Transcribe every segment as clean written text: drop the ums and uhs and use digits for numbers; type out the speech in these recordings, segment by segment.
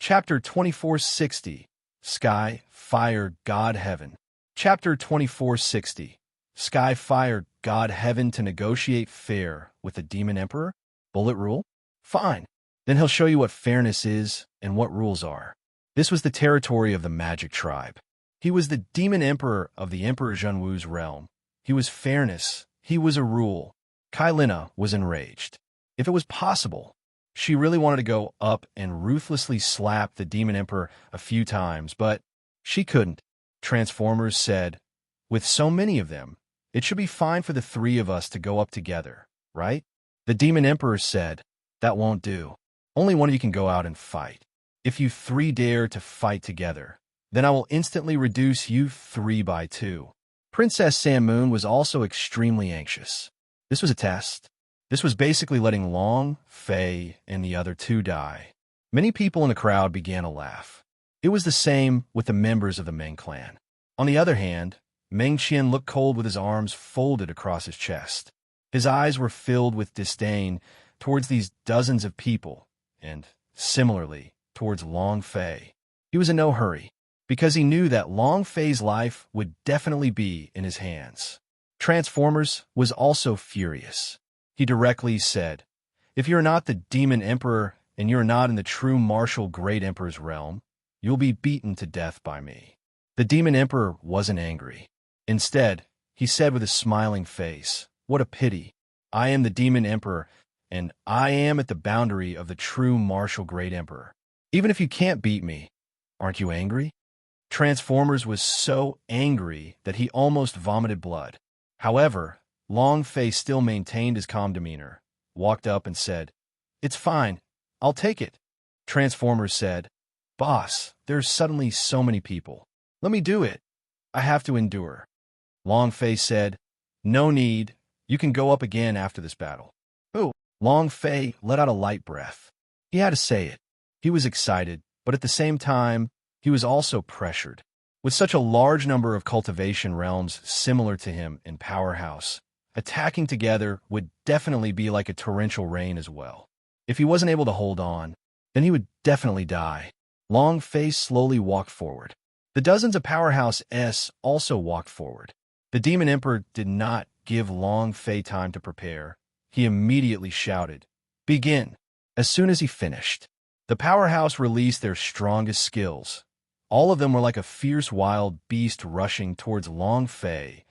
Chapter 2460, Sky, Fire, God, Heaven. Chapter 2460, Sky, Fire, God, Heaven to negotiate fair with the Demon Emperor? Bullet rule? Fine. Then he'll show you what fairness is and what rules are. This was the territory of the Magic Tribe. He was the Demon Emperor of the Emperor Zhenwu's realm. He was fairness. He was a rule. Kailina was enraged. If it was possible, she really wanted to go up and ruthlessly slap the Demon Emperor a few times, but she couldn't. Transformers said, "With so many of them, it should be fine for the three of us to go up together, right?" The Demon Emperor said, "That won't do. Only one of you can go out and fight. If you three dare to fight together, then I will instantly reduce you 3 by 2. Princess Sandmoon was also extremely anxious. This was a test. This was basically letting Long, Fei, and the other two die. Many people in the crowd began to laugh. It was the same with the members of the Meng clan. On the other hand, Meng Qian looked cold with his arms folded across his chest. His eyes were filled with disdain towards these dozens of people, and, similarly, towards Long Fei. He was in no hurry, because he knew that Long Fei's life would definitely be in his hands. Transformers was also furious. He directly said, "If you're not the Demon Emperor and you're not in the true martial Great Emperor's realm, you'll be beaten to death by me." The Demon Emperor wasn't angry. Instead, he said with a smiling face, "What a pity. I am the Demon Emperor, and I am at the boundary of the true martial Great Emperor. Even if you can't beat me, aren't you angry?" Transformers was so angry that he almost vomited blood. However, Long Fei still maintained his calm demeanor, walked up and said, "It's fine. I'll take it." Transformers said, "Boss, there's suddenly so many people. Let me do it. I have to endure." Long Fei said, "No need. You can go up again after this battle." "Oh." Long Fei let out a light breath. He had to say it. He was excited, but at the same time, he was also pressured. With such a large number of cultivation realms similar to him in Powerhouse, attacking together would definitely be like a torrential rain as well. If he wasn't able to hold on, then he would definitely die. Long Fei slowly walked forward. The dozens of Powerhouse S also walked forward. The Demon Emperor did not give Long Fei time to prepare. He immediately shouted, "Begin!" As soon as he finished, the Powerhouse released their strongest skills. All of them were like a fierce wild beast rushing towards Long Fei.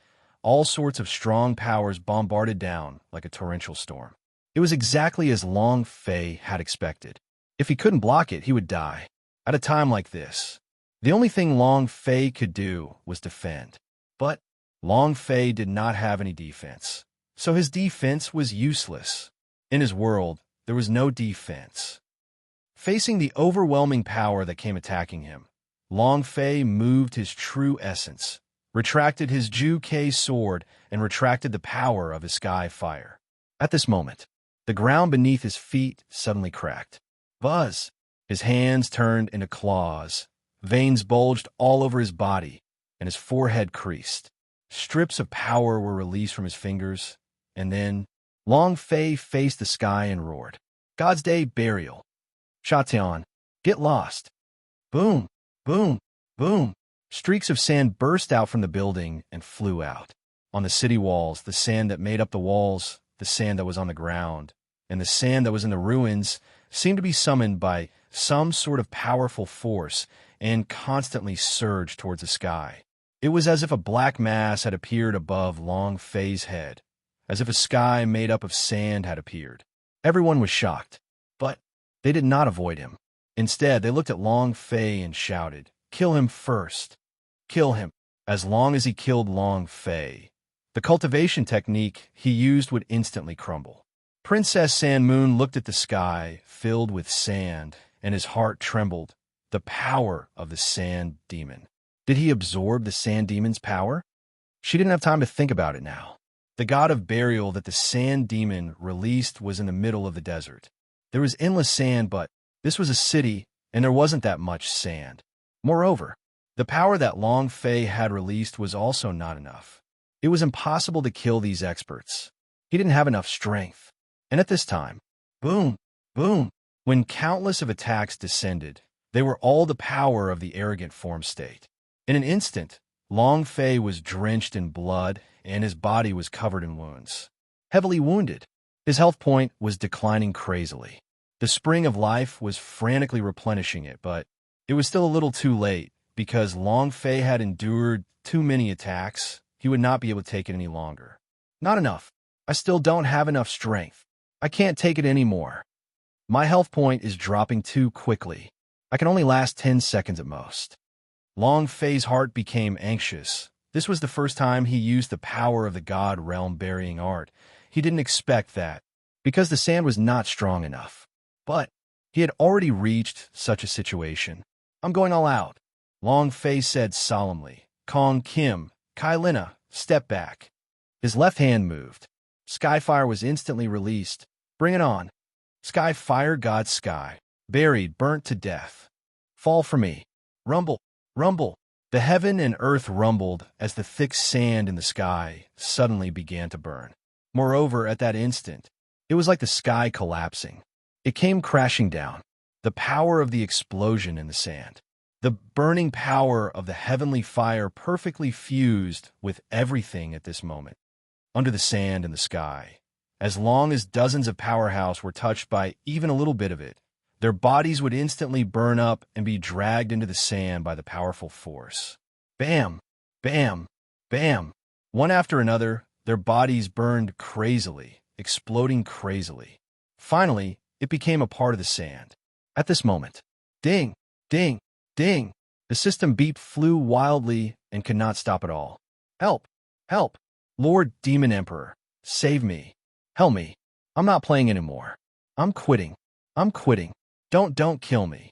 All sorts of strong powers bombarded down like a torrential storm. It was exactly as Long Fei had expected. If he couldn't block it, he would die. At a time like this, the only thing Long Fei could do was defend. But Long Fei did not have any defense, so his defense was useless. In his world, there was no defense. Facing the overwhelming power that came attacking him, Long Fei moved his true essence, retracted his Ju Kei sword, and retracted the power of his sky fire. At this moment, the ground beneath his feet suddenly cracked. Buzz! His hands turned into claws, veins bulged all over his body, and his forehead creased. Strips of power were released from his fingers, and then Long Fei faced the sky and roared, "God's Day Burial! Shatian, get lost!" Boom! Boom! Boom! Streaks of sand burst out from the building and flew out. On the city walls, the sand that made up the walls, the sand that was on the ground, and the sand that was in the ruins seemed to be summoned by some sort of powerful force and constantly surged towards the sky. It was as if a black mass had appeared above Long Fei's head, as if a sky made up of sand had appeared. Everyone was shocked, but they did not avoid him. Instead, they looked at Long Fei and shouted, "Kill him first! Kill him!" As long as he killed Long Fei, the cultivation technique he used would instantly crumble. Princess Sandmoon looked at the sky, filled with sand, and his heart trembled. The power of the Sand Demon. Did he absorb the Sand Demon's power? She didn't have time to think about it now. The god of burial that the Sand Demon released was in the middle of the desert. There was endless sand, but this was a city, and there wasn't that much sand. Moreover, the power that Long Fei had released was also not enough. It was impossible to kill these experts. He didn't have enough strength. And at this time, boom, boom, when countless of attacks descended, They were all the power of the arrogant form state. In an instant, Long Fei was drenched in blood, and his body was covered in wounds. Heavily wounded, his health point was declining crazily. The spring of life was frantically replenishing it, but it was still a little too late, because Long Fei had endured too many attacks. He would not be able to take it any longer. Not enough. I still don't have enough strength. I can't take it anymore. My health point is dropping too quickly. I can only last 10 seconds at most. Long Fei's heart became anxious. This was the first time he used the power of the God Realm burying art. He didn't expect that, because the sand was not strong enough. But he had already reached such a situation. I'm going all out, Long Fei said solemnly. Kong Kim, Kai Lina, step back. His left hand moved. Skyfire was instantly released. Bring it on. Skyfire God Sky. Buried, burnt to death. Fall for me. Rumble, rumble. The heaven and earth rumbled as the thick sand in the sky suddenly began to burn. Moreover, at that instant, it was like the sky collapsing. It came crashing down. The power of the explosion in the sand. The burning power of the heavenly fire perfectly fused with everything at this moment. Under the sand and the sky, as long as dozens of powerhouse were touched by even a little bit of it, their bodies would instantly burn up and be dragged into the sand by the powerful force. Bam! Bam! Bam! One after another, their bodies burned crazily, exploding crazily. Finally, it became a part of the sand. At this moment, ding! Ding! Ding! The system beep flew wildly and could not stop at all. Help! Help! Lord Demon Emperor, save me. Help me. I'm not playing anymore. I'm quitting. I'm quitting. Don't kill me.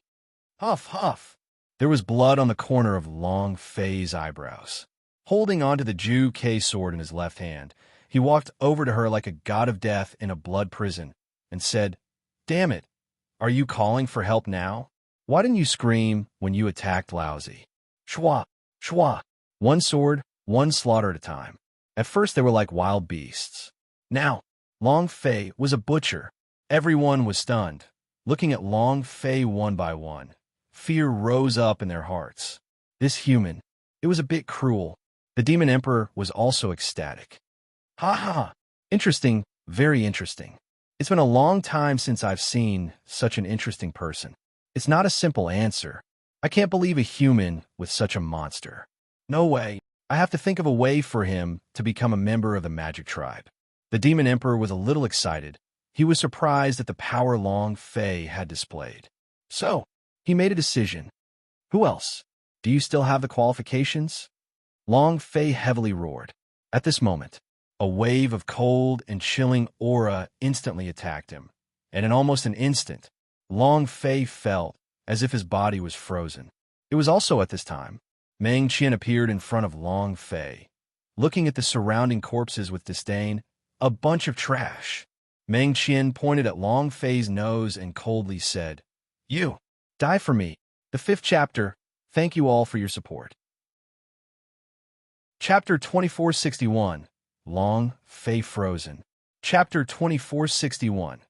Huff, huff. There was blood on the corner of Long Fei's eyebrows. Holding onto the Ju K sword in his left hand, he walked over to her like a god of death in a blood prison and said, Damn it. Are you calling for help now? Why didn't you scream when you attacked Lousy? Shwa, shwa. One sword, one slaughter at a time. At first they were like wild beasts. Now, Long Fei was a butcher. Everyone was stunned, looking at Long Fei one by one. Fear rose up in their hearts. This human, it was a bit cruel. The Demon Emperor was also ecstatic. Ha ha! Interesting, very interesting. It's been a long time since I've seen such an interesting person. It's not a simple answer. I can't believe a human with such a monster. No way. I have to think of a way for him to become a member of the magic tribe. The Demon Emperor was a little excited. He was surprised at the power Long Fei had displayed. So, he made a decision. Who else? Do you still have the qualifications? Long Fei heavily roared. At this moment, a wave of cold and chilling aura instantly attacked him, and in almost an instant, Long Fei felt as if his body was frozen. It was also at this time, Meng Qian appeared in front of Long Fei, looking at the surrounding corpses with disdain. A bunch of trash. Meng Qian pointed at Long Fei's nose and coldly said, You, die for me. The 5th chapter. Thank you all for your support. Chapter 2461. Long Fei Frozen. Chapter 2461.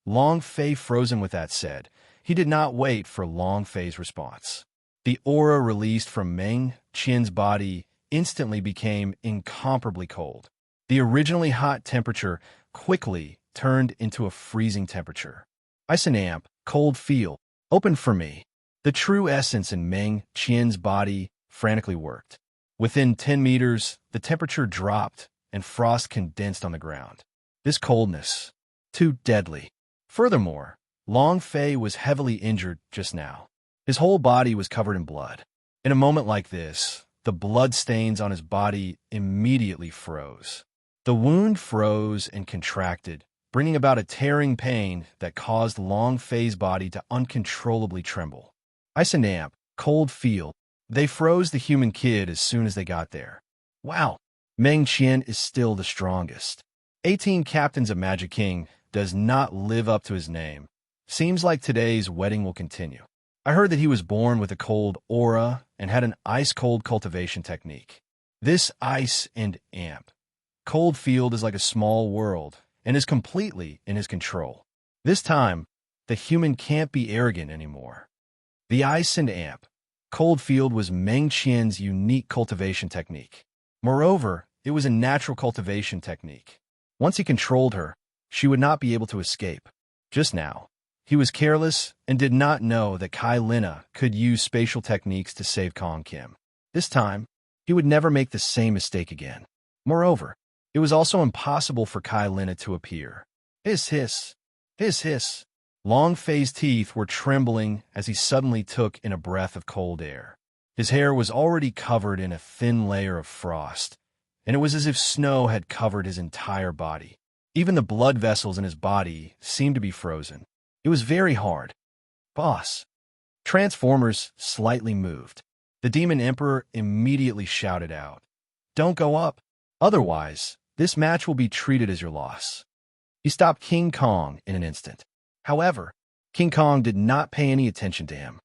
Long Fei frozen. With that said, he did not wait for Long Fei's response. The aura released from Meng Qian's body instantly became incomparably cold. The originally hot temperature quickly turned into a freezing temperature. Ice and amp, cold feel, open for me. The true essence in Meng Qian's body frantically worked. Within 10 meters, the temperature dropped and frost condensed on the ground. This coldness, too deadly. Furthermore, Long Fei was heavily injured just now. His whole body was covered in blood. In a moment like this, the blood stains on his body immediately froze. The wound froze and contracted, bringing about a tearing pain that caused Long Fei's body to uncontrollably tremble. Ice and damp, cold feel. They froze the human kid as soon as they got there. Wow, Meng Qian is still the strongest. 18 Captains of Magic King does not live up to his name. Seems like today's wedding will continue. I heard that he was born with a cold aura and had an ice-cold cultivation technique. This ice and amp. Cold field is like a small world and is completely in his control. This time, the human can't be arrogant anymore. The ice and amp. Cold field was Meng Qian's unique cultivation technique. Moreover, it was a natural cultivation technique. Once he controlled her, she would not be able to escape. Just now, he was careless and did not know that Kai Lina could use spatial techniques to save Kong Kim. This time, he would never make the same mistake again. Moreover, it was also impossible for Kai Lina to appear. Hiss, hiss. Hiss, hiss. Long Fei's teeth were trembling as he suddenly took in a breath of cold air. His hair was already covered in a thin layer of frost, and it was as if snow had covered his entire body. Even the blood vessels in his body seemed to be frozen. It was very hard. Boss. Transformers slightly moved. The Demon Emperor immediately shouted out, "Don't go up. Otherwise, this match will be treated as your loss." He stopped King Kong in an instant. However, King Kong did not pay any attention to him.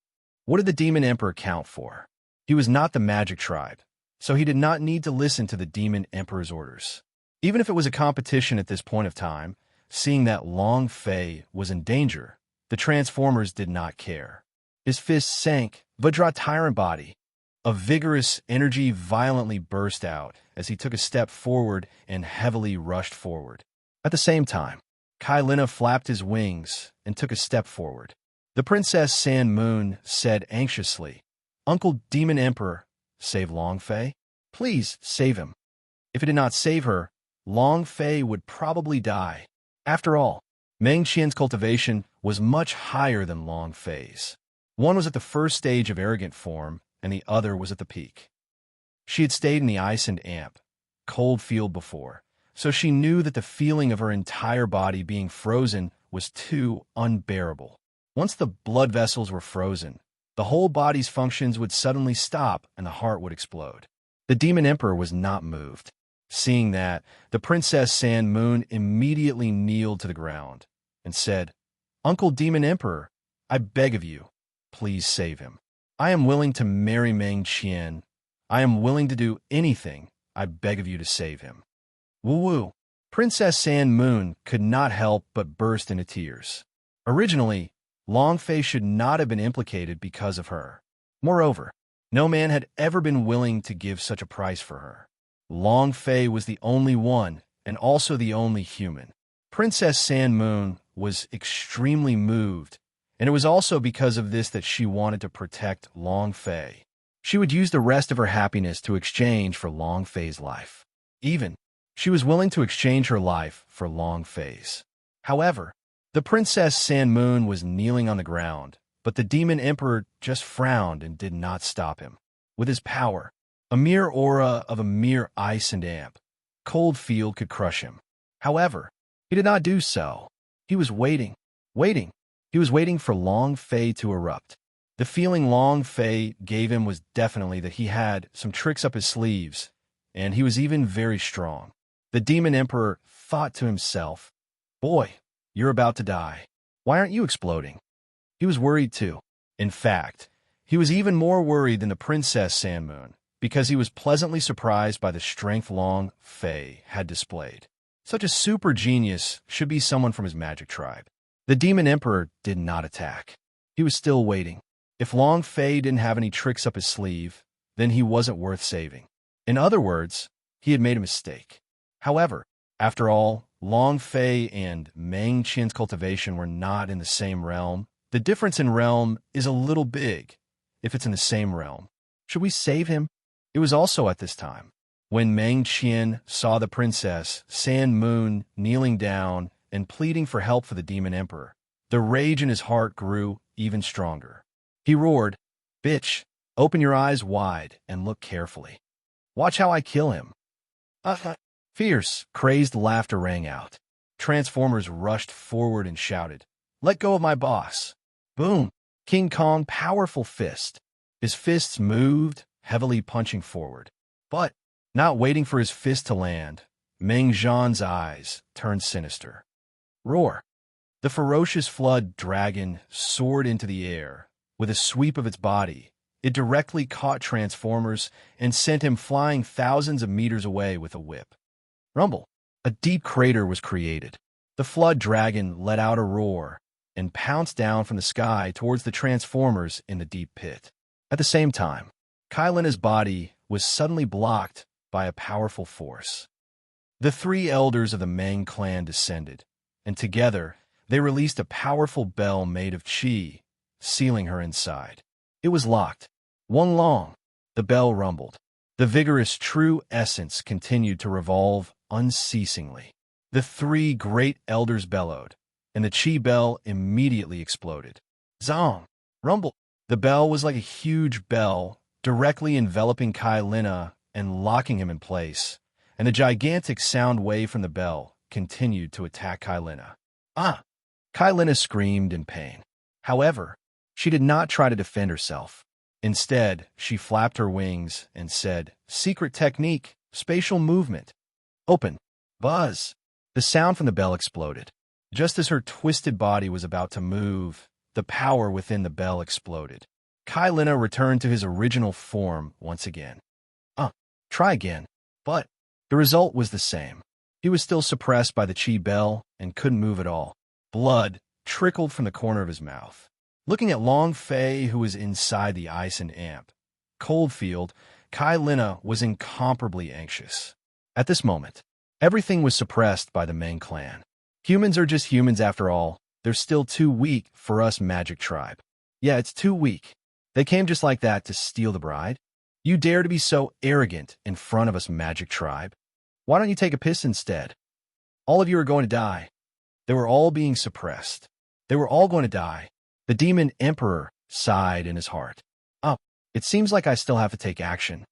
What did the Demon Emperor count for? He was not the magic tribe, so he did not need to listen to the Demon Emperor's orders. Even if it was a competition at this point of time, seeing that Long Fei was in danger, the Transformers did not care. His fist sank, Vajra Tyrant Body. A vigorous energy violently burst out as he took a step forward and heavily rushed forward. At the same time, Kai Lina flapped his wings and took a step forward. The Princess San Moon said anxiously, "Uncle Demon Emperor, save Long Fei? Please save him." If it did not save her, Long Fei would probably die. After all, Meng Qian's cultivation was much higher than Long Fei's. One was at the first stage of arrogant form, and the other was at the peak. She had stayed in the ice and amp, cold field before, so she knew that the feeling of her entire body being frozen was too unbearable. Once the blood vessels were frozen, the whole body's functions would suddenly stop and the heart would explode. The Demon Emperor was not moved. Seeing that, the Princess San Moon immediately kneeled to the ground and said, "Uncle Demon Emperor, I beg of you, please save him. I am willing to marry Meng Qian. I am willing to do anything. I beg of you to save him." Woo-woo. Princess San Moon could not help but burst into tears. Originally, Long Fei should not have been implicated because of her. Moreover, no man had ever been willing to give such a price for her. Long Fei was the only one, and also the only human. Princess San Moon was extremely moved, and it was also because of this that she wanted to protect Long Fei. She would use the rest of her happiness to exchange for Long Fei's life. Even, she was willing to exchange her life for Long Fei's. However, the Princess San Moon was kneeling on the ground, but the Demon Emperor just frowned and did not stop him. With his power, a mere aura of a mere ice and amp, cold field could crush him. However, he did not do so. He was waiting. He was waiting for Long Fei to erupt. The feeling Long Fei gave him was definitely that he had some tricks up his sleeves, and he was even very strong. The Demon Emperor thought to himself, "Boy, you're about to die. Why aren't you exploding?" He was worried too. In fact, he was even more worried than the Princess San Moon, because he was pleasantly surprised by the strength Long Fei had displayed. Such a super genius should be someone from his magic tribe. The Demon Emperor did not attack. He was still waiting. If Long Fei didn't have any tricks up his sleeve, then he wasn't worth saving. In other words, he had made a mistake. However, after all, Long Fei and Meng Qian's cultivation were not in the same realm. The difference in realm is a little big if it's in the same realm. Should we save him? It was also at this time when Meng Qian saw the Princess San Moon kneeling down and pleading for help for the Demon Emperor. The rage in his heart grew even stronger. He roared, "Bitch, open your eyes wide and look carefully. Watch how I kill him." Fierce, crazed laughter rang out. Transformers rushed forward and shouted, "Let go of my boss." Boom! King Kong powerful fist. His fists moved, heavily punching forward. But, not waiting for his fist to land, Meng Zhan's eyes turned sinister. Roar! The ferocious flood dragon soared into the air. With a sweep of its body, it directly caught Transformers and sent him flying thousands of meters away with a whip. Rumble! A deep crater was created. The flood dragon let out a roar, and pounced down from the sky towards the transformers in the deep pit. At the same time, Kylina's body was suddenly blocked by a powerful force. The three elders of the Meng clan descended, and together they released a powerful bell made of qi, sealing her inside. It was locked. One long. The bell rumbled. The vigorous true essence continued to revolve unceasingly. The three great elders bellowed, and the qi bell immediately exploded. Zong! Rumble! The bell was like a huge bell, directly enveloping Kylina and locking him in place, and the gigantic sound wave from the bell continued to attack Kylina. Ah! Kylina screamed in pain. However, she did not try to defend herself. Instead, she flapped her wings and said, "Secret technique, spatial movement. Open. Buzz." The sound from the bell exploded. Just as her twisted body was about to move, the power within the bell exploded. Kylina returned to his original form once again. Try again. But the result was the same. He was still suppressed by the qi bell and couldn't move at all. Blood trickled from the corner of his mouth. Looking at Long Fei, who was inside the ice and amp Coldfield, Kylina was incomparably anxious. At this moment, everything was suppressed by the Meng clan. Humans are just humans after all. They're still too weak for us magic tribe. Yeah, it's too weak. They came just like that to steal the bride? You dare to be so arrogant in front of us magic tribe? Why don't you take a piss instead? All of you are going to die. They were all being suppressed. They were all going to die. The demon emperor sighed in his heart. It seems like I still have to take action.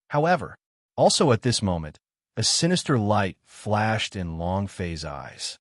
However, also at this moment, a sinister light flashed in Long Fei's eyes.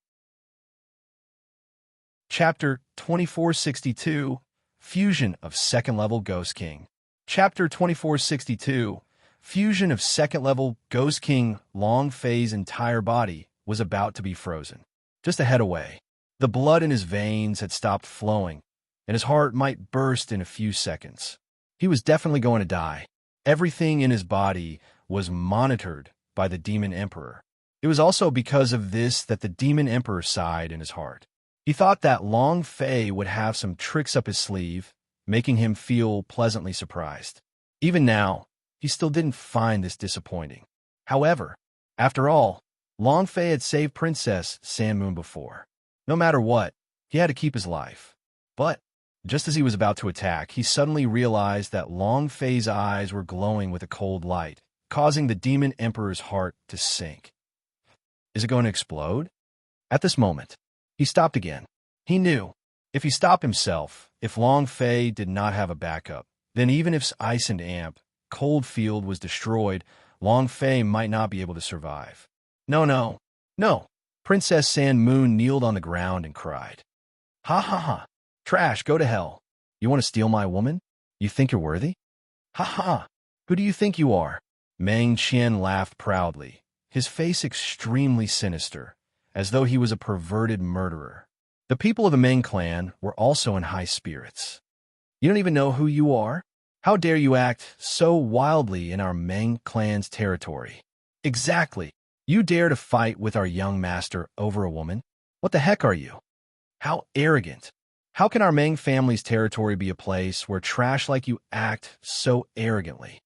Chapter 2462, Fusion of Second-Level Ghost King. Chapter 2462, Fusion of Second-Level Ghost King. Long Fei's entire body was about to be frozen. Just a head away. The blood in his veins had stopped flowing, and his heart might burst in a few seconds. He was definitely going to die. Everything in his body was monitored by the Demon Emperor. It was also because of this that the Demon Emperor sighed in his heart. He thought that Long Fei would have some tricks up his sleeve, making him feel pleasantly surprised. Even now, he still didn't find this disappointing. However, after all, Long Fei had saved Princess Sandmoon before. No matter what, he had to keep his life. But just as he was about to attack, he suddenly realized that Long Fei's eyes were glowing with a cold light, causing the Demon Emperor's heart to sink. Is it going to explode? At this moment, he stopped again. He knew, if he stopped himself, if Long Fei did not have a backup, then even if Ice and Amp Coldfield was destroyed, Long Fei might not be able to survive. No. Princess Sandmoon kneeled on the ground and cried. Ha ha ha. Trash, go to hell. You want to steal my woman? You think you're worthy? Ha ha. Who do you think you are? Meng Qian laughed proudly, his face extremely sinister, as though he was a perverted murderer. The people of the Meng clan were also in high spirits. You don't even know who you are? How dare you act so wildly in our Meng clan's territory? Exactly. You dare to fight with our young master over a woman? What the heck are you? How arrogant. How can our Meng family's territory be a place where trash like you act so arrogantly?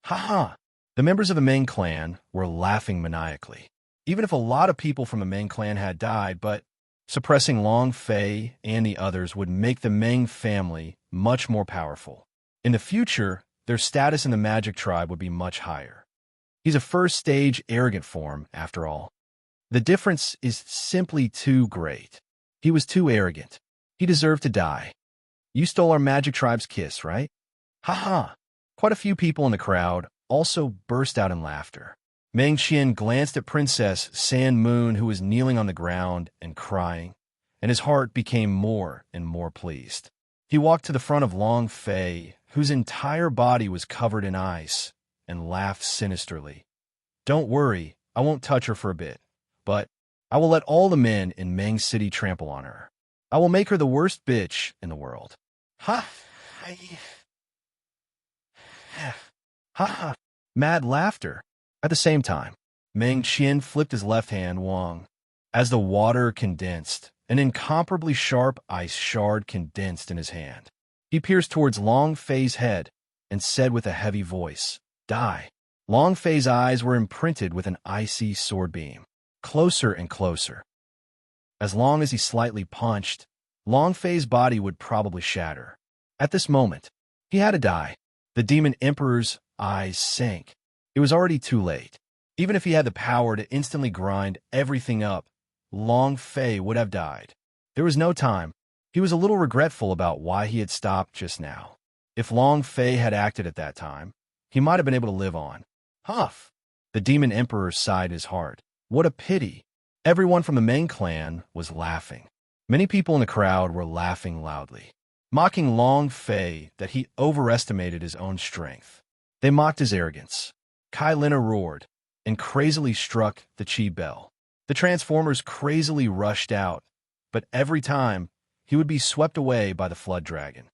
Ha ha. The members of the Meng clan were laughing maniacally. Even if a lot of people from the Meng clan had died, but suppressing Long Fei and the others would make the Meng family much more powerful. In the future, their status in the magic tribe would be much higher. He's a first-stage arrogant form, after all. The difference is simply too great. He was too arrogant. He deserved to die. You stole our magic tribe's kiss, right? Ha ha. Quite a few people in the crowd also burst out in laughter. Meng Qian glanced at Princess Sandmoon, who was kneeling on the ground and crying, and his heart became more and more pleased. He walked to the front of Long Fei, whose entire body was covered in ice, and laughed sinisterly. Don't worry, I won't touch her for a bit, but I will let all the men in Meng City trample on her. I will make her the worst bitch in the world. Ha! Ha! Mad laughter. At the same time, Meng Qian flipped his left hand Wang. As the water condensed, An incomparably sharp ice shard condensed in his hand. He pierced towards Long Fei's head and said with a heavy voice, "Die." Long Fei's eyes were imprinted with an icy sword beam. Closer and closer. As long as he slightly punched, Long Fei's body would probably shatter. At this moment, he had to die. The Demon Emperor's eyes sank. It was already too late. Even if he had the power to instantly grind everything up, Long Fei would have died. There was no time. He was a little regretful about why he had stopped just now. If Long Fei had acted at that time, he might have been able to live on. Huff! The Demon Emperor sighed his heart. What a pity. Everyone from the Meng clan was laughing. Many people in the crowd were laughing loudly, mocking Long Fei that he overestimated his own strength. They mocked his arrogance. Kai Lina roared and crazily struck the chi bell. The Transformers crazily rushed out, but every time he would be swept away by the Flood Dragon.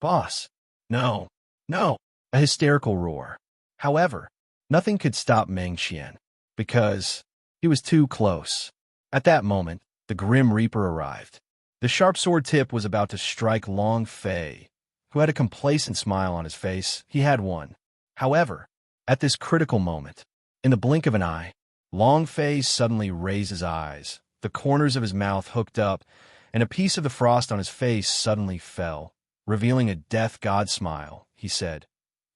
Boss! No! No! A hysterical roar. However, nothing could stop Meng Qian, because he was too close. At that moment, the Grim Reaper arrived. The sharp sword tip was about to strike Long Fei, who had a complacent smile on his face. He had won. However, at this critical moment, in the blink of an eye, Long Fei suddenly raised his eyes. The corners of his mouth hooked up, and a piece of the frost on his face suddenly fell, revealing a death god smile. He said,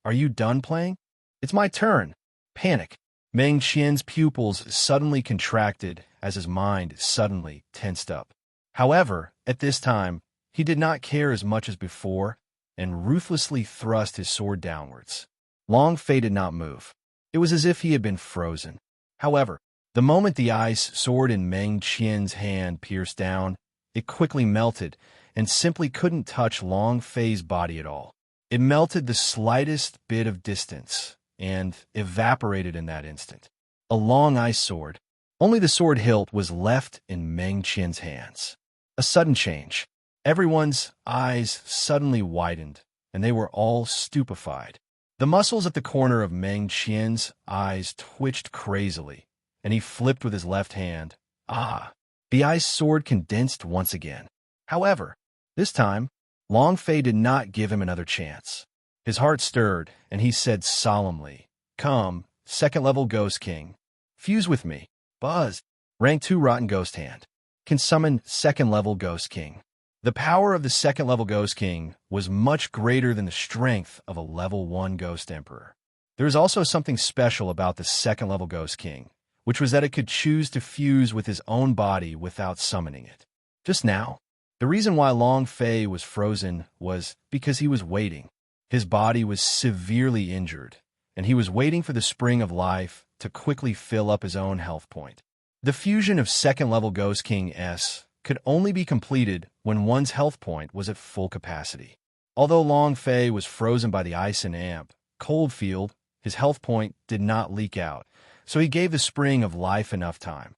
"Are you done playing? It's my turn." Panic. Meng Qian's pupils suddenly contracted as his mind suddenly tensed up. However, at this time, he did not care as much as before and ruthlessly thrust his sword downwards. Long Fei did not move. It was as if he had been frozen. However, the moment the ice sword in Meng Qian's hand pierced down, it quickly melted and simply couldn't touch Long Fei's body at all. It melted the slightest bit of distance and evaporated in that instant. A long ice sword. Only the sword hilt was left in Meng Qian's hands. A sudden change. Everyone's eyes suddenly widened, and they were all stupefied. The muscles at the corner of Meng Qian's eyes twitched crazily, and he flipped with his left hand. Ah! The ice sword condensed once again. However, this time, Long Fei did not give him another chance. His heart stirred, and he said solemnly, "Come, second-level Ghost King. Fuse with me." Buzz. Rank 2 Rotten Ghost Hand. Can summon second-level Ghost King. The power of the second-level Ghost King was much greater than the strength of a level 1 Ghost Emperor. There is also something special about the second-level Ghost King, which was that it could choose to fuse with his own body without summoning it. Just now, the reason why Long Fei was frozen was because he was waiting. His body was severely injured, and he was waiting for the spring of life to quickly fill up his own health point. The fusion of second-level Ghost King S could only be completed when one's health point was at full capacity. Although Long Fei was frozen by the ice and amp, Coldfield, his health point did not leak out, so he gave the spring of life enough time.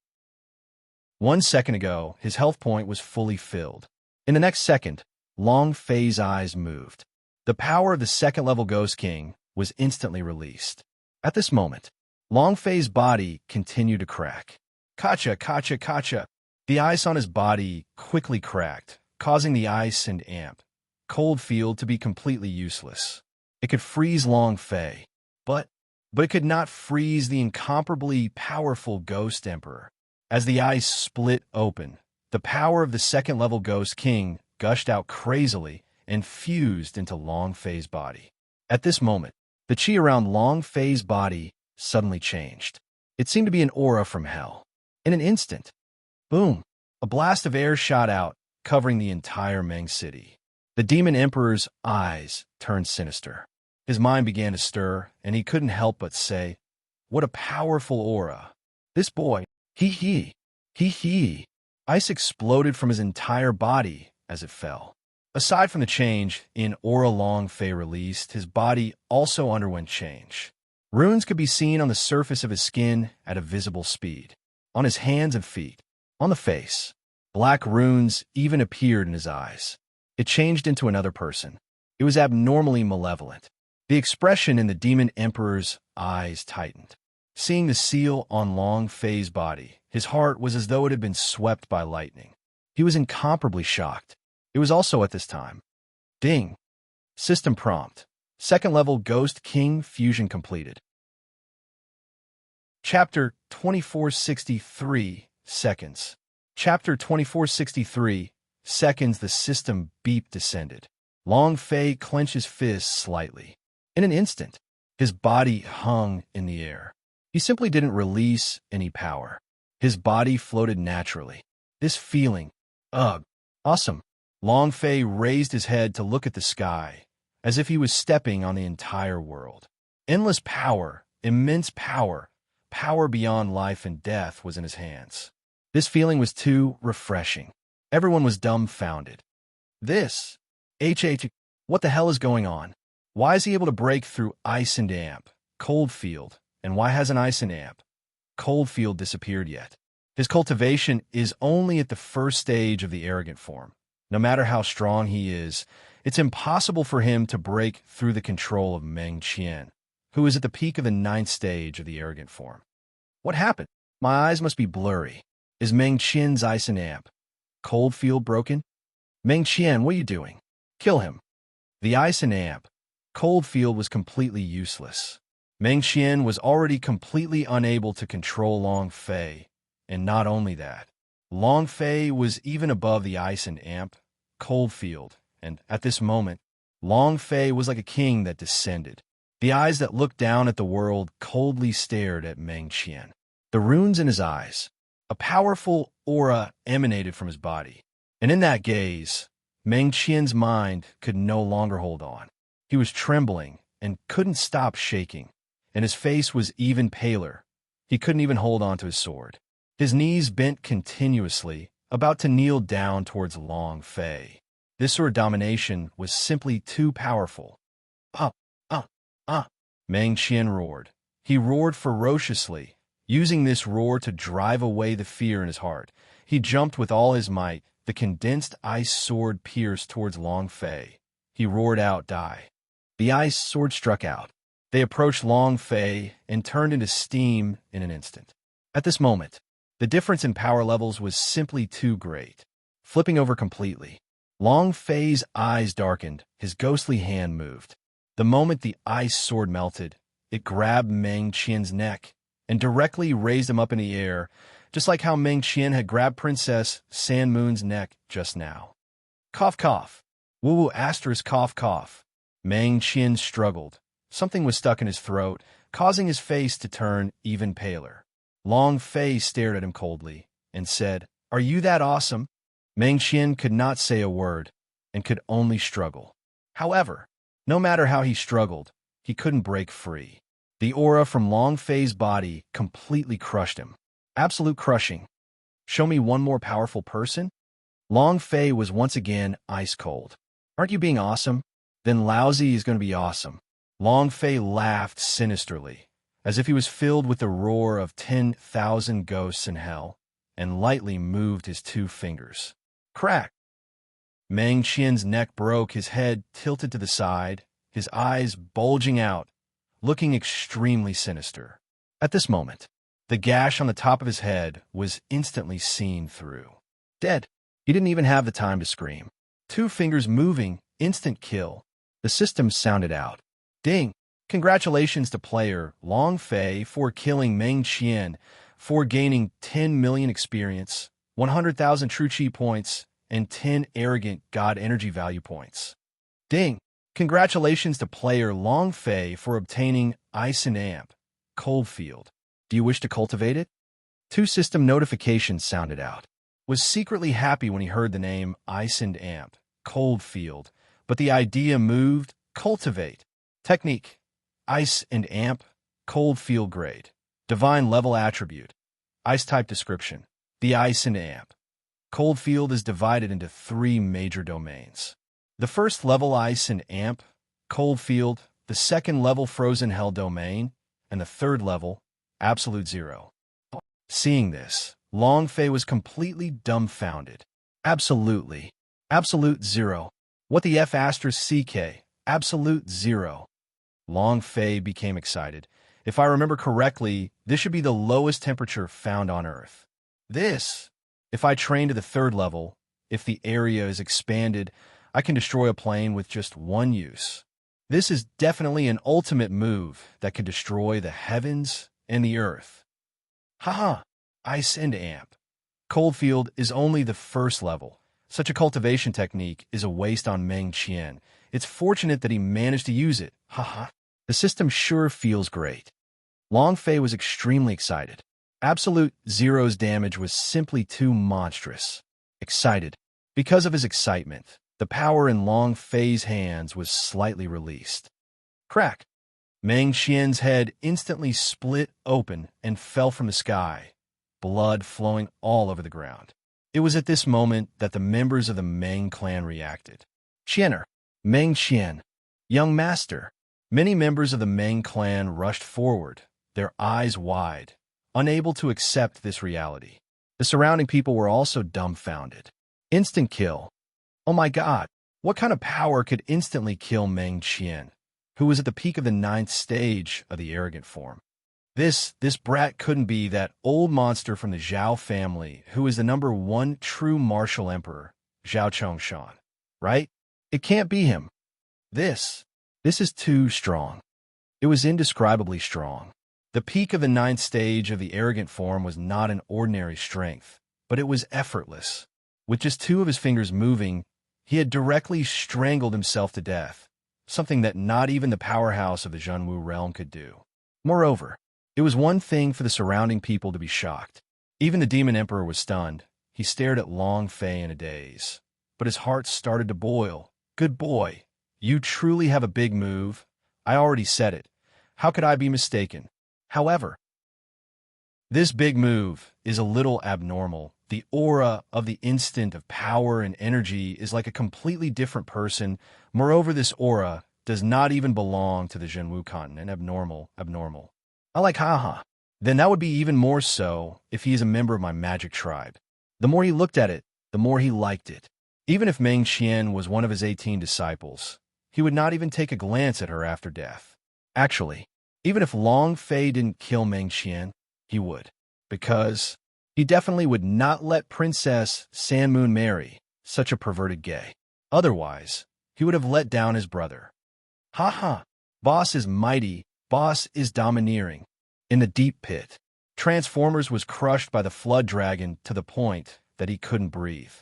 1 second ago, his health point was fully filled. In the next second, Long Fei's eyes moved. The power of the second-level Ghost King was instantly released. At this moment, Long Fei's body continued to crack. Kacha, kacha, kacha. The ice on his body quickly cracked, causing the ice and amp, Coldfield, to be completely useless. It could freeze Long Fei, but it could not freeze the incomparably powerful Ghost Emperor. As the ice split open, the power of the second-level Ghost King gushed out crazily and fused into Long Fei's body. At this moment, the chi around Long Fei's body suddenly changed. It seemed to be an aura from hell. In an instant, boom, a blast of air shot out, covering the entire Meng city. The Demon Emperor's eyes turned sinister. His mind began to stir, and he couldn't help but say, "What a powerful aura. This boy, he. Ice exploded from his entire body as it fell. Aside from the change in aura Long Fei released, his body also underwent change. Runes could be seen on the surface of his skin at a visible speed, on his hands and feet, on the face. Black runes even appeared in his eyes. It changed into another person. It was abnormally malevolent. The expression in the Demon Emperor's eyes tightened. Seeing the seal on Long Fei's body, his heart was as though it had been swept by lightning. He was incomparably shocked. It was also at this time. Ding. System prompt. Second level Ghost King fusion completed. Chapter 2463 Seconds. Chapter 2463 Seconds. The system beep descended. Long Fei clenched his fists slightly. In an instant, his body hung in the air. He simply didn't release any power. His body floated naturally. This feeling, awesome. Long Fei raised his head to look at the sky, as if he was stepping on the entire world. Endless power, immense power, power beyond life and death was in his hands. This feeling was too refreshing. Everyone was dumbfounded. What the hell is going on? Why is he able to break through ice and amp, cold field, and why hasn't ice and amp, cold field disappeared yet? His cultivation is only at the first stage of the arrogant form. No matter how strong he is, it's impossible for him to break through the control of Meng Qian, who is at the peak of the 9th stage of the arrogant form. What happened? My eyes must be blurry. Is Meng Qian's ice and amp, cold field broken? Meng Qian, what are you doing? Kill him. The ice and amp, cold field was completely useless. Meng Qian was already completely unable to control Long Fei, and not only that, Long Fei was even above the ice and amp, cold field, and at this moment, Long Fei was like a king that descended. The eyes that looked down at the world coldly stared at Meng Qian. The runes in his eyes, a powerful aura emanated from his body, and in that gaze, Meng Qian's mind could no longer hold on. He was trembling and couldn't stop shaking, and his face was even paler. He couldn't even hold on to his sword. His knees bent continuously, about to kneel down towards Long Fei. This sort of domination was simply too powerful. Meng Qian roared. He roared ferociously, using this roar to drive away the fear in his heart. He jumped with all his might. The condensed ice sword pierced towards Long Fei. He roared out, "Die." The ice sword struck out. They approached Long Fei and turned into steam in an instant. At this moment, the difference in power levels was simply too great. Flipping over completely, Long Fei's eyes darkened, his ghostly hand moved. The moment the ice sword melted, it grabbed Meng Qian's neck and directly raised him up in the air, just like how Meng Qian had grabbed Princess Sand Moon's neck just now. Cough, cough. Woo-woo asterisk cough, cough. Meng Qian struggled. Something was stuck in his throat, causing his face to turn even paler. Long Fei stared at him coldly and said, "Are you that awesome?" Meng Qian could not say a word and could only struggle. However, no matter how he struggled, he couldn't break free. The aura from Long Fei's body completely crushed him. Absolute crushing. Show me one more powerful person? Long Fei was once again ice cold. Aren't you being awesome? Then Laozi is going to be awesome. Long Fei laughed sinisterly, as if he was filled with the roar of 10,000 ghosts in hell, and lightly moved his 2 fingers. Crack! Meng Qian's neck broke, his head tilted to the side, his eyes bulging out, looking extremely sinister. At this moment, the gash on the top of his head was instantly seen through. Dead. He didn't even have the time to scream. 2 fingers moving, instant kill. The system sounded out. Ding! Congratulations to player Long Fei for killing Meng Qian, for gaining 10 million experience, 100,000 true chi points, and 10 arrogant god energy value points. Ding! Congratulations to player Long Fei for obtaining Ice and Amp, Cold Field. Do you wish to cultivate it? 2 system notifications sounded out. Was secretly happy when he heard the name Ice and Amp, Cold Field, but the idea moved. Cultivate. Technique. Ice and Amp, Cold Field grade. Divine level attribute. Ice type description. The Ice and Amp, Cold Field is divided into 3 major domains. The first level Ice and Amp, Cold Field, the second level Frozen Hell domain, and the third level, Absolute Zero. Seeing this, Long Fei was completely dumbfounded. Absolutely. Absolute Zero. What the F asterisk CK? Absolute Zero. Long Fei became excited. If I remember correctly, this should be the lowest temperature found on Earth. If I train to the third level, If the area is expanded, I can destroy a plane with just one use. This is definitely an ultimate move that can destroy the heavens and the earth. Haha, ice and amp. Coldfield is only the first level. Such a cultivation technique is a waste on Meng Qian. It's fortunate that he managed to use it. Haha. The system sure feels great. Long Fei was extremely excited. Absolute Zero's damage was simply too monstrous. Excited. Because of his excitement, the power in Long Fei's hands was slightly released. Crack! Meng Qian's head instantly split open and fell from the sky, blood flowing all over the ground. It was at this moment that the members of the Meng clan reacted. Qianer, Meng Qian, young master. Many members of the Meng clan rushed forward, their eyes wide, unable to accept this reality. The surrounding people were also dumbfounded. Instant kill. Oh my god, what kind of power could instantly kill Meng Qian, who was at the peak of the 9th stage of the arrogant form? This brat couldn't be that old monster from the Zhao family who is the #1 true martial emperor, Zhao Chongshan, right? It can't be him. This is too strong. It was indescribably strong. The peak of the 9th stage of the arrogant form was not an ordinary strength, but it was effortless. With just 2 of his fingers moving, he had directly strangled himself to death, something that not even the powerhouse of the Zhenwu realm could do. Moreover, it was one thing for the surrounding people to be shocked. Even the Demon Emperor was stunned. He stared at Long Fei in a daze. But his heart started to boil. Good boy. You truly have a big move. I already said it. How could I be mistaken? However, this big move is a little abnormal. The aura of the instant of power and energy is like a completely different person. Moreover, this aura does not even belong to the Zhenwu continent. Abnormal. I like haha. Then that would be even more so if he is a member of my magic tribe. The more he looked at it, the more he liked it. Even if Meng Qian was one of his 18 disciples, he would not even take a glance at her after death. Actually, even if Long Fei didn't kill Meng Qian, he would. Because he definitely would not let Princess Sanmoon marry such a perverted gay. Otherwise, he would have let down his brother. Haha, boss is mighty, boss is domineering. In the deep pit, Transformers was crushed by the flood dragon to the point that he couldn't breathe.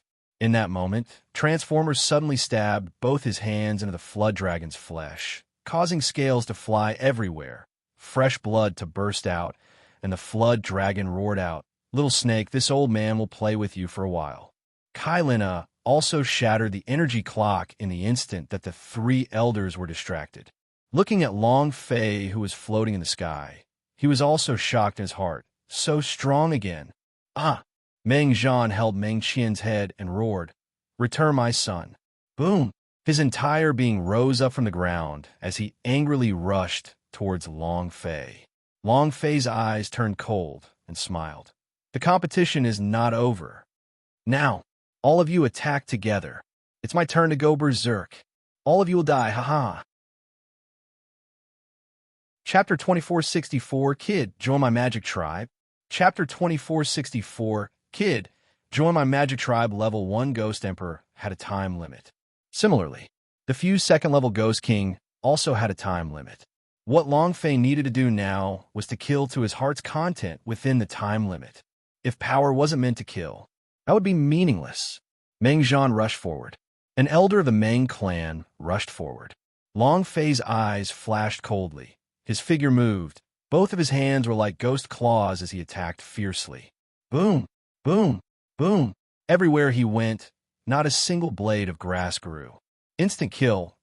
In that moment, Transformers suddenly stabbed both his hands into the flood dragon's flesh, causing scales to fly everywhere, fresh blood to burst out, and the flood dragon roared out, "Little snake, this old man will play with you for a while." Kailina also shattered the energy clock in the instant that the 3 elders were distracted. Looking at Long Fei, who was floating in the sky, he was also shocked in his heart. So strong again. Ah! Meng Zhan held Meng Qian's head and roared, "Return my son." Boom! His entire being rose up from the ground as he angrily rushed towards Long Fei. Long Fei's eyes turned cold and smiled. The competition is not over. Now, all of you attack together. It's my turn to go berserk. All of you will die, haha. Chapter 2464, Kid, join my magic tribe. Chapter 2464, Kid, join my magic tribe. Level 1 Ghost Emperor had a time limit. Similarly, the few second-level Ghost King also had a time limit. What Long Fei needed to do now was to kill to his heart's content within the time limit. If power wasn't meant to kill, that would be meaningless. Meng Zhan rushed forward. An elder of the Meng clan rushed forward. Long Fei's eyes flashed coldly. His figure moved. Both of his hands were like ghost claws as he attacked fiercely. Boom, boom, boom. Everywhere he went, not a single blade of grass grew. Instant kill,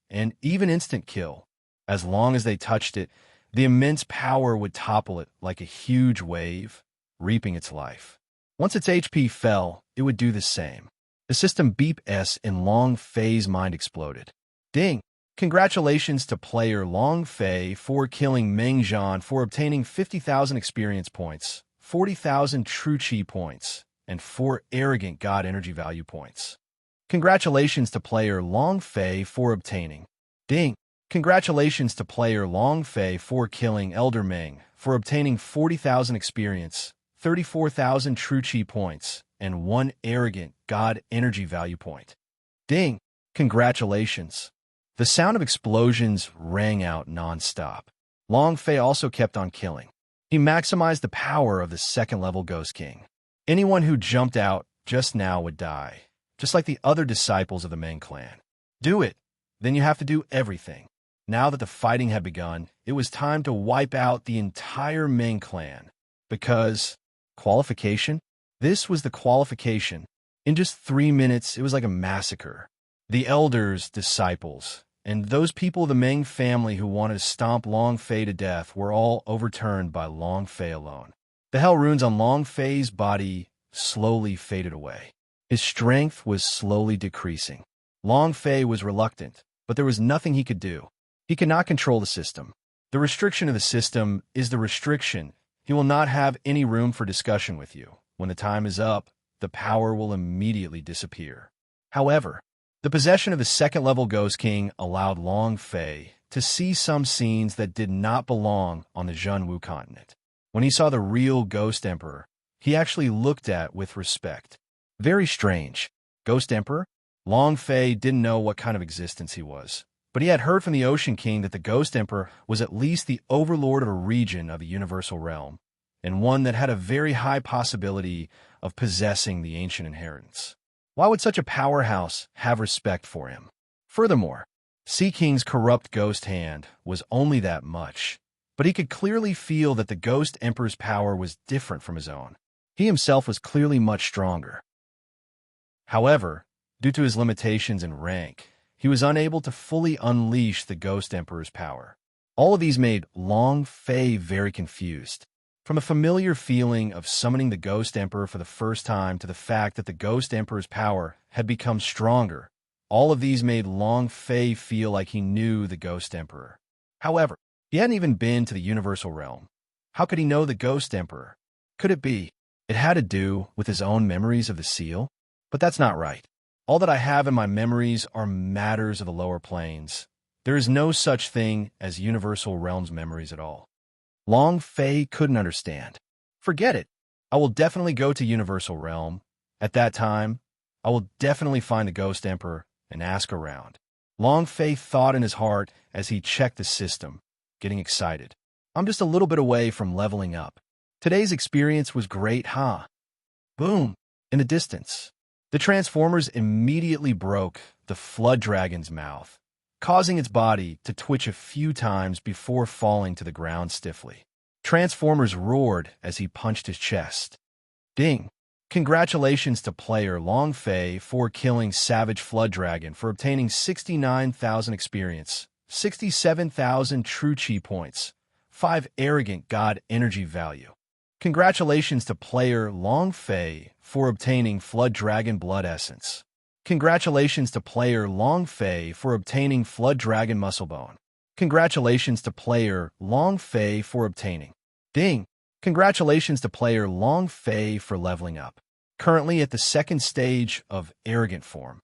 and even instant kill. As long as they touched it, the immense power would topple it like a huge wave, reaping its life. Once its HP fell, it would do the same. The system beep S in Long Fei's mind exploded. Ding! Congratulations to player Long Fei for killing Meng Zhan for obtaining 50,000 experience points, 40,000 true chi points, and 4 arrogant god energy value points. Congratulations to player Long Fei for obtaining. Ding! Congratulations to player Long Fei for killing Elder Meng for obtaining 40,000 experience, 34,000 true chi points, and 1 arrogant God energy value point. Ding! Congratulations! The sound of explosions rang out non-stop. Long Fei also kept on killing. He maximized the power of the second-level Ghost King. Anyone who jumped out just now would die, just like the other disciples of the main clan. Do it, then you have to do everything. Now that the fighting had begun, it was time to wipe out the entire main clan. Because, qualification? This was the qualification. In just 3 minutes, it was like a massacre. The elders, disciples, and those people of the Meng family who wanted to stomp Long Fei to death were all overturned by Long Fei alone. The hell runes on Long Fei's body slowly faded away. His strength was slowly decreasing. Long Fei was reluctant, but there was nothing he could do. He could not control the system. The restriction of the system is the restriction. He will not have any room for discussion with you. When the time is up, the power will immediately disappear. However, the possession of the second-level Ghost King allowed Long Fei to see some scenes that did not belong on the Zhenwu continent. When he saw the real Ghost Emperor, he actually looked at with respect. Very strange. Ghost Emperor? Long Fei didn't know what kind of existence he was, but he had heard from the Ocean King that the Ghost Emperor was at least the overlord of a region of the universal realm, and one that had a very high possibility of possessing the ancient inheritance. Why would such a powerhouse have respect for him? Furthermore, Sea King's corrupt ghost hand was only that much, but he could clearly feel that the Ghost Emperor's power was different from his own. He himself was clearly much stronger. However, due to his limitations in rank, he was unable to fully unleash the Ghost Emperor's power. All of these made Long Fei very confused. From a familiar feeling of summoning the Ghost Emperor for the first time to the fact that the Ghost Emperor's power had become stronger, all of these made Long Fei feel like he knew the Ghost Emperor. However, he hadn't even been to the universal realm. How could he know the Ghost Emperor? Could it be it had to do with his own memories of the seal? But that's not right. All that I have in my memories are matters of the lower planes. There is no such thing as universal realms memories at all. Long Fei couldn't understand. Forget it. I will definitely go to Universal Realm. At that time, I will definitely find the Ghost Emperor and ask around. Long Fei thought in his heart as he checked the system, getting excited. I'm just a little bit away from leveling up. Today's experience was great, huh? Boom! In the distance, the Transformers immediately broke the Flood Dragon's mouth, causing its body to twitch a few times before falling to the ground stiffly. Transformers roared as he punched his chest. Ding! Congratulations to player Long Fei for killing Savage Flood Dragon for obtaining 69,000 experience, 67,000 true chi points, 5 arrogant god energy value. Congratulations to player Long Fei for obtaining Flood Dragon blood essence. Congratulations to player Long Fei for obtaining Flood Dragon Musclebone. Congratulations to player Long Fei for obtaining. Ding! Congratulations to player Long Fei for leveling up. Currently at the second stage of Arrogant form.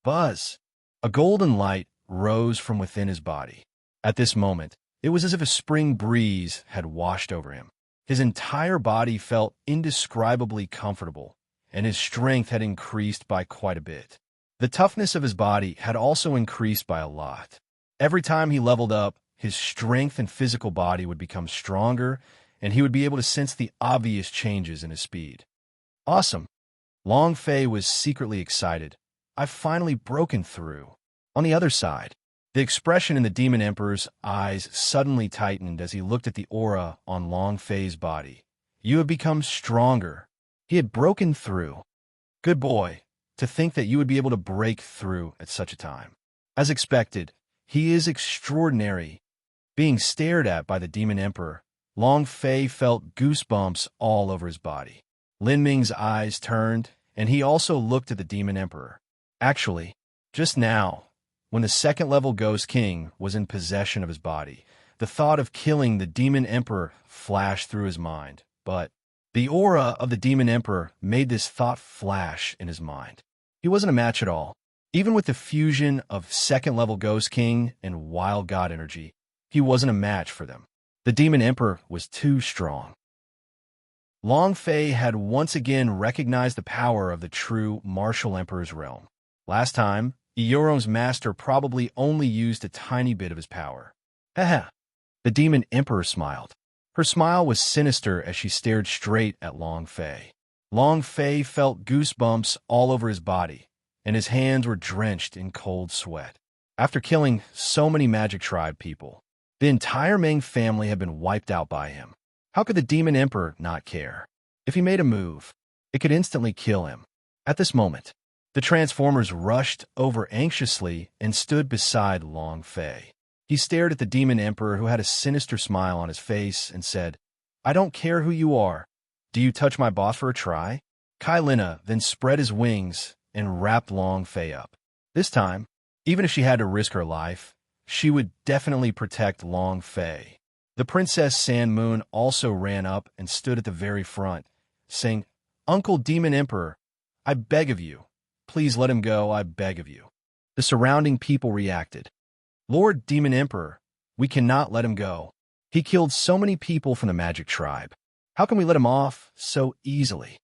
Buzz! A golden light rose from within his body. At this moment, it was as if a spring breeze had washed over him. His entire body felt indescribably comfortable, and his strength had increased by quite a bit. The toughness of his body had also increased by a lot. Every time he leveled up, his strength and physical body would become stronger, and he would be able to sense the obvious changes in his speed. Awesome! Long Fei was secretly excited. I've finally broken through. On the other side, the expression in the Demon Emperor's eyes suddenly tightened as he looked at the aura on Long Fei's body. You have become stronger. He had broken through. Good boy, to think that you would be able to break through at such a time. As expected, he is extraordinary. Being stared at by the Demon Emperor, Long Fei felt goosebumps all over his body. Lin Ming's eyes turned, and he also looked at the Demon Emperor. Actually, just now, when the second-level Ghost King was in possession of his body, the thought of killing the Demon Emperor flashed through his mind, but the aura of the Demon Emperor made this thought flash in his mind. He wasn't a match at all. Even with the fusion of second-level Ghost King and Wild God energy, he wasn't a match for them. The Demon Emperor was too strong. Long Fei had once again recognized the power of the true martial emperor's realm. Last time, Ioro's master probably only used a tiny bit of his power. Haha. The demon emperor smiled. Her smile was sinister as she stared straight at Long Fei. Long Fei felt goosebumps all over his body, and his hands were drenched in cold sweat. After killing so many Magic Tribe people, the entire Ming family had been wiped out by him. How could the demon emperor not care? If he made a move, it could instantly kill him. At this moment, the Transformers rushed over anxiously and stood beside Long Fei. He stared at the demon emperor, who had a sinister smile on his face, and said, "I don't care who you are. Do you touch my boss for a try?" Kai Lina then spread his wings and wrapped Long Fei up. This time, even if she had to risk her life, she would definitely protect Long Fei. The Princess Sand Moon also ran up and stood at the very front, saying, "Uncle Demon Emperor, I beg of you. Please let him go, I beg of you." The surrounding people reacted. "Lord Demon Emperor, we cannot let him go. He killed so many people from the Magic Tribe. How can we let him off so easily?"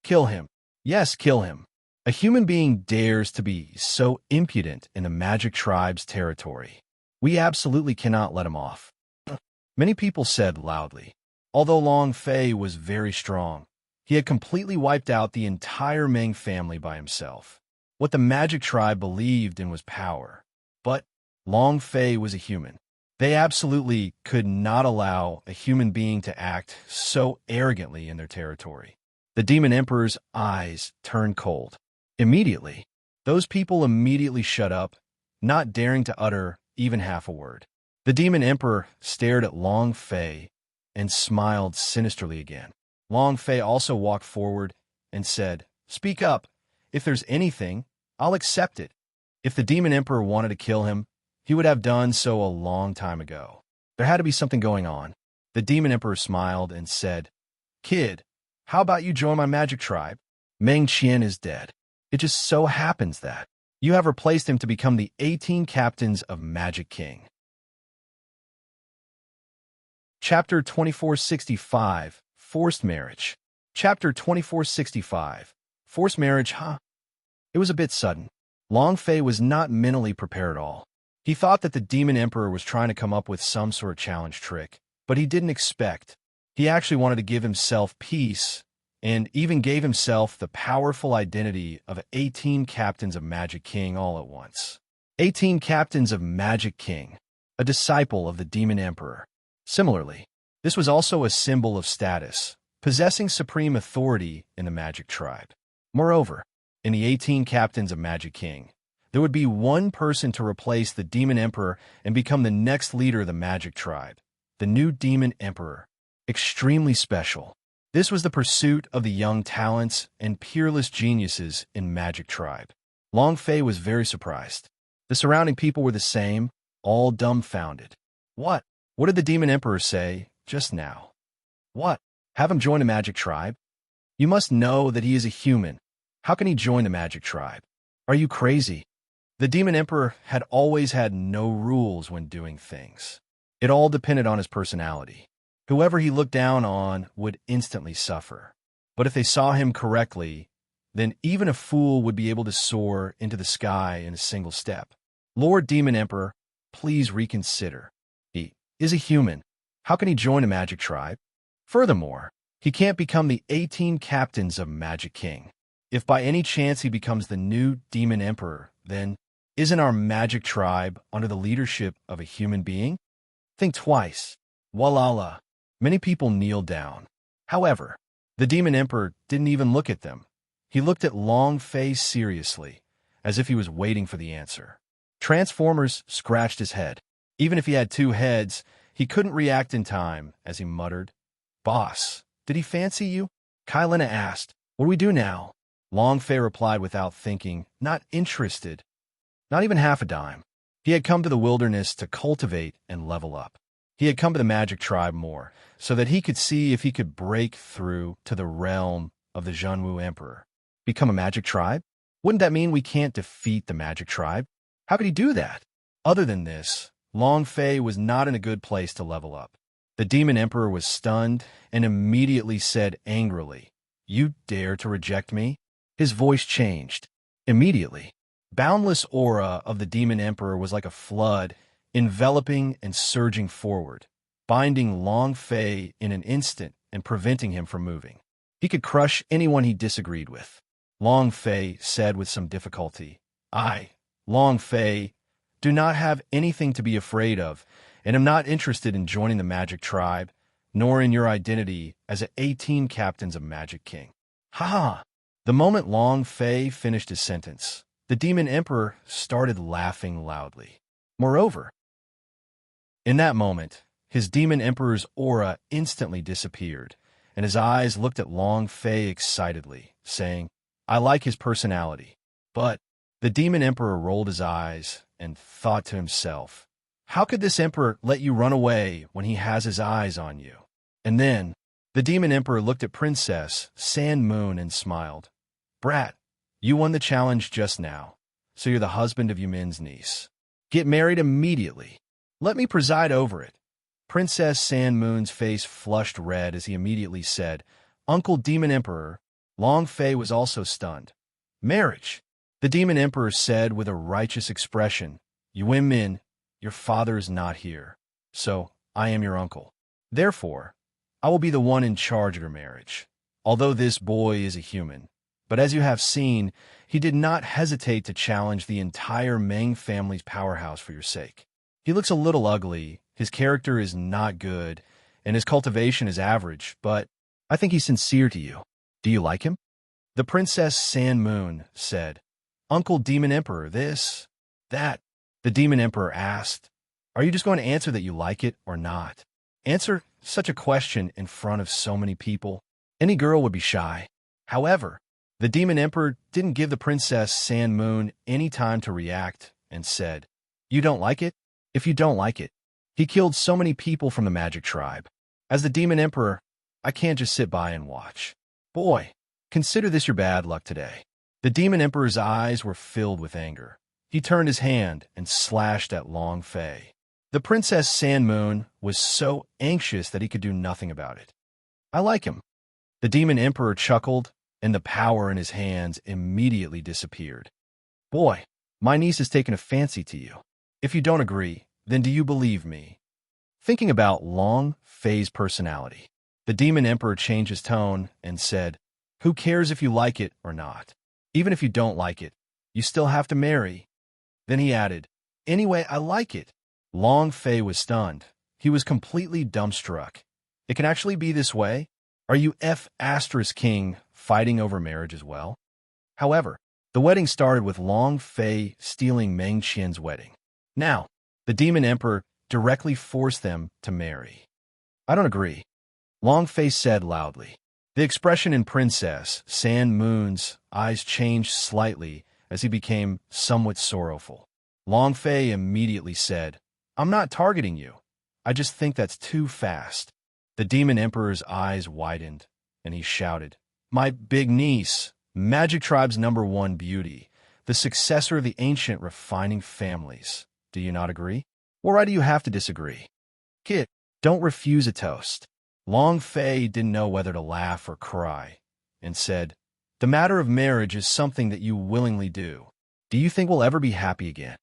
"Kill him. Yes, kill him. A human being dares to be so impudent in the Magic Tribe's territory. We absolutely cannot let him off," many people said loudly. Although Long Fei was very strong, he had completely wiped out the entire Ming family by himself. What the Magic Tribe believed in was power. But Long Fei was a human. They absolutely could not allow a human being to act so arrogantly in their territory. The Demon Emperor's eyes turned cold. Immediately, those people immediately shut up, not daring to utter even half a word. The Demon Emperor stared at Long Fei and smiled sinisterly again. Long Fei also walked forward and said, "Speak up. If there's anything, I'll accept it." If the Demon Emperor wanted to kill him, he would have done so a long time ago. There had to be something going on. The Demon Emperor smiled and said, "Kid, how about you join my Magic Tribe? Meng Qian is dead. It just so happens that you have replaced him to become the 18 captains of Magic King." Chapter 2465, Forced Marriage. Chapter 2465, Forced Marriage, huh? It was a bit sudden. Long Fei was not mentally prepared at all. He thought that the Demon Emperor was trying to come up with some sort of challenge trick, but he didn't expect. He actually wanted to give himself peace, and even gave himself the powerful identity of 18 captains of Magic King all at once. 18 captains of Magic King, a disciple of the Demon Emperor. Similarly, this was also a symbol of status, possessing supreme authority in the Magic Tribe. Moreover, in the 18 captains of Magic King, there would be one person to replace the Demon Emperor and become the next leader of the Magic Tribe, the new Demon Emperor. Extremely special. This was the pursuit of the young talents and peerless geniuses in Magic Tribe. Long Fei was very surprised. The surrounding people were the same, all dumbfounded. What? What did the Demon Emperor say just now? What? Have him join a Magic Tribe? You must know that he is a human. How can he join the Magic Tribe? Are you crazy? The Demon Emperor had always had no rules when doing things. It all depended on his personality. Whoever he looked down on would instantly suffer. But if they saw him correctly, then even a fool would be able to soar into the sky in a single step. Lord Demon Emperor, please reconsider. He is a human. How can he join a Magic Tribe? Furthermore, he can't become the 18 captains of Magic King. If by any chance he becomes the new Demon Emperor, then isn't our Magic Tribe under the leadership of a human being? Think twice. Walala. Many people kneeled down. However, the Demon Emperor didn't even look at them. He looked at Long Fei seriously, as if he was waiting for the answer. Transformers scratched his head. Even if he had two heads, he couldn't react in time, as he muttered, "Boss, did he fancy you?" Kai Lina asked, "What do we do now?" Long Fei replied without thinking, "Not interested. Not even half a dime." He had come to the wilderness to cultivate and level up. He had come to the Magic Tribe more, so that he could see if he could break through to the realm of the Zhenwu Emperor. Become a Magic Tribe? Wouldn't that mean we can't defeat the Magic Tribe? How could he do that? Other than this, Long Fei was not in a good place to level up. The demon emperor was stunned and immediately said angrily, "You dare to reject me?" His voice changed. Immediately, boundless aura of the demon emperor was like a flood, enveloping and surging forward, binding Long Fei in an instant and preventing him from moving. He could crush anyone he disagreed with. Long Fei said with some difficulty, "I, Long Fei, do not have anything to be afraid of, and am not interested in joining the magic tribe, nor in your identity as an 18 captains of Magic King." Ha ha! The moment Long Fei finished his sentence, the demon emperor started laughing loudly. Moreover, in that moment, his demon emperor's aura instantly disappeared, and his eyes looked at Long Fei excitedly, saying, "I like his personality." But the demon emperor rolled his eyes and thought to himself, "How could this emperor let you run away when he has his eyes on you?" And then the demon emperor looked at Princess Sand Moon and smiled. "Brat, you won the challenge just now, so you're the husband of Yumin's niece. Get married immediately. Let me preside over it." Princess Sand Moon's face flushed red as he immediately said, "Uncle Demon Emperor." Long Fei was also stunned. "Marriage," the Demon Emperor said with a righteous expression. "Yumin, your father is not here, so I am your uncle. Therefore, I will be the one in charge of your marriage, although this boy is a human." But as you have seen, he did not hesitate to challenge the entire Meng family's powerhouse for your sake. He looks a little ugly, his character is not good, and his cultivation is average, but I think he's sincere to you. Do you like him? The Princess Sand Moon said, "Uncle Demon Emperor, this, that." The Demon Emperor asked, "Are you just going to answer that you like it or not? Answer such a question in front of so many people. Any girl would be shy." However, the Demon Emperor didn't give the Princess Sand Moon any time to react and said, "You don't like it? If you don't like it." He killed so many people from the magic tribe. As the Demon Emperor, I can't just sit by and watch. Boy, consider this your bad luck today. The Demon Emperor's eyes were filled with anger. He turned his hand and slashed at Long Fei. The Princess Sand Moon was so anxious that he could do nothing about it. "I like him." The Demon Emperor chuckled, and the power in his hands immediately disappeared. "Boy, my niece has taken a fancy to you. If you don't agree, then do you believe me?" Thinking about Long Fei's personality, the Demon Emperor changed his tone and said, "Who cares if you like it or not? Even if you don't like it, you still have to marry." Then he added, "Anyway, I like it." Long Fei was stunned. He was completely dumbstruck. It can actually be this way? Are you King fighting over marriage as well? However, the wedding started with Long Fei stealing Meng Qian's wedding. Now, the Demon Emperor directly forced them to marry. "I don't agree," Long Fei said loudly. The expression in Princess Sand Moon's eyes changed slightly as he became somewhat sorrowful. Long Fei immediately said, "I'm not targeting you. I just think that's too fast." The Demon Emperor's eyes widened, and he shouted, "My big niece, Magic Tribe's #1 beauty, the successor of the ancient refining families. Do you not agree? Or why do you have to disagree? Kid, don't refuse a toast." Long Fei didn't know whether to laugh or cry, and said, "The matter of marriage is something that you willingly do. Do you think we'll ever be happy again?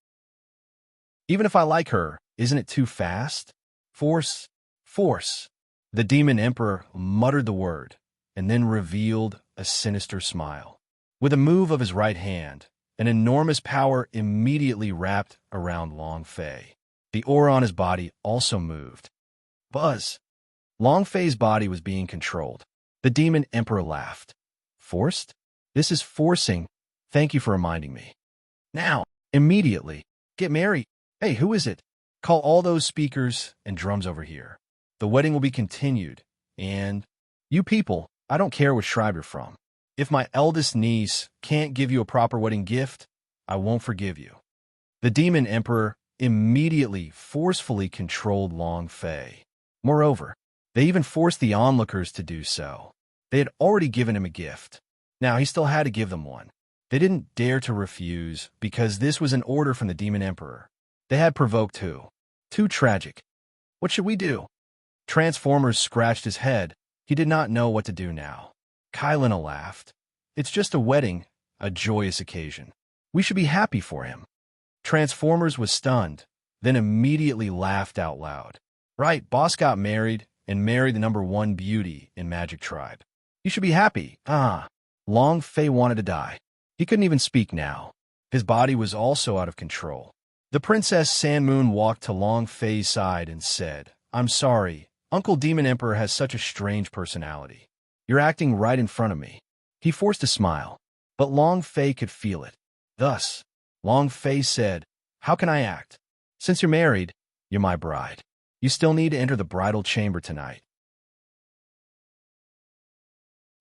Even if I like her, isn't it too fast? Force, force." The Demon Emperor muttered the word, and then revealed a sinister smile. With a move of his right hand, an enormous power immediately wrapped around Long Fei. The aura on his body also moved. Buzz! Long Fei's body was being controlled. The Demon Emperor laughed. "Forced? This is forcing. Thank you for reminding me. Now, immediately, get married. Hey, who is it? Call all those speakers and drums over here. The wedding will be continued, and you people, I don't care what tribe you're from. If my eldest niece can't give you a proper wedding gift, I won't forgive you." The Demon Emperor immediately forcefully controlled Long Fei. Moreover, they even forced the onlookers to do so. They had already given him a gift. Now he still had to give them one. They didn't dare to refuse because this was an order from the Demon Emperor. They had provoked too. Too tragic. What should we do? Transformers scratched his head. He did not know what to do now. Kylina laughed. It's just a wedding, a joyous occasion. We should be happy for him. Transformers was stunned, then immediately laughed out loud. Right, boss got married and married the #1 beauty in Magic Tribe. You should be happy. Long Fei wanted to die. He couldn't even speak now. His body was also out of control. The Princess Sandmoon walked to Long Fei's side and said, I'm sorry, Uncle Demon Emperor has such a strange personality. You're acting right in front of me. He forced a smile, but Long Fei could feel it. Thus, Long Fei said, How can I act? Since you're married, you're my bride. You still need to enter the bridal chamber tonight.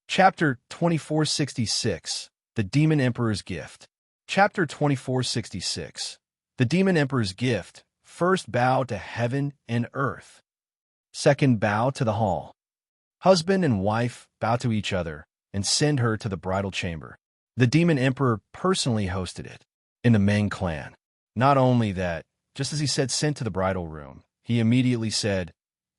Chapter 2466, The Demon Emperor's Gift. Chapter 2466, The Demon Emperor's Gift. First bow to heaven and earth. Second bow to the hall. Husband and wife bow to each other and send her to the bridal chamber. The Demon Emperor personally hosted it in the Meng clan. Not only that, just as he said sent to the bridal room, he immediately said,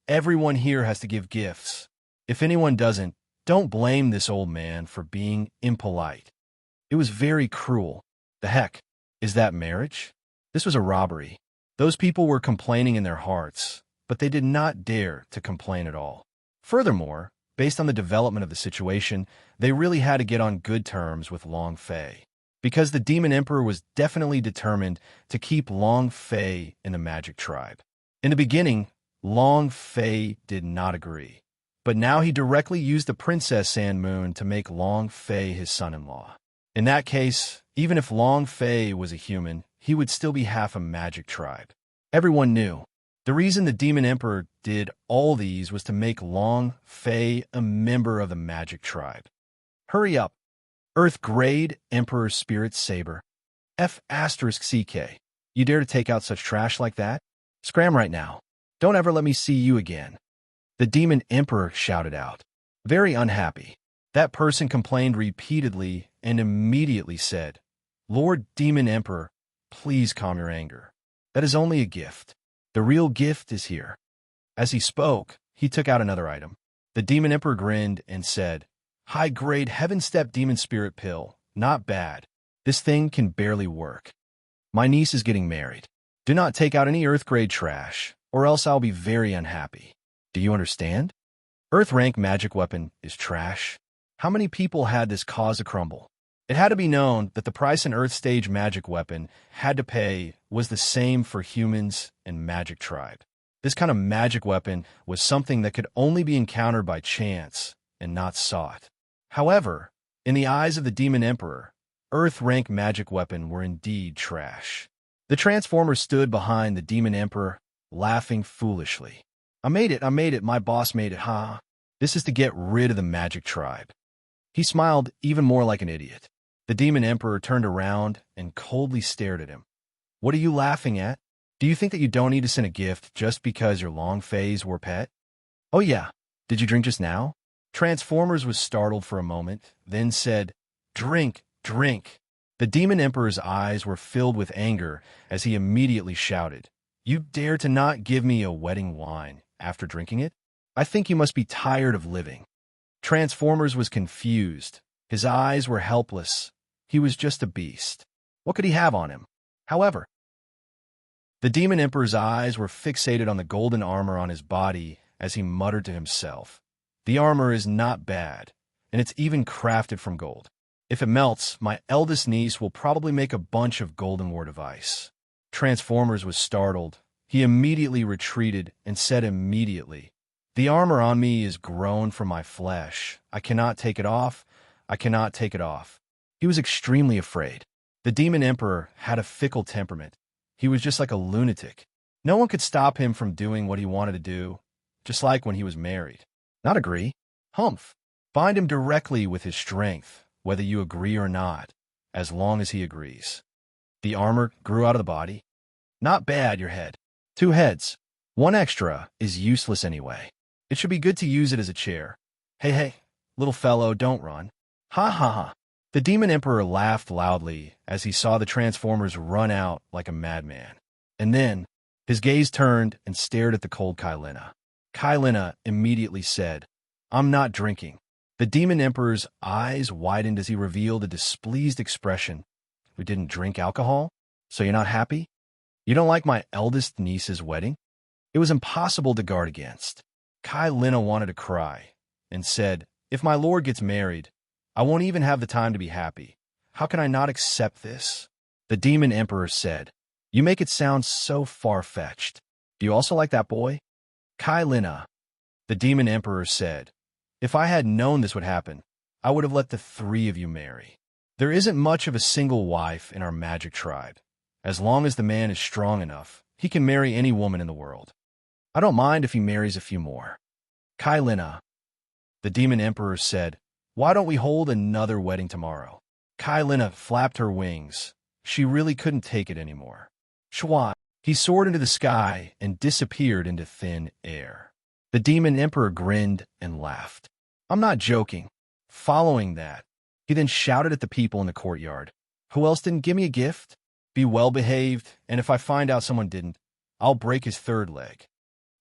Everyone here has to give gifts. If anyone doesn't, don't blame this old man for being impolite. It was very cruel. The heck, is that marriage? This was a robbery. Those people were complaining in their hearts, but they did not dare to complain at all. Furthermore, based on the development of the situation, they really had to get on good terms with Long Fei, because the Demon Emperor was definitely determined to keep Long Fei in the Magic Tribe. In the beginning, Long Fei did not agree, but now he directly used the Princess Sandmoon to make Long Fei his son-in-law. In that case, even if Long Fei was a human, he would still be half a Magic Tribe. Everyone knew. The reason the Demon Emperor did all these was to make Long Fei a member of the Magic Tribe. Hurry up. Earth Grade Emperor Spirit Saber. F*CK. You dare to take out such trash like that? Scram right now. Don't ever let me see you again. The Demon Emperor shouted out. Very unhappy. That person complained repeatedly and immediately said, Lord Demon Emperor, please calm your anger. That is only a gift. The real gift is here. As he spoke, he took out another item. The Demon Emperor grinned and said, High-grade Heaven-Step Demon Spirit Pill. Not bad. This thing can barely work. My niece is getting married. Do not take out any Earth-grade trash, or else I'll be very unhappy. Do you understand? Earth-rank magic weapon is trash. How many people had this cause a crumble? It had to be known that the price an Earth-stage magic weapon had to pay was the same for humans and Magic Tribe. This kind of magic weapon was something that could only be encountered by chance and not sought. However, in the eyes of the Demon Emperor, Earth-rank magic weapon were indeed trash. The Transformer stood behind the Demon Emperor, laughing foolishly. I made it, my boss made it, ha. This is to get rid of the Magic Tribe. He smiled even more like an idiot. The Demon Emperor turned around and coldly stared at him. What are you laughing at? Do you think that you don't need to send a gift just because your Long Feis were pet? Oh yeah, did you drink just now? Transformers was startled for a moment, then said, Drink, drink. The Demon Emperor's eyes were filled with anger as he immediately shouted, You dare to not give me a wedding wine after drinking it? I think you must be tired of living. Transformers was confused. His eyes were helpless. He was just a beast. What could he have on him? However, the Demon Emperor's eyes were fixated on the golden armor on his body as he muttered to himself. The armor is not bad, and it's even crafted from gold. If it melts, my eldest niece will probably make a bunch of golden war device. Transformers was startled. He immediately retreated and said immediately, The armor on me is grown from my flesh. I cannot take it off. I cannot take it off. He was extremely afraid. The Demon Emperor had a fickle temperament. He was just like a lunatic. No one could stop him from doing what he wanted to do, just like when he was married. Not agree? Humph. Bind him directly with his strength, whether you agree or not, as long as he agrees. The armor grew out of the body. Not bad, your head. 2 heads. 1 extra is useless anyway. It should be good to use it as a chair. Hey, little fellow, don't run. Ha ha ha. The Demon Emperor laughed loudly as he saw the Transformers run out like a madman. And then, his gaze turned and stared at the cold Kylina. Kailina immediately said, I'm not drinking. The demon emperor's eyes widened as he revealed a displeased expression. We didn't drink alcohol? So you're not happy? You don't like my eldest niece's wedding? It was impossible to guard against. Kailina wanted to cry and said, if my lord gets married, I won't even have the time to be happy. How can I not accept this? The demon emperor said, you make it sound so far-fetched. Do you also like that boy? Kailina, the demon emperor said, if I had known this would happen, I would have let the three of you marry. There isn't much of a single wife in our magic tribe. As long as the man is strong enough, he can marry any woman in the world. I don't mind if he marries a few more. Kailina, the demon emperor said, why don't we hold another wedding tomorrow? Kailina flapped her wings. She really couldn't take it anymore. Shwa, he soared into the sky and disappeared into thin air. The demon emperor grinned and laughed. I'm not joking. Following that, he then shouted at the people in the courtyard. Who else didn't give me a gift? Be well-behaved, and if I find out someone didn't, I'll break his third leg.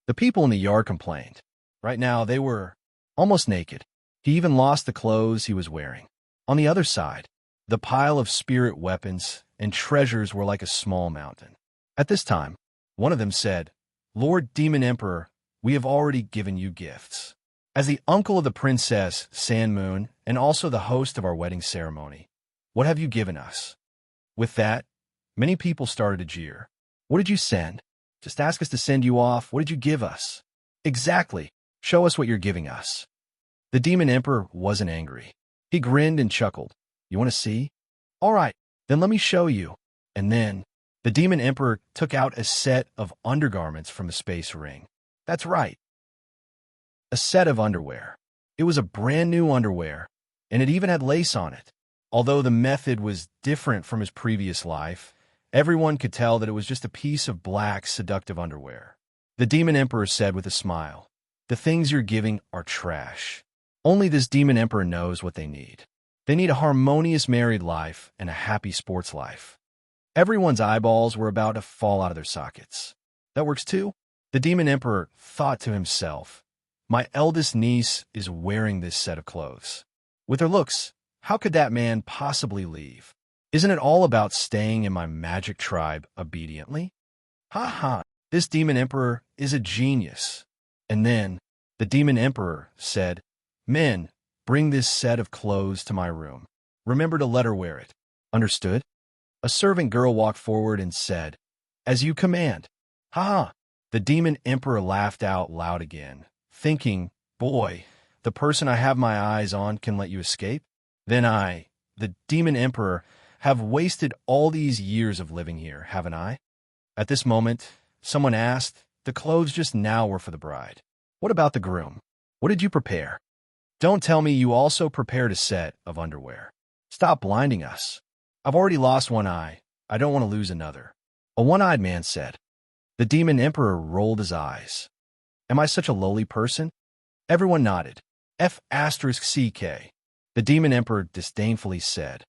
The people in the yard complained. Right now, they were almost naked. He even lost the clothes he was wearing. On the other side, the pile of spirit weapons and treasures were like a small mountain. At this time, one of them said, Lord Demon Emperor, we have already given you gifts. As the uncle of the princess, Sand Moon, and also the host of our wedding ceremony, what have you given us? With that, many people started to jeer. What did you send? Just ask us to send you off. What did you give us? Exactly. Show us what you're giving us. The demon emperor wasn't angry. He grinned and chuckled. You want to see? All right, then let me show you. And then, the demon emperor took out a set of undergarments from the space ring. That's right. A set of underwear. It was a brand new underwear, and it even had lace on it. Although the method was different from his previous life, everyone could tell that it was just a piece of black, seductive underwear. The demon emperor said with a smile, the things you're giving are trash. Only this demon emperor knows what they need. They need a harmonious married life and a happy sports life. Everyone's eyeballs were about to fall out of their sockets. That works too? The demon emperor thought to himself, my eldest niece is wearing this set of clothes. With her looks, how could that man possibly leave? Isn't it all about staying in my magic tribe obediently? Ha ha, this demon emperor is a genius. And then, the demon emperor said, men, bring this set of clothes to my room. Remember to let her wear it. Understood? A servant girl walked forward and said, as you command. Ha ha, the demon emperor laughed out loud again, thinking, boy, the person I have my eyes on can let you escape? Then I, the demon emperor, have wasted all these years of living here, haven't I? At this moment, someone asked, the clothes just now were for the bride. What about the groom? What did you prepare? Don't tell me you also prepared a set of underwear. Stop blinding us. I've already lost one eye. I don't want to lose another. A one-eyed man said. The demon emperor rolled his eyes. Am I such a lowly person? Everyone nodded. F*CK. The demon emperor disdainfully said,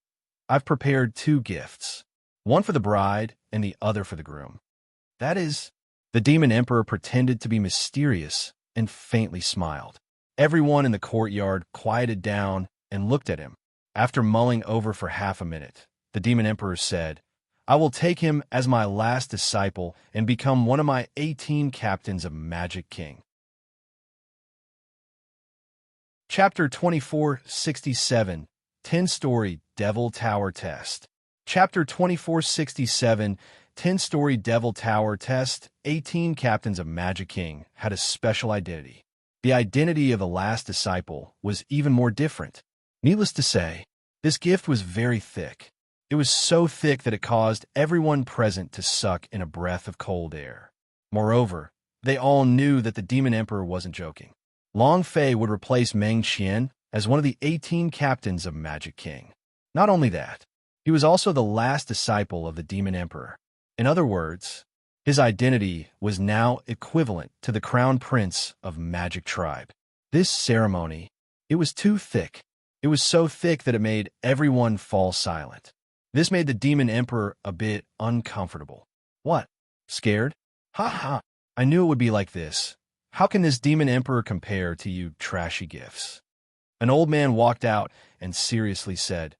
I've prepared two gifts, one for the bride and the other for the groom. That is, the demon emperor pretended to be mysterious and faintly smiled. Everyone in the courtyard quieted down and looked at him. After mulling over for half a minute, the demon emperor said, I will take him as my last disciple and become one of my 18 captains of Magic King. Chapter 2467, 10-Story Devil Tower Test. Chapter 2467, 10-Story Devil Tower Test. 18 captains of Magic King had a special identity. The identity of the last disciple was even more different. Needless to say, this gift was very thick. It was so thick that it caused everyone present to suck in a breath of cold air. Moreover, they all knew that the demon emperor wasn't joking. Long Fei would replace Meng Qian as one of the 18 captains of Magic King. Not only that, he was also the last disciple of the demon emperor. In other words, his identity was now equivalent to the crown prince of Magic Tribe. This ceremony, it was too thick. It was so thick that it made everyone fall silent. This made the demon emperor a bit uncomfortable. What? Scared? Ha ha! I knew it would be like this. How can this demon emperor compare to you trashy gifts? An old man walked out and seriously said,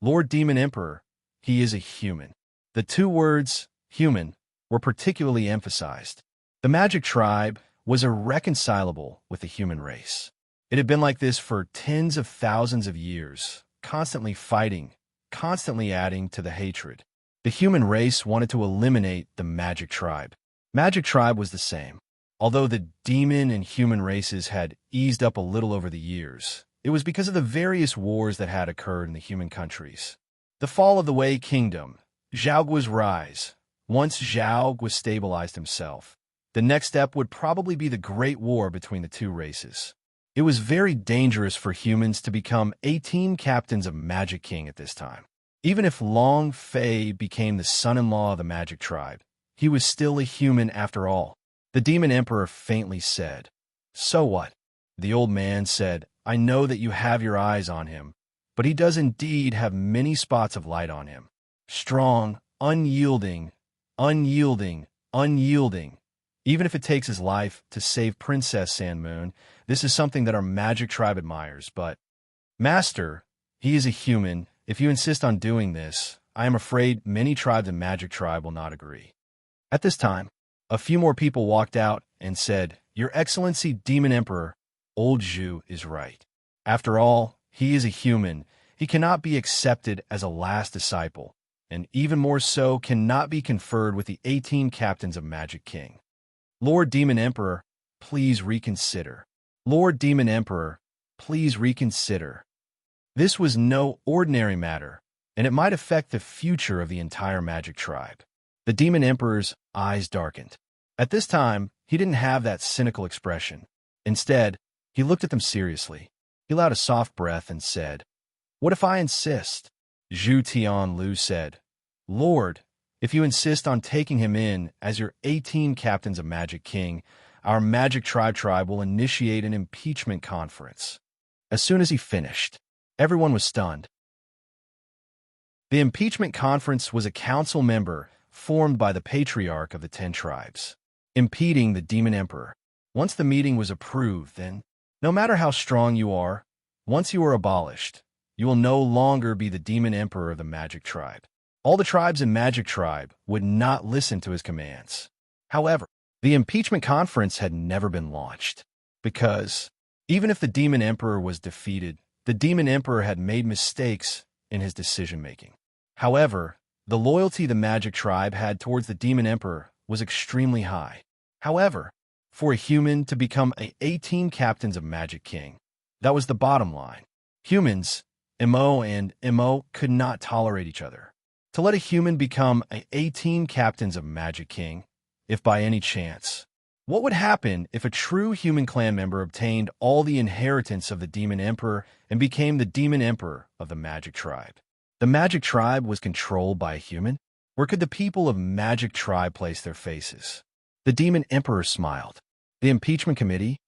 Lord Demon Emperor, he is a human. The two words, human, were particularly emphasized. The magic tribe was irreconcilable with the human race. It had been like this for tens of thousands of years, constantly fighting, constantly adding to the hatred. The human race wanted to eliminate the magic tribe. Magic tribe was the same. Although the demon and human races had eased up a little over the years, it was because of the various wars that had occurred in the human countries. The fall of the Wei Kingdom, Zhaoguo's rise. Once Zhao was stabilized himself, the next step would probably be the Great War between the two races. It was very dangerous for humans to become 18 captains of Magic King at this time. Even if Long Fei became the son-in-law of the Magic Tribe, he was still a human after all. The Demon Emperor faintly said, So what? The old man said, I know that you have your eyes on him, but he does indeed have many spots of light on him. Strong, unyielding, unyielding. Even if it takes his life to save Princess Sandmoon, this is something that our Magic Tribe admires, but, Master, he is a human. If you insist on doing this, I am afraid many tribes in Magic Tribe will not agree. At this time, a few more people walked out and said, Your Excellency Demon Emperor, old Zhu is right. After all, he is a human. He cannot be accepted as a last disciple, and even more so cannot be conferred with the 18 captains of Magic King. Lord Demon Emperor, please reconsider. Lord Demon Emperor, please reconsider. This was no ordinary matter, and it might affect the future of the entire Magic Tribe. The Demon Emperor's eyes darkened. At this time, he didn't have that cynical expression. Instead, he looked at them seriously. He allowed a soft breath and said, What if I insist? Zhu Tianlu said, Lord, if you insist on taking him in as your 18 captains of Magic King, our Magic Tribe will initiate an impeachment conference. As soon as he finished, everyone was stunned. The impeachment conference was a council member formed by the patriarch of the 10 tribes, impeding the Demon Emperor. Once the meeting was approved, then, no matter how strong you are, once you are abolished, you will no longer be the Demon Emperor of the Magic Tribe. All the tribes in Magic Tribe would not listen to his commands. However, the impeachment conference had never been launched, because, even if the Demon Emperor was defeated, the Demon Emperor had made mistakes in his decision-making. However, the loyalty the Magic Tribe had towards the Demon Emperor was extremely high. However, for a human to become 18 captains of Magic King, that was the bottom line. Humans, Mo and Mo, could not tolerate each other. To let a human become 18 captains of Magic King, if by any chance, what would happen if a true human clan member obtained all the inheritance of the Demon Emperor and became the Demon Emperor of the Magic Tribe? The Magic Tribe was controlled by a human? Where could the people of Magic Tribe place their faces? The Demon Emperor smiled. The impeachment committee,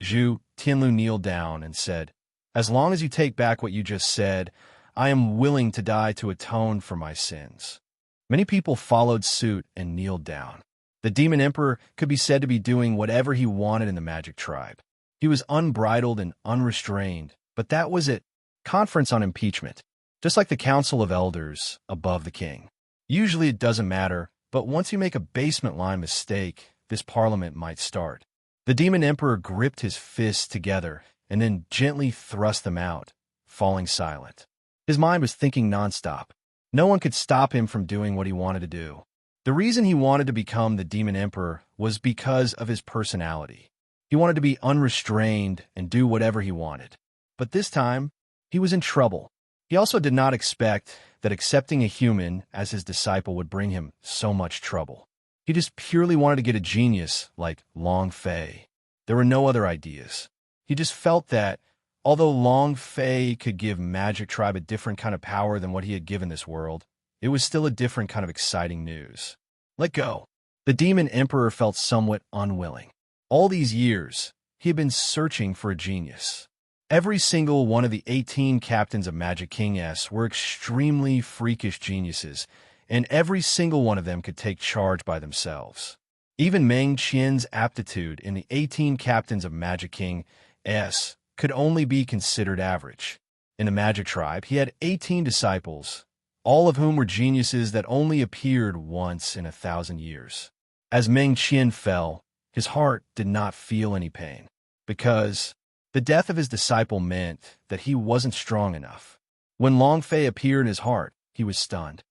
Zhu Tianlu kneeled down and said, As long as you take back what you just said, I am willing to die to atone for my sins. Many people followed suit and kneeled down. The Demon Emperor could be said to be doing whatever he wanted in the Magic Tribe. He was unbridled and unrestrained, but that was it. Conference on impeachment. Just like the Council of Elders above the king. Usually it doesn't matter, but once you make a basement line mistake, this parliament might start. The Demon Emperor gripped his fists together and then gently thrust them out, falling silent. His mind was thinking nonstop. No one could stop him from doing what he wanted to do. The reason he wanted to become the Demon Emperor was because of his personality. He wanted to be unrestrained and do whatever he wanted. But this time, he was in trouble. He also did not expect that accepting a human as his disciple would bring him so much trouble. He just purely wanted to get a genius like Long Fei. There were no other ideas. He just felt that, although Long Fei could give Magic Tribe a different kind of power than what he had given this world, it was still a different kind of exciting news. Let go. The Demon Emperor felt somewhat unwilling. All these years, he had been searching for a genius. Every single one of the 18 captains of Magic King S were extremely freakish geniuses, and every single one of them could take charge by themselves. Even Meng Qian's aptitude in the 18 captains of Magic King S could only be considered average. In the Magic Tribe, he had 18 disciples, all of whom were geniuses that only appeared once in 1,000 years. As Meng Qian fell, his heart did not feel any pain, because the death of his disciple meant that he wasn't strong enough. When Long Fei appeared in his heart, he was stunned.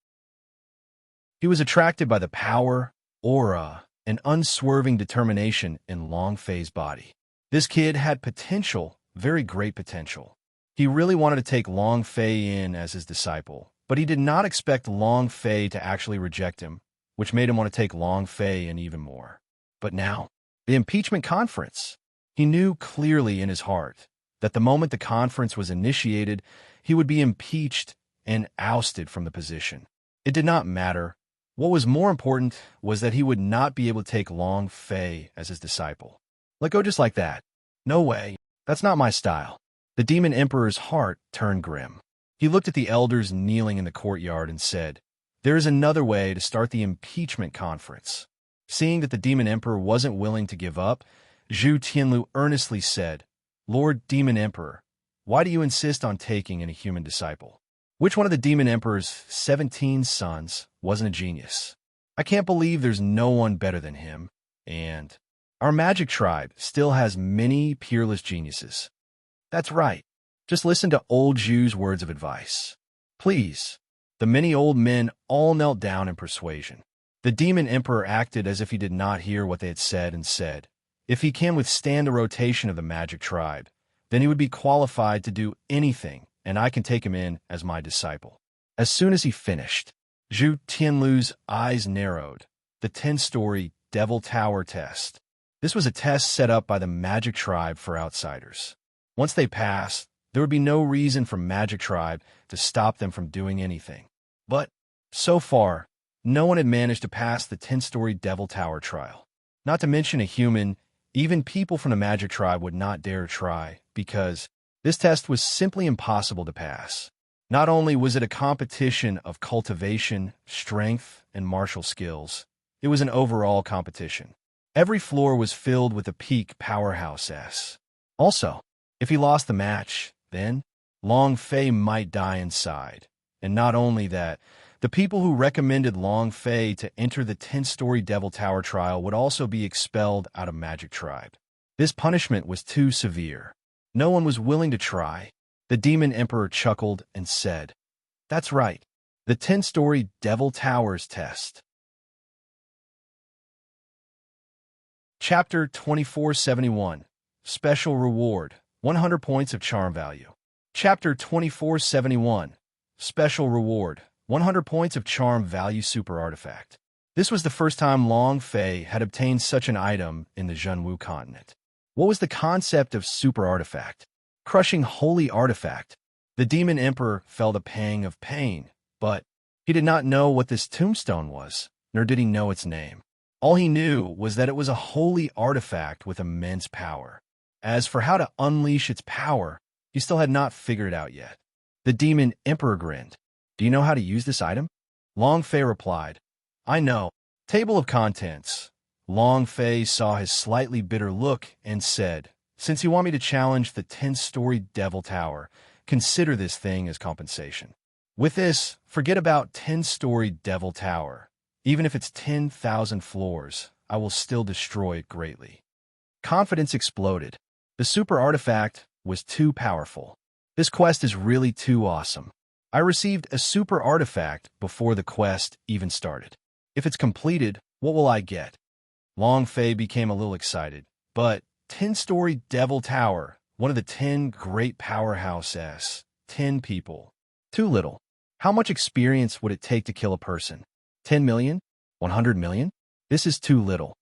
He was attracted by the power, aura, and unswerving determination in Long Fei's body. This kid had potential, very great potential. He really wanted to take Long Fei in as his disciple, but he did not expect Long Fei to actually reject him, which made him want to take Long Fei in even more. But now, the impeachment conference. He knew clearly in his heart that the moment the conference was initiated, he would be impeached and ousted from the position. It did not matter. What was more important was that he would not be able to take Long Fei as his disciple. Let go just like that. No way. That's not my style. The Demon Emperor's heart turned grim. He looked at the elders kneeling in the courtyard and said, "There is another way to start the impeachment conference." Seeing that the Demon Emperor wasn't willing to give up, Zhu Tianlu earnestly said, "Lord Demon Emperor, why do you insist on taking in a human disciple? Which one of the Demon Emperor's 17 sons wasn't a genius? I can't believe there's no one better than him, and our Magic Tribe still has many peerless geniuses." That's right. Just listen to old Zhu's words of advice. Please. The many old men all knelt down in persuasion. The Demon Emperor acted as if he did not hear what they had said and said, "If he can withstand the rotation of the Magic Tribe, then he would be qualified to do anything, and I can take him in as my disciple." As soon as he finished, Zhu Tianlu's eyes narrowed. The 10-story Devil Tower test. This was a test set up by the Magic Tribe for outsiders. Once they passed, there would be no reason for Magic Tribe to stop them from doing anything. But, so far, no one had managed to pass the 10-story Devil Tower trial. Not to mention a human, even people from the Magic Tribe would not dare try, because this test was simply impossible to pass. Not only was it a competition of cultivation, strength, and martial skills, it was an overall competition. Every floor was filled with a peak powerhouse S. Also, if he lost the match, then Long Fei might die inside. And not only that, the people who recommended Long Fei to enter the 10-story Devil Tower trial would also be expelled out of Magic Tribe. This punishment was too severe. No one was willing to try. The Demon Emperor chuckled and said, "That's right, the 10-story Devil Towers test." Chapter 2471. Special Reward, 100 points of charm value. Chapter 2471. Special Reward, 100 points of charm value super artifact. This was the first time Long Fei had obtained such an item in the Zhenwu continent. What was the concept of super artifact? Crushing holy artifact. The Demon Emperor felt a pang of pain, but he did not know what this tombstone was, nor did he know its name. All he knew was that it was a holy artifact with immense power. As for how to unleash its power, he still had not figured it out yet. The Demon Emperor grinned. "Do you know how to use this item?" Long Fei replied, "I know. Table of contents." Long Fei saw his slightly bitter look and said, "Since you want me to challenge the 10-story Devil Tower, consider this thing as compensation. With this, forget about 10-story Devil Tower. Even if it's 10,000 floors, I will still destroy it greatly." Confidence exploded. The super artifact was too powerful. This quest is really too awesome. I received a super artifact before the quest even started. If it's completed, what will I get? Long Fei became a little excited, but 10-story Devil Tower, one of the 10 great powerhouses, 10 people. Too little. How much experience would it take to kill a person? 10 million? 100 million? This is too little.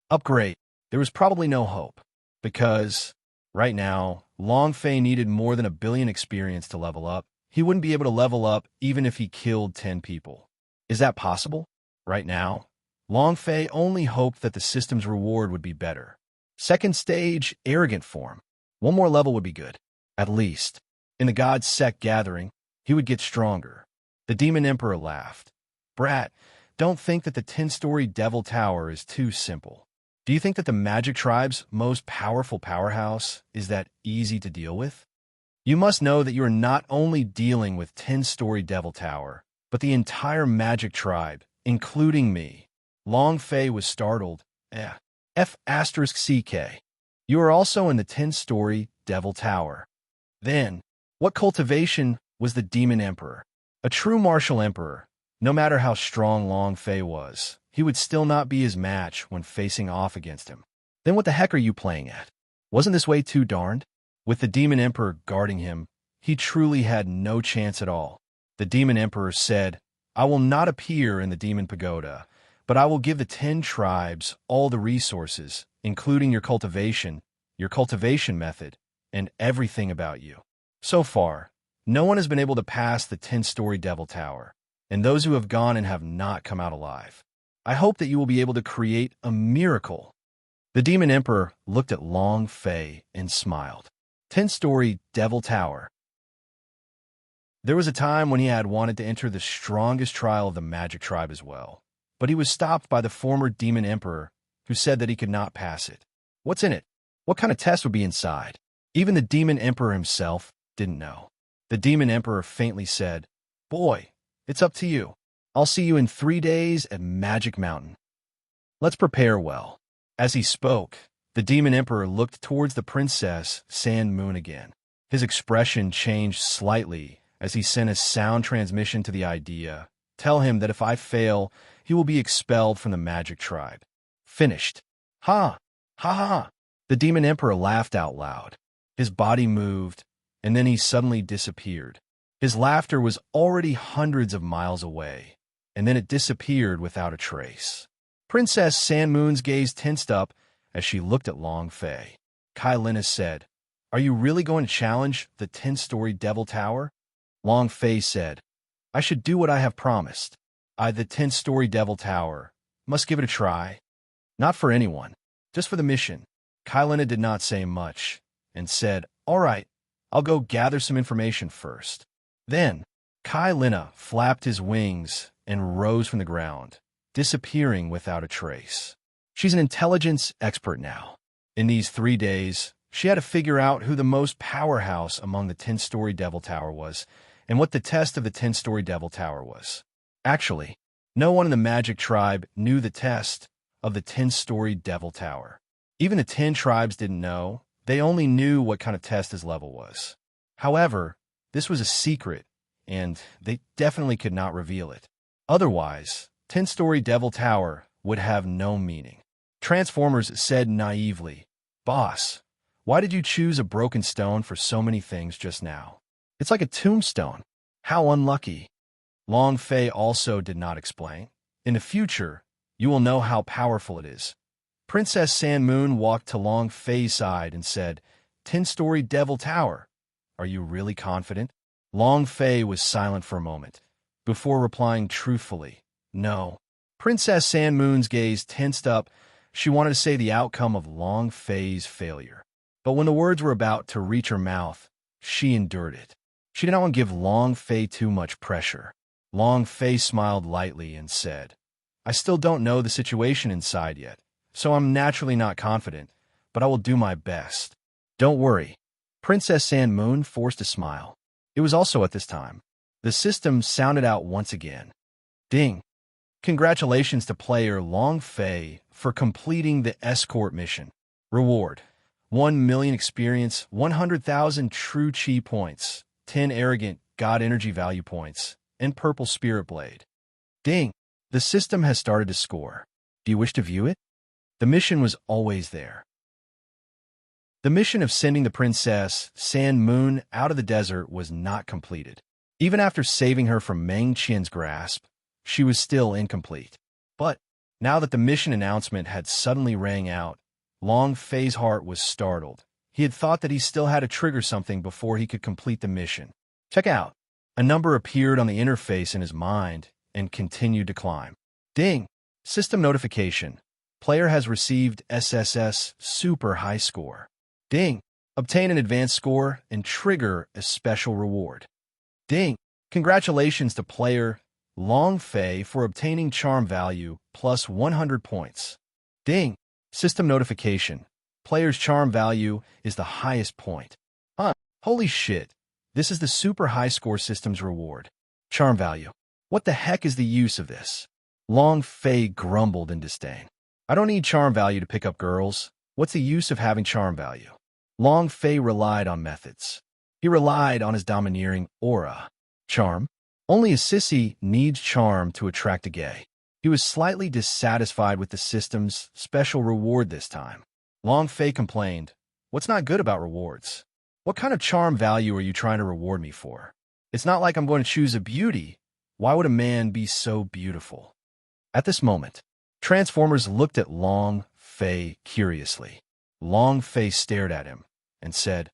Upgrade. There was probably no hope, because right now, Long Fei needed more than 1 billion experience to level up. He wouldn't be able to level up even if he killed 10 people. Is that possible? Right now, Long Fei only hoped that the system's reward would be better. Second stage, arrogant form. One more level would be good. At least. In the God's Sect gathering, he would get stronger. The Demon Emperor laughed. "Brat, don't think that the 10-story Devil Tower is too simple. Do you think that the Magic Tribe's most powerful powerhouse is that easy to deal with? You must know that you are not only dealing with 10-story Devil Tower, but the entire Magic Tribe, including me. Long Fei was startled. F***CK. You are also in the 10-story Devil Tower. Then, what cultivation was the Demon Emperor? A true martial emperor, no matter how strong Long Fei was, he would still not be his match when facing off against him. Then what the heck are you playing at? Wasn't this way too darned? With the Demon Emperor guarding him, he truly had no chance at all. The Demon Emperor said, I will not appear in the Demon Pagoda, but I will give the 10 tribes all the resources, including your cultivation method, and everything about you. So far, no one has been able to pass the 10-story Devil Tower, and those who have gone and have not come out alive. I hope that you will be able to create a miracle. The Demon Emperor looked at Long Fei and smiled. 10-story Devil Tower. There was a time when he had wanted to enter the strongest trial of the Magic Tribe as well, but he was stopped by the former Demon Emperor, who said that he could not pass it. What's in it? What kind of test would be inside? Even the Demon Emperor himself didn't know. The Demon Emperor faintly said, Boy, it's up to you. I'll see you in 3 days at Magic Mountain. Let's prepare well. As he spoke, the Demon Emperor looked towards the Princess Sand Moon again. His expression changed slightly as he sent a sound transmission to the idea. Tell him that if I fail, he will be expelled from the Magic Tribe. Finished. Ha! Ha ha! The Demon Emperor laughed out loud. His body moved, and then he suddenly disappeared. His laughter was already hundreds of miles away, and then it disappeared without a trace. Princess Sandmoon's gaze tensed up as she looked at Long Fei. Kailina said, Are you really going to challenge the 10-story Devil Tower? Long Fei said, I should do what I have promised. The 10-story Devil Tower. Must give it a try. Not for anyone, just for the mission. Kailina did not say much, and said, All right, I'll go gather some information first. Then, Kailina flapped his wings and rose from the ground, disappearing without a trace. She's an intelligence expert now. In these 3 days, she had to figure out who the most powerhouse among the 10-story Devil Tower was, and what the test of the 10-story Devil Tower was. Actually, no one in the Magic Tribe knew the test of the 10-story Devil Tower. Even the 10 tribes didn't know. They only knew what kind of test his level was. However, this was a secret, and they definitely could not reveal it. Otherwise, 10-story Devil Tower would have no meaning. Transformers said naively, Boss, why did you choose a broken stone for so many things just now? It's like a tombstone. How unlucky. Long Fei also did not explain. In the future, you will know how powerful it is. Princess Sandmoon walked to Long Fei's side and said, 10-story Devil Tower. Are you really confident? Long Fei was silent for a moment, before replying truthfully, No. Princess Sandmoon's gaze tensed up. She wanted to say the outcome of Long Fei's failure. But when the words were about to reach her mouth, she endured it. She did not want to give Long Fei too much pressure. Long Fei smiled lightly and said, I still don't know the situation inside yet, so I'm naturally not confident, but I will do my best. Don't worry. Princess Sandmoon forced a smile. It was also at this time. The system sounded out once again. Ding. Congratulations to player Long Fei for completing the escort mission. Reward: 1 million experience, 100,000 true chi points, 10 arrogant god energy value points, and purple spirit blade. Ding! The system has started to score. Do you wish to view it? The mission was always there. The mission of sending the Princess Sandmoon out of the desert was not completed. Even after saving her from Meng Qian's grasp, she was still incomplete. But now that the mission announcement had suddenly rang out, Long Fei's heart was startled. He had thought that he still had to trigger something before he could complete the mission. Check out. A number appeared on the interface in his mind and continued to climb. Ding! System notification. Player has received SSS Super High Score. Ding! Obtain an advanced score and trigger a special reward. Ding! Congratulations to player Long Fei for obtaining charm value plus 100 points. Ding! System notification. Player's charm value is the highest point. Holy shit. This is the super high score system's reward. Charm value. What the heck is the use of this? Long Fei grumbled in disdain. I don't need charm value to pick up girls. What's the use of having charm value? Long Fei relied on methods. He relied on his domineering aura. Charm? Only a sissy needs charm to attract a gay. He was slightly dissatisfied with the system's special reward this time. Long Fei complained, "What's not good about rewards? What kind of charm value are you trying to reward me for? It's not like I'm going to choose a beauty. Why would a man be so beautiful?" At this moment, Transformers looked at Long Fei curiously. Long Fei stared at him and said,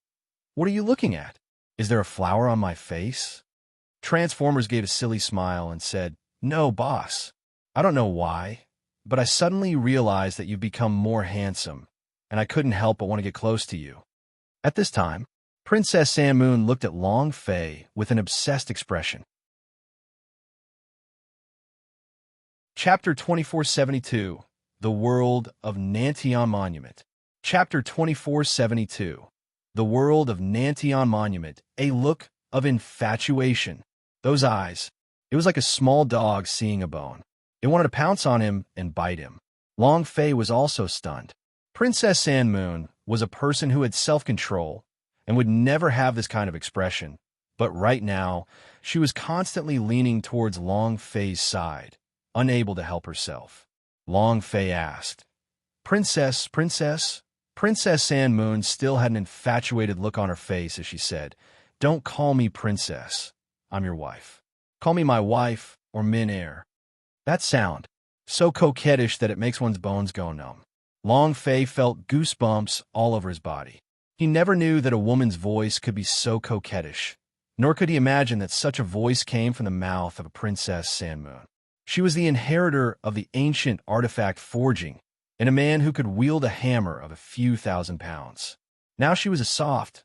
"What are you looking at? Is there a flower on my face?" Transformers gave a silly smile and said, "No, boss. I don't know why, but I suddenly realized that you've become more handsome, and I couldn't help but want to get close to you." At this time, Princess Sandmoon looked at Long Fei with an obsessed expression. Chapter 2472, The World of Nantion Monument. Chapter 2472, The World of Nantion Monument, a look of infatuation. Those eyes. It was like a small dog seeing a bone. It wanted to pounce on him and bite him. Long Fei was also stunned. Princess Sandmoon was a person who had self-control and would never have this kind of expression, but right now, she was constantly leaning towards Long Fei's side, unable to help herself. Long Fei asked, Princess? Princess Sandmoon still had an infatuated look on her face as she said, "Don't call me princess. I'm your wife. Call me my wife or Min Air." That sound, so coquettish that it makes one's bones go numb. Long Fei felt goosebumps all over his body. He never knew that a woman's voice could be so coquettish, nor could he imagine that such a voice came from the mouth of a Princess Sandmoon. She was the inheritor of the ancient artifact forging, and a man who could wield a hammer of a few thousand pounds. Now she was a soft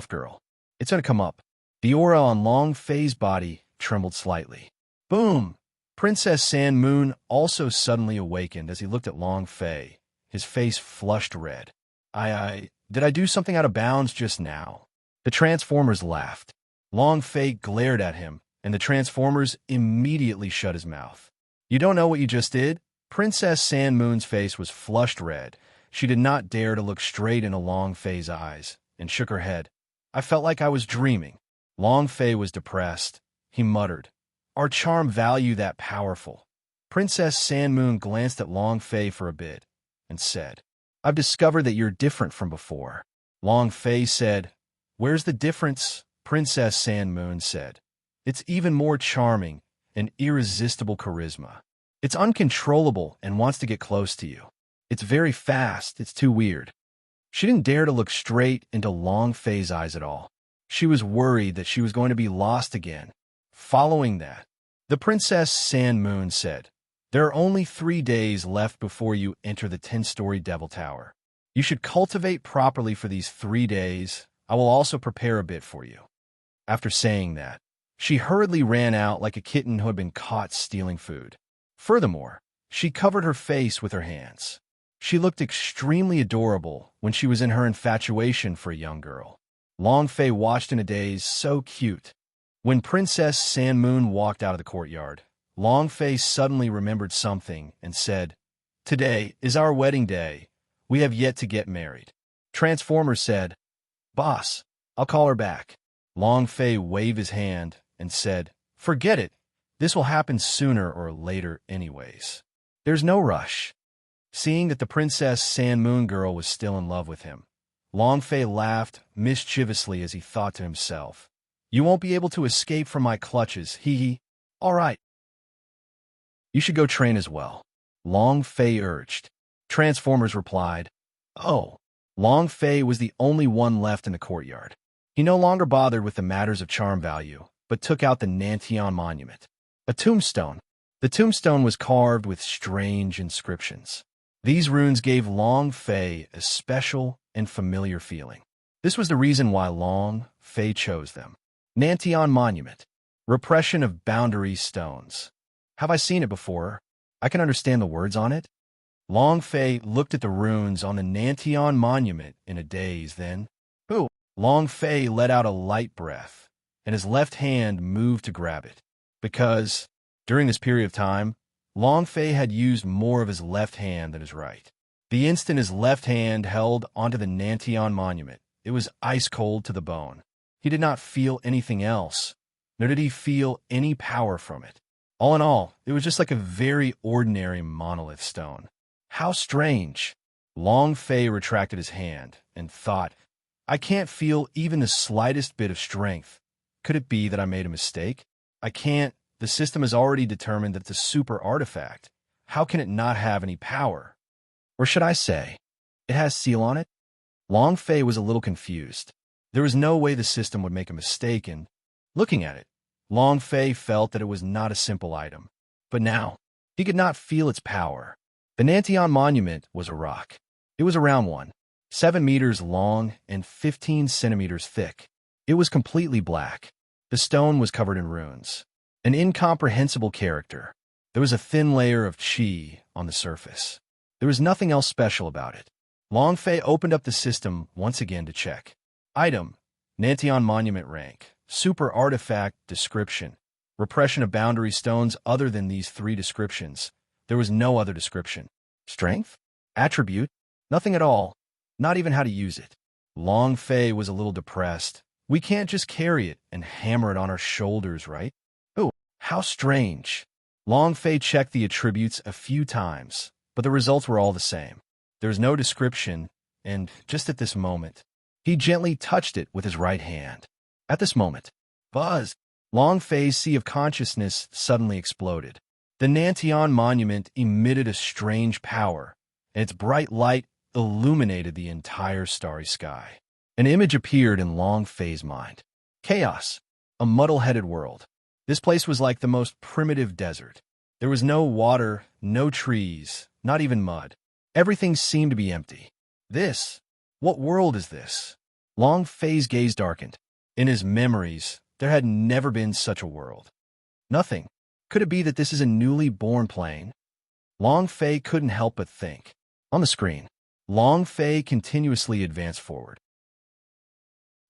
girl. It's gonna come up. The aura on Long Fei's body trembled slightly. Boom! Princess Sandmoon also suddenly awakened as he looked at Long Fei. His face flushed red. Did I do something out of bounds just now? The Transformers laughed. Long Fei glared at him, and the Transformers immediately shut his mouth. You don't know what you just did? Princess Sandmoon's face was flushed red. She did not dare to look straight into Long Fei's eyes, and shook her head. I felt like I was dreaming. Long Fei was depressed. He muttered, "Our charm value that powerful?" Princess Sandmoon glanced at Long Fei for a bit, and said, "I've discovered that you're different from before." Long Fei said, "Where's the difference?" Princess Sandmoon said, "It's even more charming and irresistible charisma. It's uncontrollable and wants to get close to you. It's very fast, it's too weird." She didn't dare to look straight into Long Fei's eyes at all. She was worried that she was going to be lost again. Following that, the Princess Sandmoon said, "There are only 3 days left before you enter the 10-story Devil Tower. You should cultivate properly for these 3 days. I will also prepare a bit for you." After saying that, she hurriedly ran out like a kitten who had been caught stealing food. Furthermore, she covered her face with her hands. She looked extremely adorable when she was in her infatuation for a young girl. Long Fei watched in a daze, so cute. When Princess Sandmoon walked out of the courtyard, Long Fei suddenly remembered something and said, "Today is our wedding day. We have yet to get married." Transformer said, "Boss, I'll call her back." Long Fei waved his hand and said, "Forget it. This will happen sooner or later anyways. There's no rush." Seeing that the Princess Sandmoon girl was still in love with him, Long Fei laughed mischievously as he thought to himself, "You won't be able to escape from my clutches, hee. All right. You should go train as well," Long Fei urged. Transformers replied, "Oh." Long Fei was the only one left in the courtyard. He no longer bothered with the matters of charm value, but took out the Nantion Monument. A tombstone. The tombstone was carved with strange inscriptions. These runes gave Long Fei a special and familiar feeling. This was the reason why Long Fei chose them. Nantion Monument. Repression of boundary stones. Have I seen it before? I can understand the words on it. Long Fei looked at the runes on the Nantion monument in a daze, then, "Who?" Long Fei let out a light breath, and his left hand moved to grab it. Because, during this period of time, Long Fei had used more of his left hand than his right. The instant his left hand held onto the Nantion monument, it was ice cold to the bone. He did not feel anything else, nor did he feel any power from it. All in all, it was just like a very ordinary monolith stone. How strange! Long Fei retracted his hand and thought, I can't feel even the slightest bit of strength. Could it be that I made a mistake? I can't. The system has already determined that it's a super artifact. How can it not have any power? Or should I say, it has seal on it? Long Fei was a little confused. There was no way the system would make a mistake, and, looking at it, Long Fei felt that it was not a simple item. But now, he could not feel its power. The Nantion monument was a rock. It was a round one, 7 meters long and 15 centimeters thick. It was completely black. The stone was covered in runes. An incomprehensible character. There was a thin layer of qi on the surface. There was nothing else special about it. Long Fei opened up the system once again to check. Item, Nantion monument rank, super artifact description, repression of boundary stones. Other than these 3 descriptions, there was no other description. Strength? Attribute? Nothing at all. Not even how to use it. Long Fei was a little depressed. We can't just carry it and hammer it on our shoulders, right? Oh, how strange. Long Fei checked the attributes a few times, but the results were all the same. There was no description, and just at this moment, he gently touched it with his right hand. At this moment, buzz! Long Fei's sea of consciousness suddenly exploded. The Nantion monument emitted a strange power, and its bright light illuminated the entire starry sky. An image appeared in Long Fei's mind. Chaos, a muddle-headed world. This place was like the most primitive desert. There was no water, no trees, not even mud. Everything seemed to be empty. What world is this? Long Fei's gaze darkened. In his memories, there had never been such a world. Nothing. Could it be that this is a newly born plane? Long Fei couldn't help but think. On the screen, Long Fei continuously advanced forward.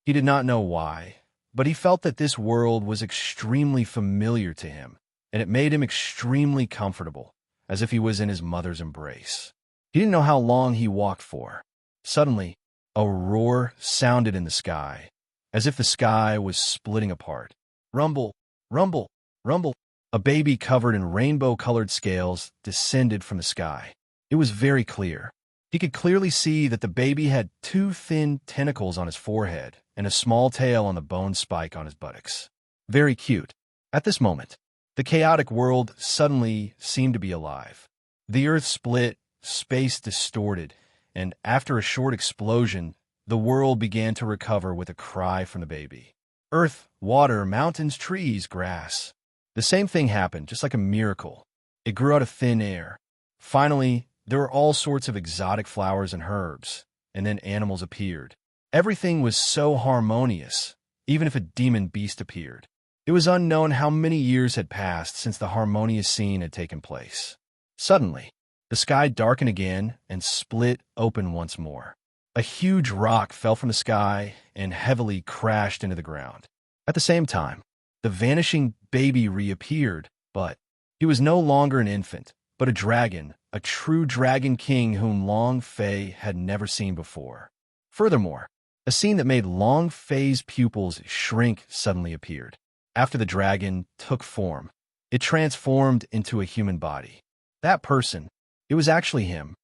He did not know why, but he felt that this world was extremely familiar to him, and it made him extremely comfortable, as if he was in his mother's embrace. He didn't know how long he walked for. Suddenly, a roar sounded in the sky, as if the sky was splitting apart. Rumble, rumble, rumble. A baby covered in rainbow-colored scales descended from the sky. It was very clear. He could clearly see that the baby had 2 thin tentacles on his forehead and a small tail on the bone spike on his buttocks. Very cute. At this moment, the chaotic world suddenly seemed to be alive. The earth split, space distorted, and after a short explosion, the world began to recover with a cry from the baby. Earth, water, mountains, trees, grass. The same thing happened, just like a miracle. It grew out of thin air. Finally, there were all sorts of exotic flowers and herbs, and then animals appeared. Everything was so harmonious, even if a demon beast appeared. It was unknown how many years had passed since the harmonious scene had taken place. Suddenly, the sky darkened again and split open once more. A huge rock fell from the sky and heavily crashed into the ground. At the same time, the vanishing baby reappeared, but he was no longer an infant, but a dragon, a true dragon king whom Long Fei had never seen before. Furthermore, a scene that made Long Fei's pupils shrink suddenly appeared. After the dragon took form, it transformed into a human body. That person, it was actually him.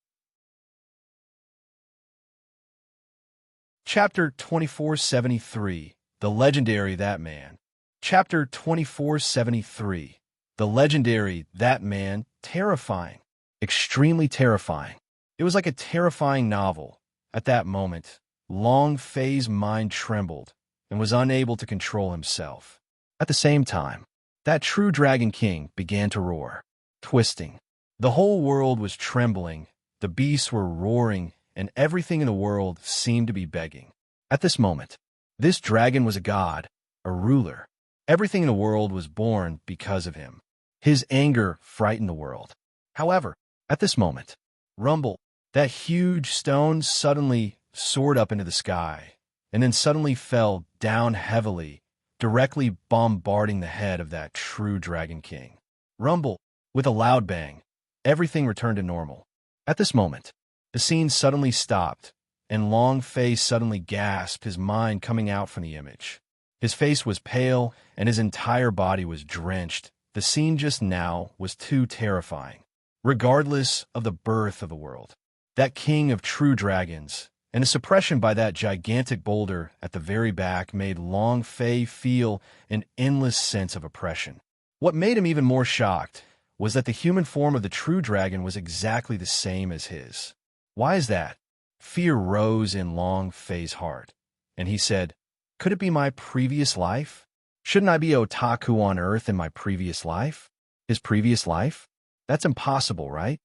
Chapter 2473, The Legendary That Man. Chapter 2473, The Legendary That Man, terrifying. Extremely terrifying. It was like a terrifying novel. At that moment, Long Fei's mind trembled and was unable to control himself. At the same time, that true Dragon King began to roar, twisting. The whole world was trembling, the beasts were roaring, and everything in the world seemed to be begging. At this moment, this dragon was a god, a ruler. Everything in the world was born because of him. His anger frightened the world. However, at this moment, rumble, that huge stone suddenly soared up into the sky, and then suddenly fell down heavily, directly bombarding the head of that true Dragon King. Rumble, with a loud bang, everything returned to normal. At this moment, the scene suddenly stopped, and Long Fei suddenly gasped, his mind coming out from the image. His face was pale, and his entire body was drenched. The scene just now was too terrifying. Regardless of the birth of the world, that king of true dragons, and a suppression by that gigantic boulder at the very back made Long Fei feel an endless sense of oppression. What made him even more shocked was that the human form of the true dragon was exactly the same as his. Why is that? Fear rose in Long Fei's heart, and he said, "Could it be my previous life? Shouldn't I be otaku on Earth in my previous life? His previous life? That's impossible, right?"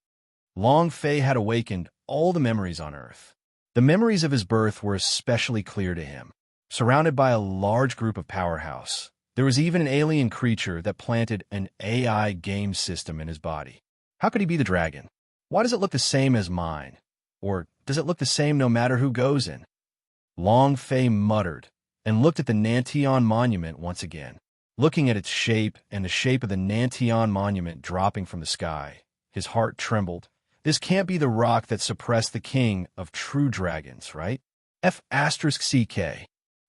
Long Fei had awakened all the memories on Earth. The memories of his birth were especially clear to him. Surrounded by a large group of powerhouse, there was even an alien creature that planted an AI game system in his body. How could he be the dragon? Why does it look the same as mine? Or does it look the same no matter who goes in? Long Fei muttered and looked at the Nantian monument once again. Looking at its shape and the shape of the Nantian monument dropping from the sky, his heart trembled. This can't be the rock that suppressed the king of true dragons, right? F***CK.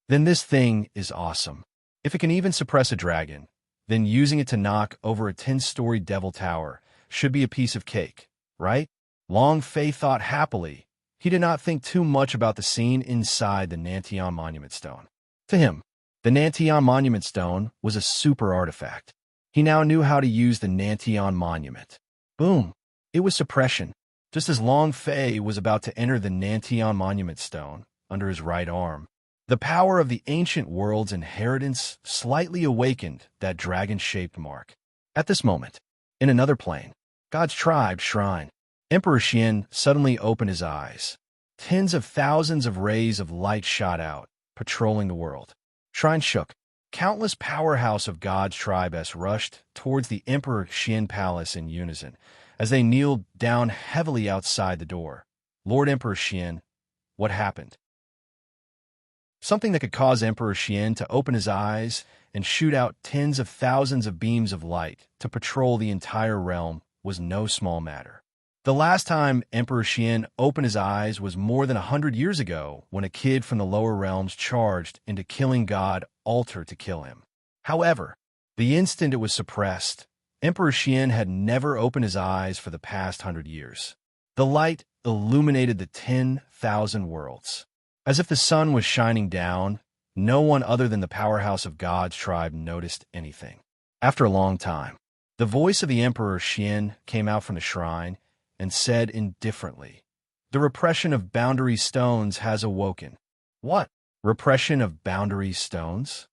Then this thing is awesome. If it can even suppress a dragon, then using it to knock over a 10-story devil tower should be a piece of cake, right? Long Fei thought happily. He did not think too much about the scene inside the Nantian Monument Stone. To him, the Nantian Monument Stone was a super artifact. He now knew how to use the Nantian Monument. Boom! It was suppression. Just as Long Fei was about to enter the Nantian Monument Stone under his right arm, the power of the ancient world's inheritance slightly awakened that dragon-shaped mark. At this moment, in another plane, God's tribe shrine, Emperor Xian suddenly opened his eyes. Tens of thousands of rays of light shot out, patrolling the world. Shrine shook. Countless powerhouse of God's tribes rushed towards the Emperor Xian palace in unison as they kneeled down heavily outside the door. Lord Emperor Xian, what happened? Something that could cause Emperor Xian to open his eyes and shoot out tens of thousands of beams of light to patrol the entire realm was no small matter. The last time Emperor Xian opened his eyes was more than 100 years ago when a kid from the lower realms charged into killing God Altar to kill him. However, the instant it was suppressed, Emperor Xian had never opened his eyes for the past 100 years. The light illuminated the 10,000 worlds. As if the sun was shining down, no one other than the powerhouse of God's tribe noticed anything. After a long time, the voice of the Emperor Xian came out from the shrine and said indifferently, "The repression of boundary stones has awoken." What? Repression of boundary stones?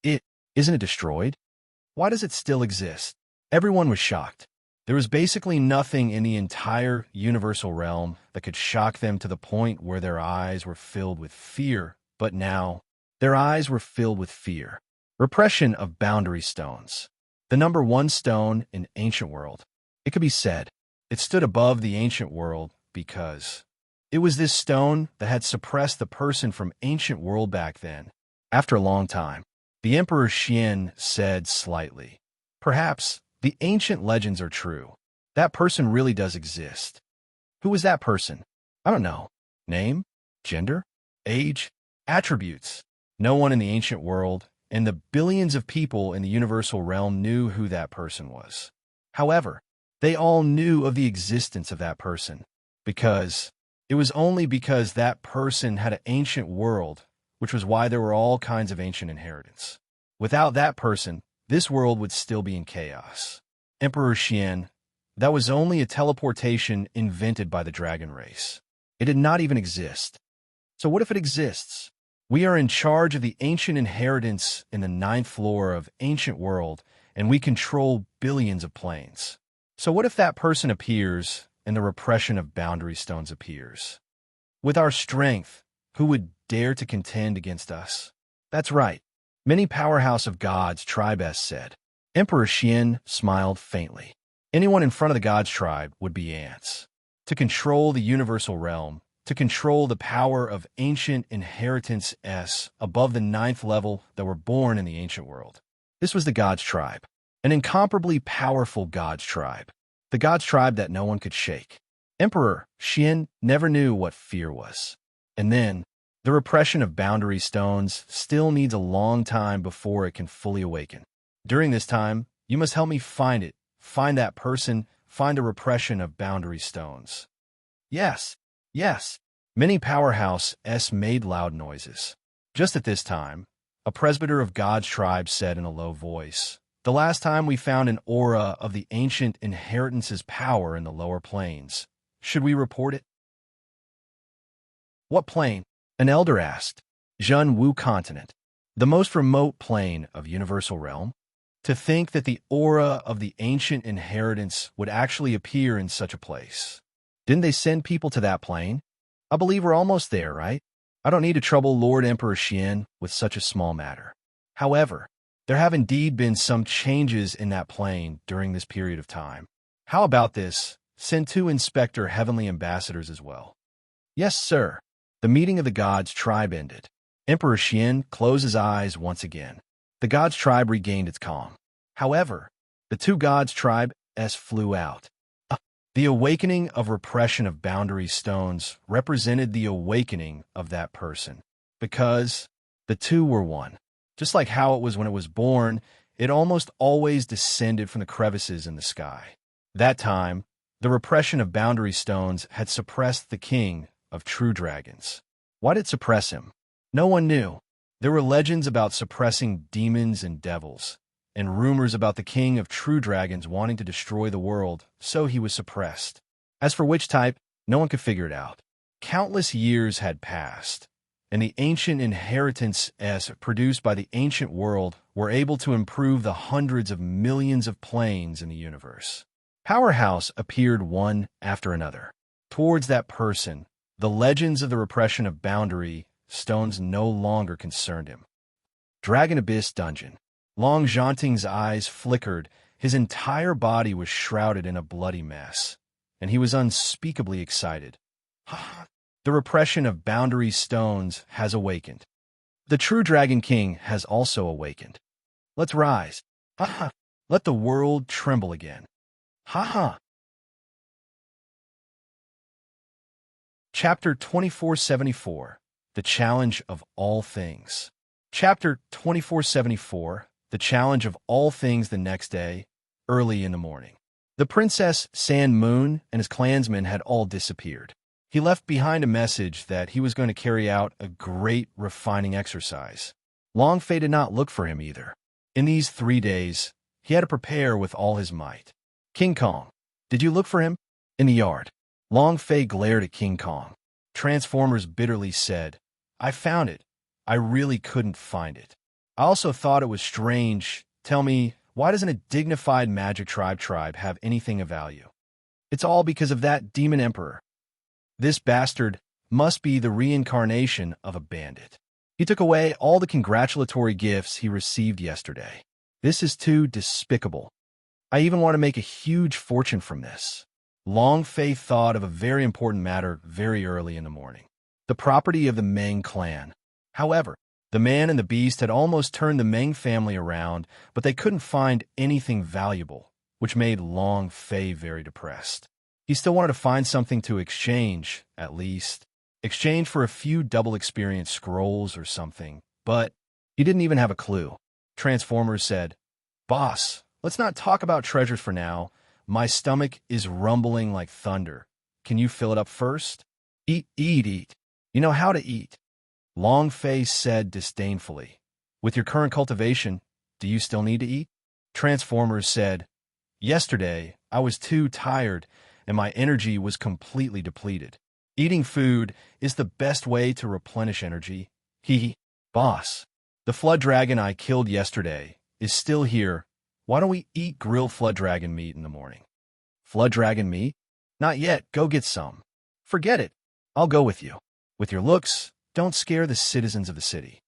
Isn't it destroyed? Why does it still exist? Everyone was shocked. There was basically nothing in the entire universal realm that could shock them to the point where their eyes were filled with fear, but now their eyes were filled with fear. Repression of boundary stones. The number one stone in ancient world. It could be said, it stood above the ancient world because it was this stone that had suppressed the person from ancient world back then. After a long time, the Emperor Xian said slightly, "Perhaps the ancient legends are true. That person really does exist." Who was that person? I don't know. Name? Gender? Age? Attributes? No one in the ancient world and the billions of people in the universal realm knew who that person was. However, they all knew of the existence of that person because it was only because that person had an ancient world, which was why there were all kinds of ancient inheritance. Without that person, this world would still be in chaos. Emperor Xian, that was only a teleportation invented by the dragon race. It did not even exist. So what if it exists? We are in charge of the ancient inheritance in the 9th floor of ancient world, and we control billions of planes. So what if that person appears and the repression of boundary stones appears? With our strength, who would dare to contend against us? That's right. Many powerhouse of God's tribes said, Emperor Xian smiled faintly. Anyone in front of the God's tribe would be ants. To control the universal realm, to control the power of ancient inheritance above the 9th level that were born in the ancient world. This was the God's tribe, an incomparably powerful God's tribe, the God's tribe that no one could shake. Emperor Xian never knew what fear was. And then, the repression of boundary stones still needs a long time before it can fully awaken. During this time, you must help me find it, find that person, find a repression of boundary stones. Yes, yes. Many powerhouses made loud noises. Just at this time, a presbyter of God's tribe said in a low voice, "The last time we found an aura of the ancient inheritance's power in the lower planes. Should we report it?" What plane? An elder asked. Zhen Wu continent. The most remote plane of universal realm? To think that the aura of the ancient inheritance would actually appear in such a place. Didn't they send people to that plane? I believe we're almost there, right? I don't need to trouble Lord Emperor Xian with such a small matter. However, there have indeed been some changes in that plane during this period of time. How about this? Send 2 inspector heavenly ambassadors as well. Yes, sir. The meeting of the God's tribe ended. Emperor Xian closed his eyes once again. The God's tribe regained its calm. However, the 2 God's tribes flew out. The awakening of repression of boundary stones represented the awakening of that person, because the 2 were one. Just like how it was when it was born, it almost always descended from the crevices in the sky. That time, the repression of boundary stones had suppressed the king of true dragons. Why did it suppress him? No one knew. There were legends about suppressing demons and devils, and rumors about the king of true dragons wanting to destroy the world, so he was suppressed. As for which type, no one could figure it out. Countless years had passed, and the ancient inheritances produced by the ancient world were able to improve the hundreds of millions of planes in the universe. Powerhouse appeared one after another. Towards that person, the legends of the repression of boundary stones no longer concerned him. Dragon Abyss Dungeon. Long Zhanting's eyes flickered, his entire body was shrouded in a bloody mess, and he was unspeakably excited. The repression of boundary stones has awakened. The true Dragon King has also awakened. Let's rise. Let the world tremble again. Chapter 2474, The Challenge of All Things. Chapter 2474, The Challenge of All Things. The next day, early in the morning. The Princess Sand Moon and his clansmen had all disappeared. He left behind a message that he was going to carry out a great refining exercise. Long Fei did not look for him either. In these 3 days, he had to prepare with all his might. King Kong, did you look for him? In the yard. Long Fei glared at King Kong. Transformers bitterly said, I found it. I really couldn't find it. I also thought it was strange. Tell me, why doesn't a dignified magic tribe have anything of value? It's all because of that demon emperor. This bastard must be the reincarnation of a bandit. He took away all the congratulatory gifts he received yesterday. This is too despicable. I even want to make a huge fortune from this. Long Fei thought of a very important matter very early in the morning. The property of the Meng clan. However, the man and the beast had almost turned the Meng family around, but they couldn't find anything valuable, which made Long Fei very depressed. He still wanted to find something to exchange, at least. Exchange for a few double experience scrolls or something, but he didn't even have a clue. Transformers said, Boss, let's not talk about treasures for now. My stomach is rumbling like thunder. Can you fill it up first? Eat, eat, eat. You know how to eat. Long Fei said disdainfully. With your current cultivation, do you still need to eat? Transformers said, Yesterday, I was too tired and my energy was completely depleted. Eating food is the best way to replenish energy. Boss, the flood dragon I killed yesterday is still here. Why don't we eat grilled flood dragon meat in the morning? Flood dragon meat? Not yet. Go get some. Forget it. I'll go with you. With your looks, don't scare the citizens of the city.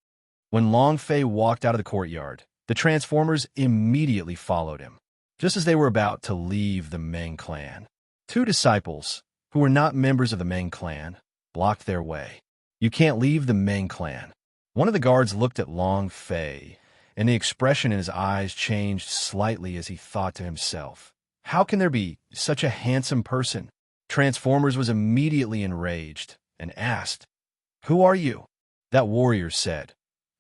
When Long Fei walked out of the courtyard, The Transformers immediately followed him, just as they were about to leave the Meng clan. Two disciples, who were not members of the Meng clan, blocked their way. "You can't leave the Meng clan." One of the guards looked at Long Fei, and the expression in his eyes changed slightly as he thought to himself, "How can there be such a handsome person?" Transformers was immediately enraged and asked, "Who are you?" That warrior said,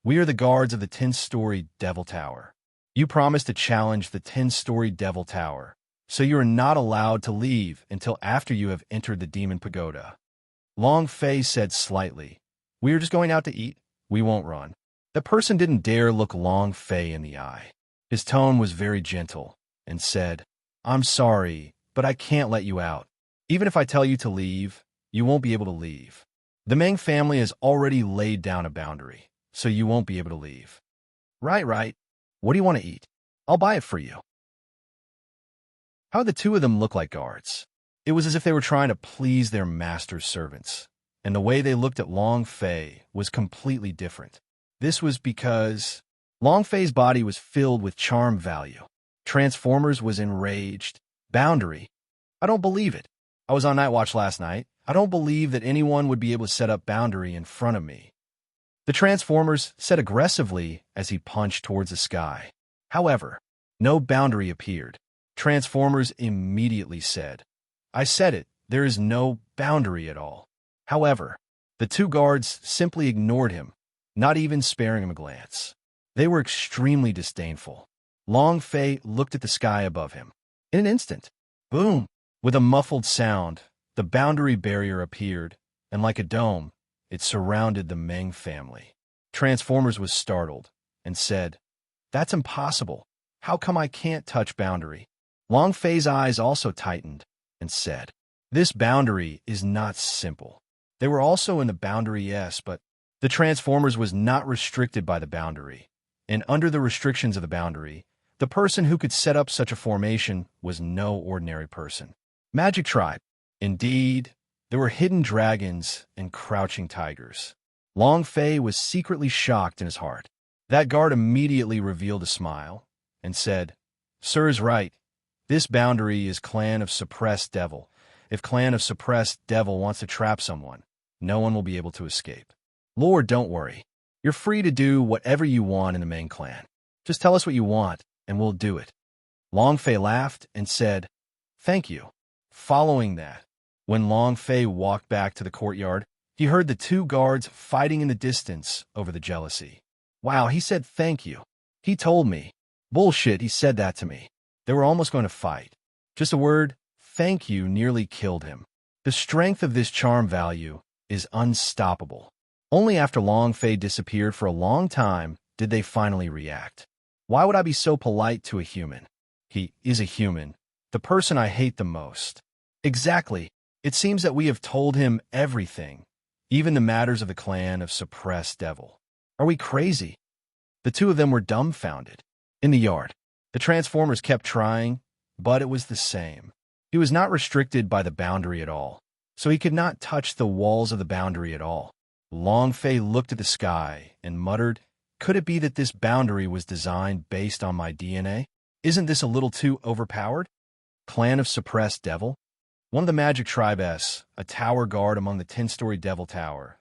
"We are the guards of the 10-story Devil Tower. You promised to challenge the 10-story Devil Tower, so you are not allowed to leave until after you have entered the Demon Pagoda." Long Fei said slightly, "We are just going out to eat. We won't run." The person didn't dare look Long Fei in the eye. His tone was very gentle and said, "I'm sorry, but I can't let you out. Even if I tell you to leave, you won't be able to leave. The Meng family has already laid down a boundary, so you won't be able to leave." Right. What do you want to eat? I'll buy it for you." How the two of them looked like guards. It was as if they were trying to please their master's servants, and the way they looked at Long Fei was completely different. This was because Long Fei's body was filled with charm value. Transformers was enraged. "Boundary? I don't believe it. I was on Night Watch last night. I don't believe that anyone would be able to set up boundary in front of me." The Transformers said aggressively as he punched towards the sky. However, no boundary appeared. Transformers immediately said, "I said it, there is no boundary at all." However, the two guards simply ignored him, not even sparing him a glance. They were extremely disdainful. Long Fei looked at the sky above him. In an instant, boom! With a muffled sound, the boundary barrier appeared, and like a dome, it surrounded the Meng family. Transformers was startled and said, "That's impossible. How come I can't touch boundary?" Long Fei's eyes also tightened and said, "This boundary is not simple." They were also in the boundary, yes, but the Transformers was not restricted by the boundary, and under the restrictions of the boundary, the person who could set up such a formation was no ordinary person. Magic tribe. Indeed, there were hidden dragons and crouching tigers. Long Fei was secretly shocked in his heart. That guard immediately revealed a smile and said, "Sir is right. This boundary is Clan of Suppressed Devil. If Clan of Suppressed Devil wants to trap someone, no one will be able to escape." "Lord, don't worry. You're free to do whatever you want in the main clan. Just tell us what you want, and we'll do it." Long Fei laughed and said, "Thank you." Following that, when Long Fei walked back to the courtyard, he heard the two guards fighting in the distance over the jealousy. "Wow, he said thank you. He told me." "Bullshit, he said that to me." They were almost going to fight. Just a word, "thank you," nearly killed him. The strength of this charm value is unstoppable. Only after Long Fei disappeared for a long time did they finally react. Why would I be so polite to a human? He is a human, the person I hate the most. Exactly. It seems that we have told him everything, even the matters of the clan of Suppressed Devil. Are we crazy? The two of them were dumbfounded. In the yard, the Transformers kept trying, but it was the same. He was not restricted by the boundary at all, so he could not touch the walls of the boundary at all. Long Fei looked at the sky and muttered, "Could it be that this boundary was designed based on my DNA? Isn't this a little too overpowered?" Clan of Suppressed Devil? One of the Magic Tribe S, a tower guard among the 10-story Devil Tower.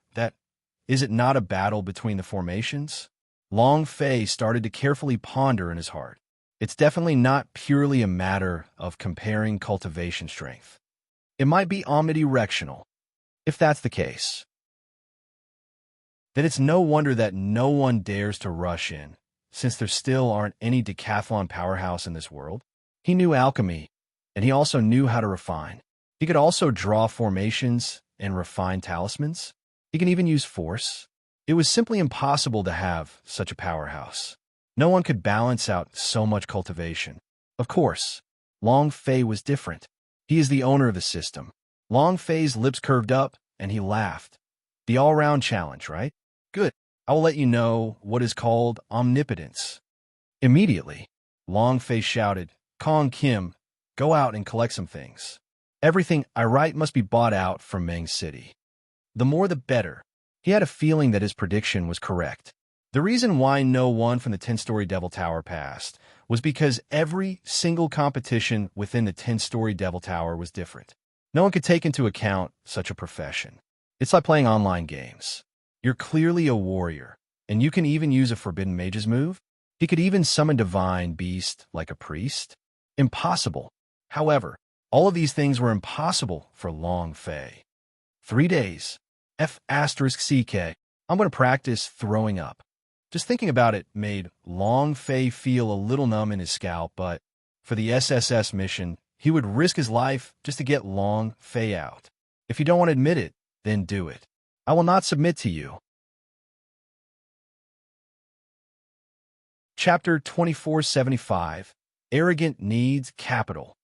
Is it not a battle between the formations? Long Fei started to carefully ponder in his heart. It's definitely not purely a matter of comparing cultivation strength. It might be omnidirectional. If that's the case, then it's no wonder that no one dares to rush in, since there still aren't any decathlon powerhouse in this world. He knew alchemy, and he also knew how to refine. He could also draw formations and refine talismans. He can even use force. It was simply impossible to have such a powerhouse. No one could balance out so much cultivation. Of course, Long Fei was different. He is the owner of the system. Long Fei's lips curved up, and he laughed. The all-round challenge, right? Good. I will let you know what is called omnipotence. Immediately, Long Fei shouted, "Kong Kim, go out and collect some things. Everything I write must be bought out from Meng City. The more the better." He had a feeling that his prediction was correct. The reason why no one from the 10-story Devil Tower passed was because every single competition within the 10-story Devil Tower was different. No one could take into account such a profession. It's like playing online games. You're clearly a warrior, and you can even use a forbidden mage's move. He could even summon divine beast like a priest. Impossible. However, all of these things were impossible for Long Fei. 3 days. F***CK. I'm going to practice throwing up. Just thinking about it made Long Fei feel a little numb in his scalp, but for the SSS mission, he would risk his life just to get Long Fei out. If you don't want to admit it, then do it. I will not submit to you. Chapter 2475. Arrogant Needs Capital.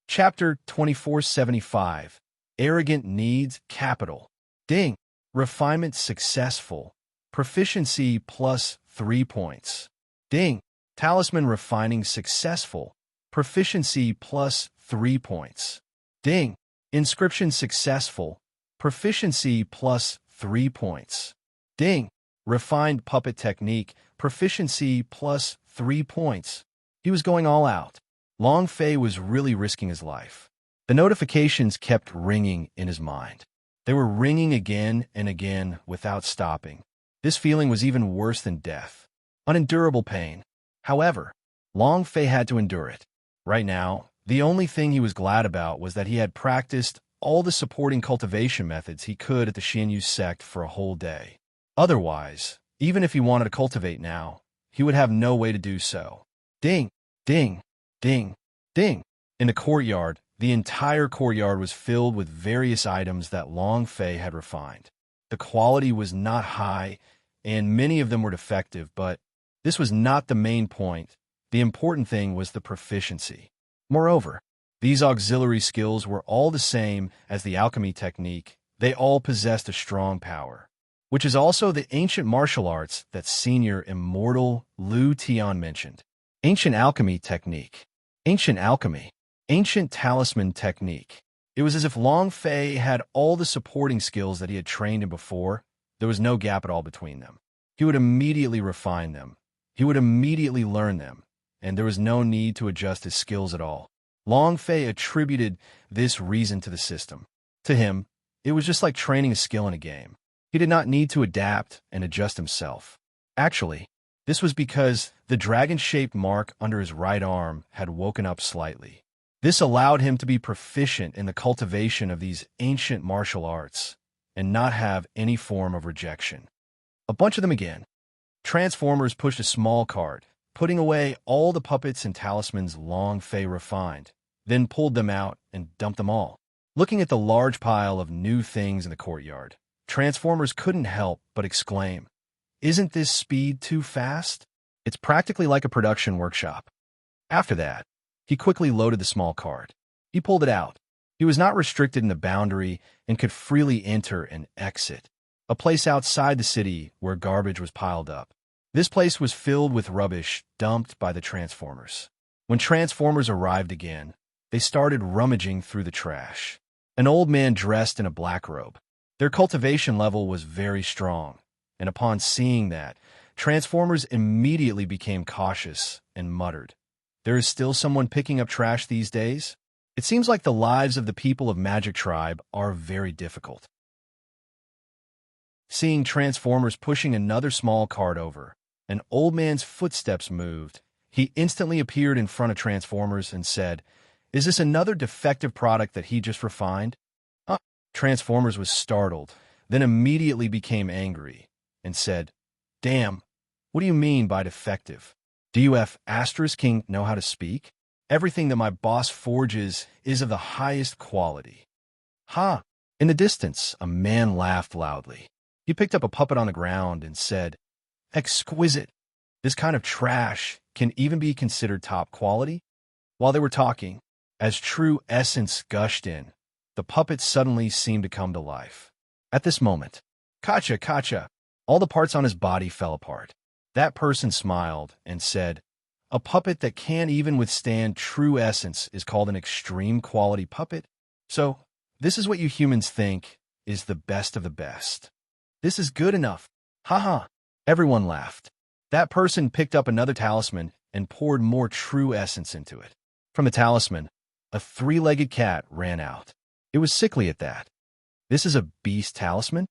Chapter 2475. Arrogant Needs Capital. Ding. Refinement successful. Proficiency plus 3 points. Ding. Talisman refining successful. Proficiency plus 3 points. Ding. Inscription successful. Proficiency plus 3 points. Ding. Refined puppet technique. Proficiency plus 3 points. He was going all out. Long Fei was really risking his life. The notifications kept ringing in his mind. They were ringing again and again without stopping. This feeling was even worse than death. Unendurable pain. However, Long Fei had to endure it. Right now, the only thing he was glad about was that he had practiced all the supporting cultivation methods he could at the Xianyu sect for a whole day. Otherwise, even if he wanted to cultivate now, he would have no way to do so. Ding, ding, ding, ding. In the courtyard, the entire courtyard was filled with various items that Long Fei had refined. The quality was not high, and many of them were defective, but this was not the main point. The important thing was the proficiency. Moreover, these auxiliary skills were all the same as the alchemy technique. They all possessed a strong power, which is also the ancient martial arts that Senior Immortal Lu Tian mentioned. Ancient alchemy technique. Ancient alchemy. Ancient talisman technique. It was as if Long Fei had all the supporting skills that he had trained in before. There was no gap at all between them. He would immediately refine them. He would immediately learn them, and there was no need to adjust his skills at all. Long Fei attributed this reason to the system. To him, it was just like training a skill in a game. He did not need to adapt and adjust himself. Actually, this was because the dragon-shaped mark under his right arm had woken up slightly. This allowed him to be proficient in the cultivation of these ancient martial arts and not have any form of rejection. A bunch of them again. Transformers pushed a small cart, putting away all the puppets and talismans Long Fei refined, then pulled them out and dumped them all. Looking at the large pile of new things in the courtyard, Transformers couldn't help but exclaim, "Isn't this speed too fast?" It's practically like a production workshop. After that, he quickly loaded the small cart. He pulled it out. He was not restricted in the boundary and could freely enter and exit. A place outside the city where garbage was piled up. This place was filled with rubbish dumped by the Transformers. When Transformers arrived again, they started rummaging through the trash. An old man dressed in a black robe. Their cultivation level was very strong, and upon seeing that, Transformers immediately became cautious and muttered, "There is still someone picking up trash these days?" It seems like the lives of the people of Magic Tribe are very difficult. Seeing Transformers pushing another small cart over, an old man's footsteps moved. He instantly appeared in front of Transformers and said, "Is this another defective product that he just refined?" Transformers was startled, then immediately became angry and said, "Damn, what do you mean by defective? Do you *King know how to speak? Everything that my boss forges is of the highest quality." Ha! In the distance, a man laughed loudly. He picked up a puppet on the ground and said, "Exquisite. This kind of trash can even be considered top quality?" While they were talking, as true essence gushed in, the puppet suddenly seemed to come to life. At this moment, Kacha, all the parts on his body fell apart. That person smiled and said, "A puppet that can't even withstand true essence is called an extreme quality puppet? So, this is what you humans think is the best of the best. This is good enough." Haha. Everyone laughed. That person picked up another talisman and poured more true essence into it. From the talisman, a three-legged cat ran out. It was sickly at that. This is a beast talisman?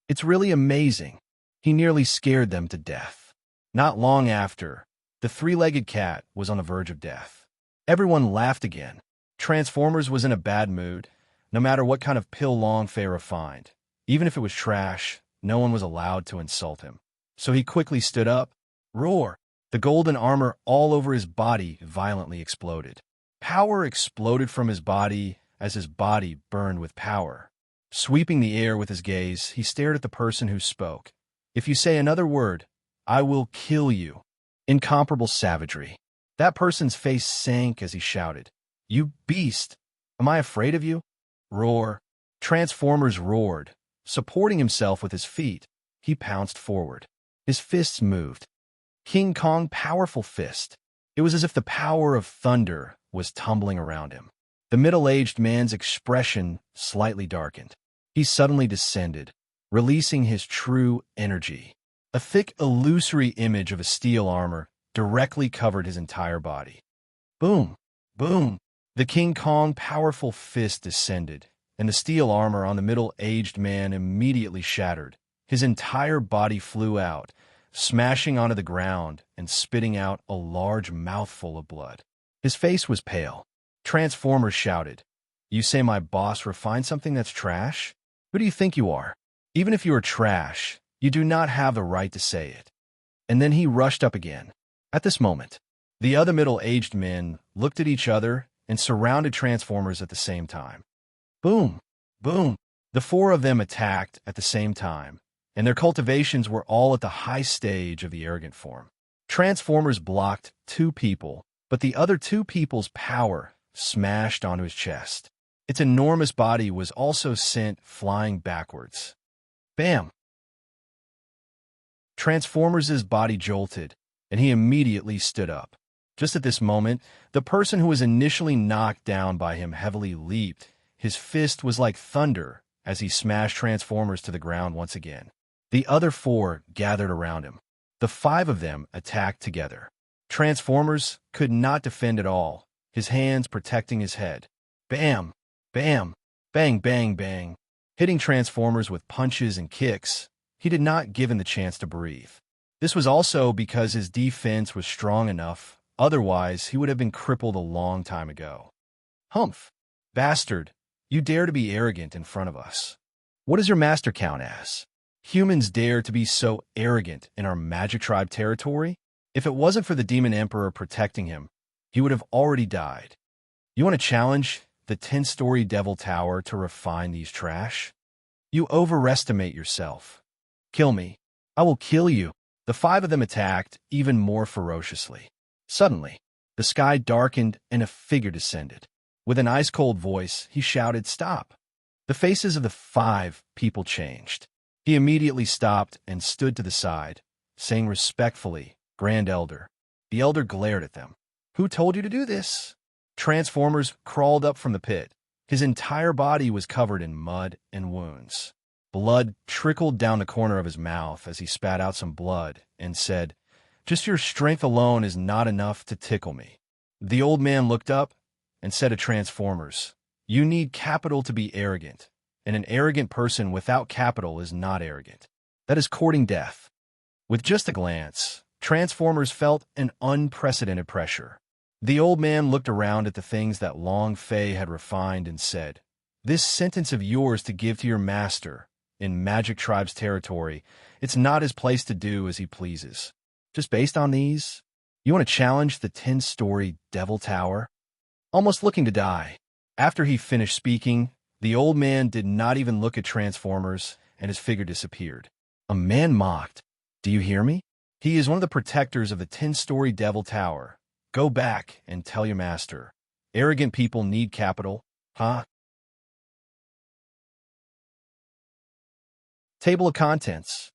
It's really amazing. He nearly scared them to death. Not long after, the three-legged cat was on the verge of death. Everyone laughed again. Transformers was in a bad mood, no matter what kind of pill Longfei refined. Even if it was trash, no one was allowed to insult him. So he quickly stood up. Roar! The golden armor all over his body violently exploded. Power exploded from his body as his body burned with power. Sweeping the air with his gaze, he stared at the person who spoke. If you say another word, I will kill you. Incomparable savagery. That person's face sank as he shouted, You beast! Am I afraid of you? Roar. Transformers roared. Supporting himself with his feet, he pounced forward. His fists moved. King Kong powerful fist. It was as if the power of thunder was tumbling around him. The middle-aged man's expression slightly darkened. He suddenly descended, releasing his true energy. A thick, illusory image of a steel armor directly covered his entire body. Boom! Boom! The King Kong powerful fist descended, and the steel armor on the middle-aged man immediately shattered. His entire body flew out, smashing onto the ground and spitting out a large mouthful of blood. His face was pale. Transformers shouted, You say my boss refined something that's trash? Who do you think you are? Even if you are trash, you do not have the right to say it. And then he rushed up again. At this moment, the other middle-aged men looked at each other and surrounded Transformers at the same time. Boom! Boom! The four of them attacked at the same time, and their cultivations were all at the high stage of the arrogant form. Transformers blocked two people, but the other two people's power smashed onto his chest. Its enormous body was also sent flying backwards. Bam! Transformers' body jolted, and he immediately stood up. Just at this moment, the person who was initially knocked down by him heavily leaped. His fist was like thunder as he smashed Transformers to the ground once again. The other four gathered around him. The five of them attacked together. Transformers could not defend at all, his hands protecting his head. Bam! Bam! Bang, bang, bang. Hitting Transformers with punches and kicks, he did not give him the chance to breathe. This was also because his defense was strong enough, otherwise he would have been crippled a long time ago. Humph! Bastard! You dare to be arrogant in front of us. What does your master count as? Humans dare to be so arrogant in our Magic Tribe territory? If it wasn't for the Demon Emperor protecting him, he would have already died. You want to challenge the 10-story Devil Tower to refine these trash? You overestimate yourself. Kill me. I will kill you. The five of them attacked even more ferociously. Suddenly, the sky darkened and a figure descended. With an ice-cold voice, he shouted, Stop! The faces of the five people changed. He immediately stopped and stood to the side, saying respectfully, Grand Elder. The elder glared at them. Who told you to do this? Transformers crawled up from the pit. His entire body was covered in mud and wounds. Blood trickled down the corner of his mouth as he spat out some blood and said, Just your strength alone is not enough to tickle me. The old man looked up and said to Transformers, You need capital to be arrogant, and an arrogant person without capital is not arrogant. That is courting death. With just a glance, Transformers felt an unprecedented pressure. The old man looked around at the things that Longfei had refined and said, This sentence of yours to give to your master in Magic Tribe's territory, it's not his place to do as he pleases. Just based on these, you want to challenge the 10-story Devil Tower? Almost looking to die. After he finished speaking, the old man did not even look at Transformers, and his figure disappeared. A man mocked, Do you hear me? He is one of the protectors of the 10-story Devil Tower. Go back and tell your master. Arrogant people need capital, huh? Table of Contents.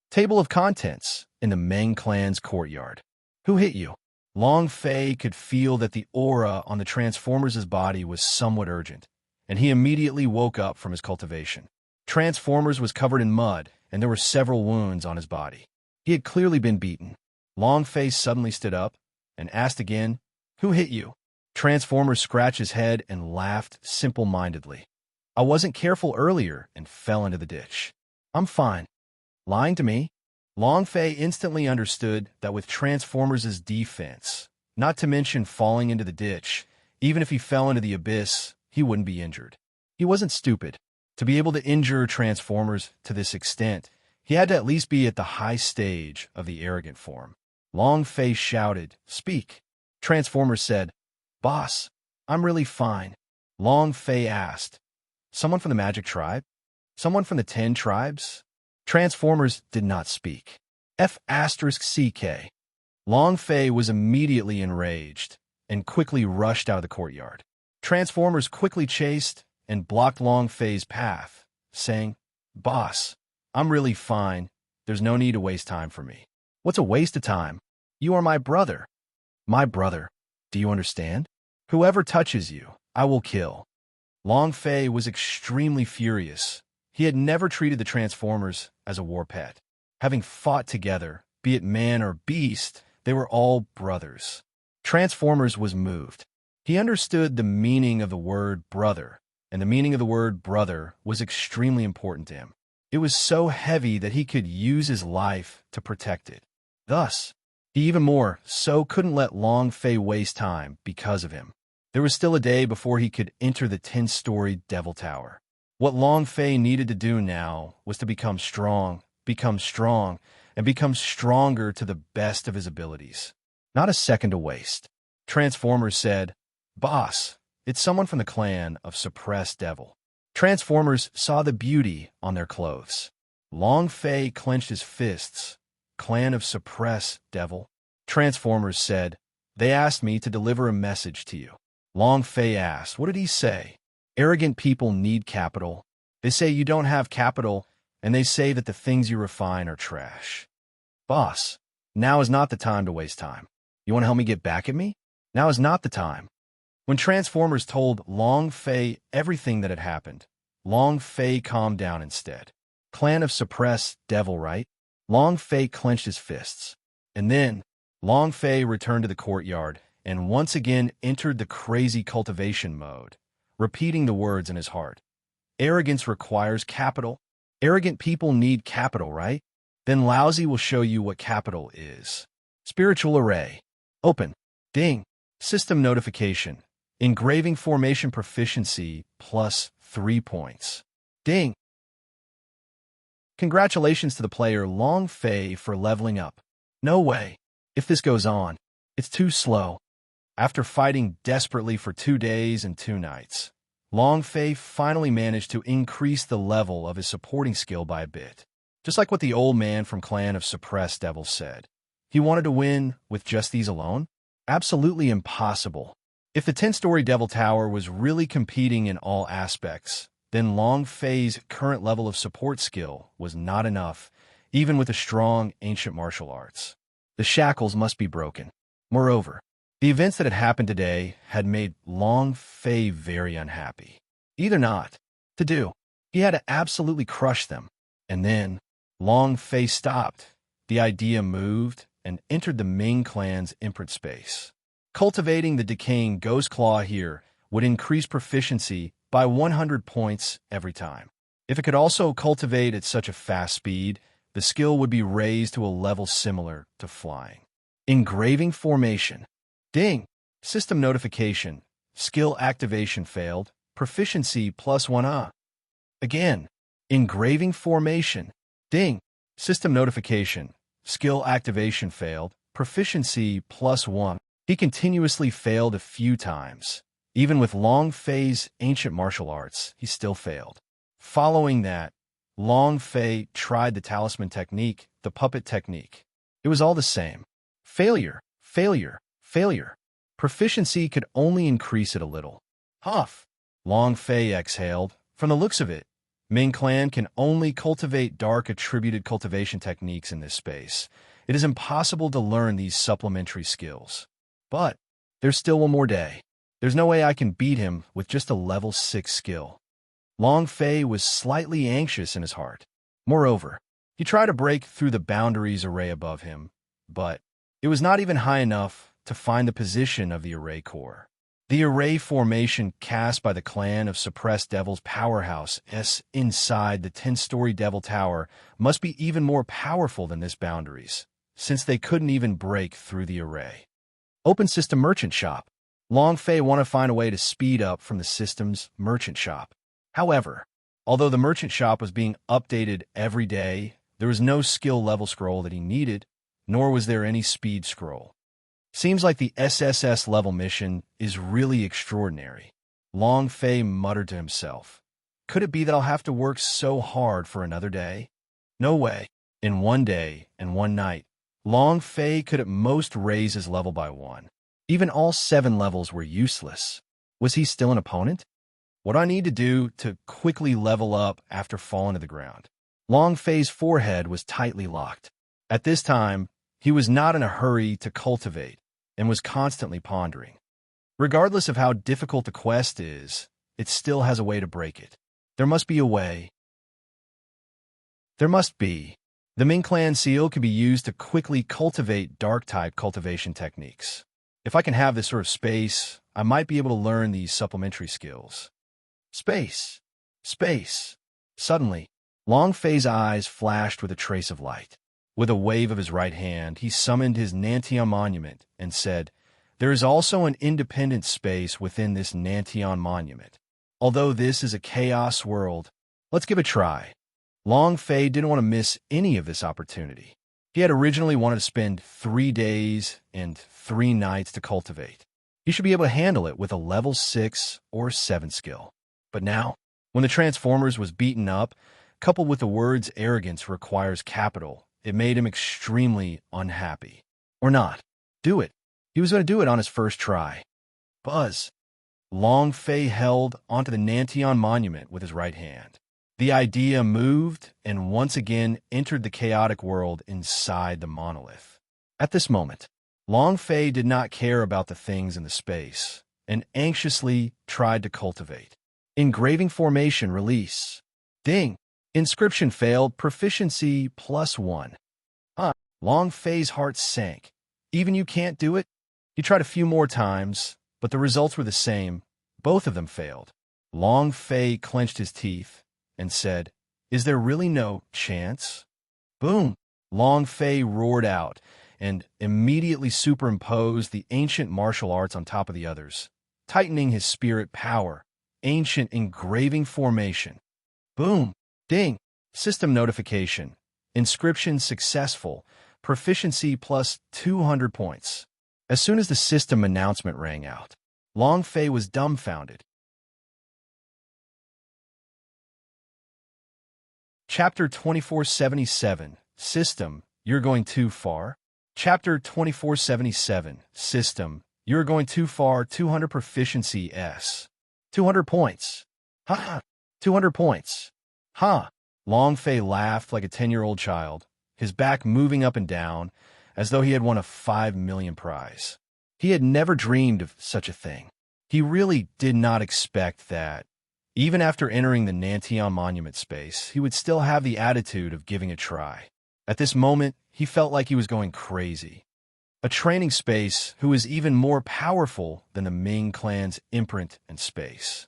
Table of Contents in the Meng clan's courtyard. Who hit you? Longfei could feel that the aura on the Transformers' body was somewhat urgent, and he immediately woke up from his cultivation. Transformers was covered in mud, and there were several wounds on his body. He had clearly been beaten. Long Fei suddenly stood up and asked again, "Who hit you?" Transformer scratched his head and laughed simple-mindedly. "I wasn't careful earlier and fell into the ditch. I'm fine." Lying to me? Long Fei instantly understood that with Transformers' defense, not to mention falling into the ditch, even if he fell into the abyss, he wouldn't be injured. He wasn't stupid. To be able to injure Transformers to this extent, he had to at least be at the high stage of the arrogant form. Long Fei shouted, "Speak." Transformers said, "Boss, I'm really fine." Long Fei asked, "Someone from the Magic Tribe? Someone from the 10 tribes?" Transformers did not speak. F***CK. Long Fei was immediately enraged and quickly rushed out of the courtyard. Transformers quickly chased and blocked Long Fei's path, saying, "Boss, I'm really fine. There's no need to waste time for me." "What's a waste of time? You are my brother." "My brother. Do you understand? Whoever touches you, I will kill." Long Fei was extremely furious. He had never treated the Transformers as a war pet. Having fought together, be it man or beast, they were all brothers. Transformers was moved. He understood the meaning of the word brother, and the meaning of the word brother was extremely important to him. It was so heavy that he could use his life to protect it. Thus, he even more so couldn't let Long Fei waste time because of him. There was still a day before he could enter the 10-story Devil Tower. What Long Fei needed to do now was to become strong, and become stronger to the best of his abilities. Not a second to waste. Transformers said, "Boss, it's someone from the clan of Suppressed Devil." Transformers saw the beauty on their clothes. Long Fei clenched his fists. "Clan of Suppressed Devil?" Transformers said, "They asked me to deliver a message to you." Long Fei asked, "What did he say?" "Arrogant people need capital. They say you don't have capital, and they say that the things you refine are trash." "Boss, now is not the time to waste time. You want to help me get back at me? Now is not the time." When Transformers told Long Fei everything that had happened, Long Fei calmed down instead. "Clan of Suppressed Devil, right?" Long Fei clenched his fists. And then, Long Fei returned to the courtyard and once again entered the crazy cultivation mode, repeating the words in his heart. "Arrogance requires capital. Arrogant people need capital, right? Then Lousy will show you what capital is." Spiritual array. Open. Ding. System notification. Engraving formation proficiency plus 3 points. Ding. Congratulations to the player Long Fei for leveling up. No way. If this goes on, it's too slow. After fighting desperately for 2 days and 2 nights, Long Fei finally managed to increase the level of his supporting skill by a bit. Just like what the old man from Clan of Suppressed Devil said. He wanted to win with just these alone? Absolutely impossible. If the 10-story Devil Tower was really competing in all aspects, then Long Fei's current level of support skill was not enough, even with a strong ancient martial arts. The shackles must be broken. Moreover, the events that had happened today had made Long Fei very unhappy. Either not. To do. He had to absolutely crush them. And then, Long Fei stopped. The idea moved and entered the Ming clan's imprint space. Cultivating the decaying Ghost Claw here would increase proficiency by 100 points every time. If it could also cultivate at such a fast speed, the skill would be raised to a level similar to flying. Engraving formation. Ding! System notification. Skill activation failed. Proficiency plus 1. Again. Engraving formation. Ding! System notification. Skill activation failed. Proficiency plus 1. He continuously failed a few times. Even with Long Fei's ancient martial arts, he still failed. Following that, Long Fei tried the talisman technique, the puppet technique. It was all the same. Failure, failure, failure. Proficiency could only increase it a little. Huff! Long Fei exhaled. From the looks of it, Ming Clan can only cultivate dark attributed cultivation techniques in this space. It is impossible to learn these supplementary skills. But there's still one more day. There's no way I can beat him with just a level 6 skill. Long Fei was slightly anxious in his heart. Moreover, he tried to break through the boundaries array above him, but It was not even high enough to find the position of the array core. The array formation cast by the clan of suppressed devils powerhouse S inside the 10-story devil tower must be even more powerful than this boundaries, since they couldn't even break through the array. Open System Merchant Shop. Long Fei want to find a way to speed up from the system's merchant shop. However, although the merchant shop was being updated every day, there was no skill level scroll that he needed, nor was there any speed scroll. Seems like the SSS level mission is really extraordinary. Long Fei muttered to himself. Could it be that I'll have to work so hard for another day? No way. In one day and one night, Long Fei could at most raise his level by 1. Even all 7 levels were useless. Was he still an opponent? What do I need to do to quickly level up after falling to the ground? Long Fei's forehead was tightly locked. At this time, he was not in a hurry to cultivate and was constantly pondering. Regardless of how difficult the quest is, it still has a way to break it. There must be a way. There must be. The Ming Clan seal can be used to quickly cultivate dark-type cultivation techniques. If I can have this sort of space, I might be able to learn these supplementary skills. Space. Space. Suddenly, Long Fei's eyes flashed with a trace of light. With a wave of his right hand, he summoned his Nantian monument and said, "There is also an independent space within this Nantian monument. Although this is a chaos world, let's give it a try." Long Fei didn't want to miss any of this opportunity. He had originally wanted to spend 3 days and 3 nights to cultivate. He should be able to handle it with a level 6 or 7 skill. But now, when the Transformers was beaten up, coupled with the words arrogance requires capital, it made him extremely unhappy. Or not. Do it. He was going to do it on his first try. Buzz. Long Fei held onto the Nantian monument with his right hand. The idea moved and once again entered the chaotic world inside the monolith. At this moment, Long Fei did not care about the things in the space and anxiously tried to cultivate. Engraving formation release. Ding. Inscription failed. Proficiency +1. Long Fei's heart sank. Even you can't do it? He tried a few more times, but the results were the same. Both of them failed. Long Fei clenched his teeth and said, "Is there really no chance?" Boom! Long Fei roared out and immediately superimposed the ancient martial arts on top of the others, tightening his spirit power. Ancient engraving formation. Boom! Ding! System notification. Inscription successful. Proficiency +200 points. As soon as the system announcement rang out, Long Fei was dumbfounded. Chapter 2477, System, You're Going Too Far. Chapter 2477, System, You're Going Too Far. 200 Proficiency S. 200 points. Ha! 200 points. Ha! Long Fei laughed like a 10-year-old child, his back moving up and down as though he had won a 5 million prize. He had never dreamed of such a thing. He really did not expect that, even after entering the Nantian monument space, he would still have the attitude of giving a try. At this moment, he felt like he was going crazy. A training space who is even more powerful than the Ming clan's imprint and space.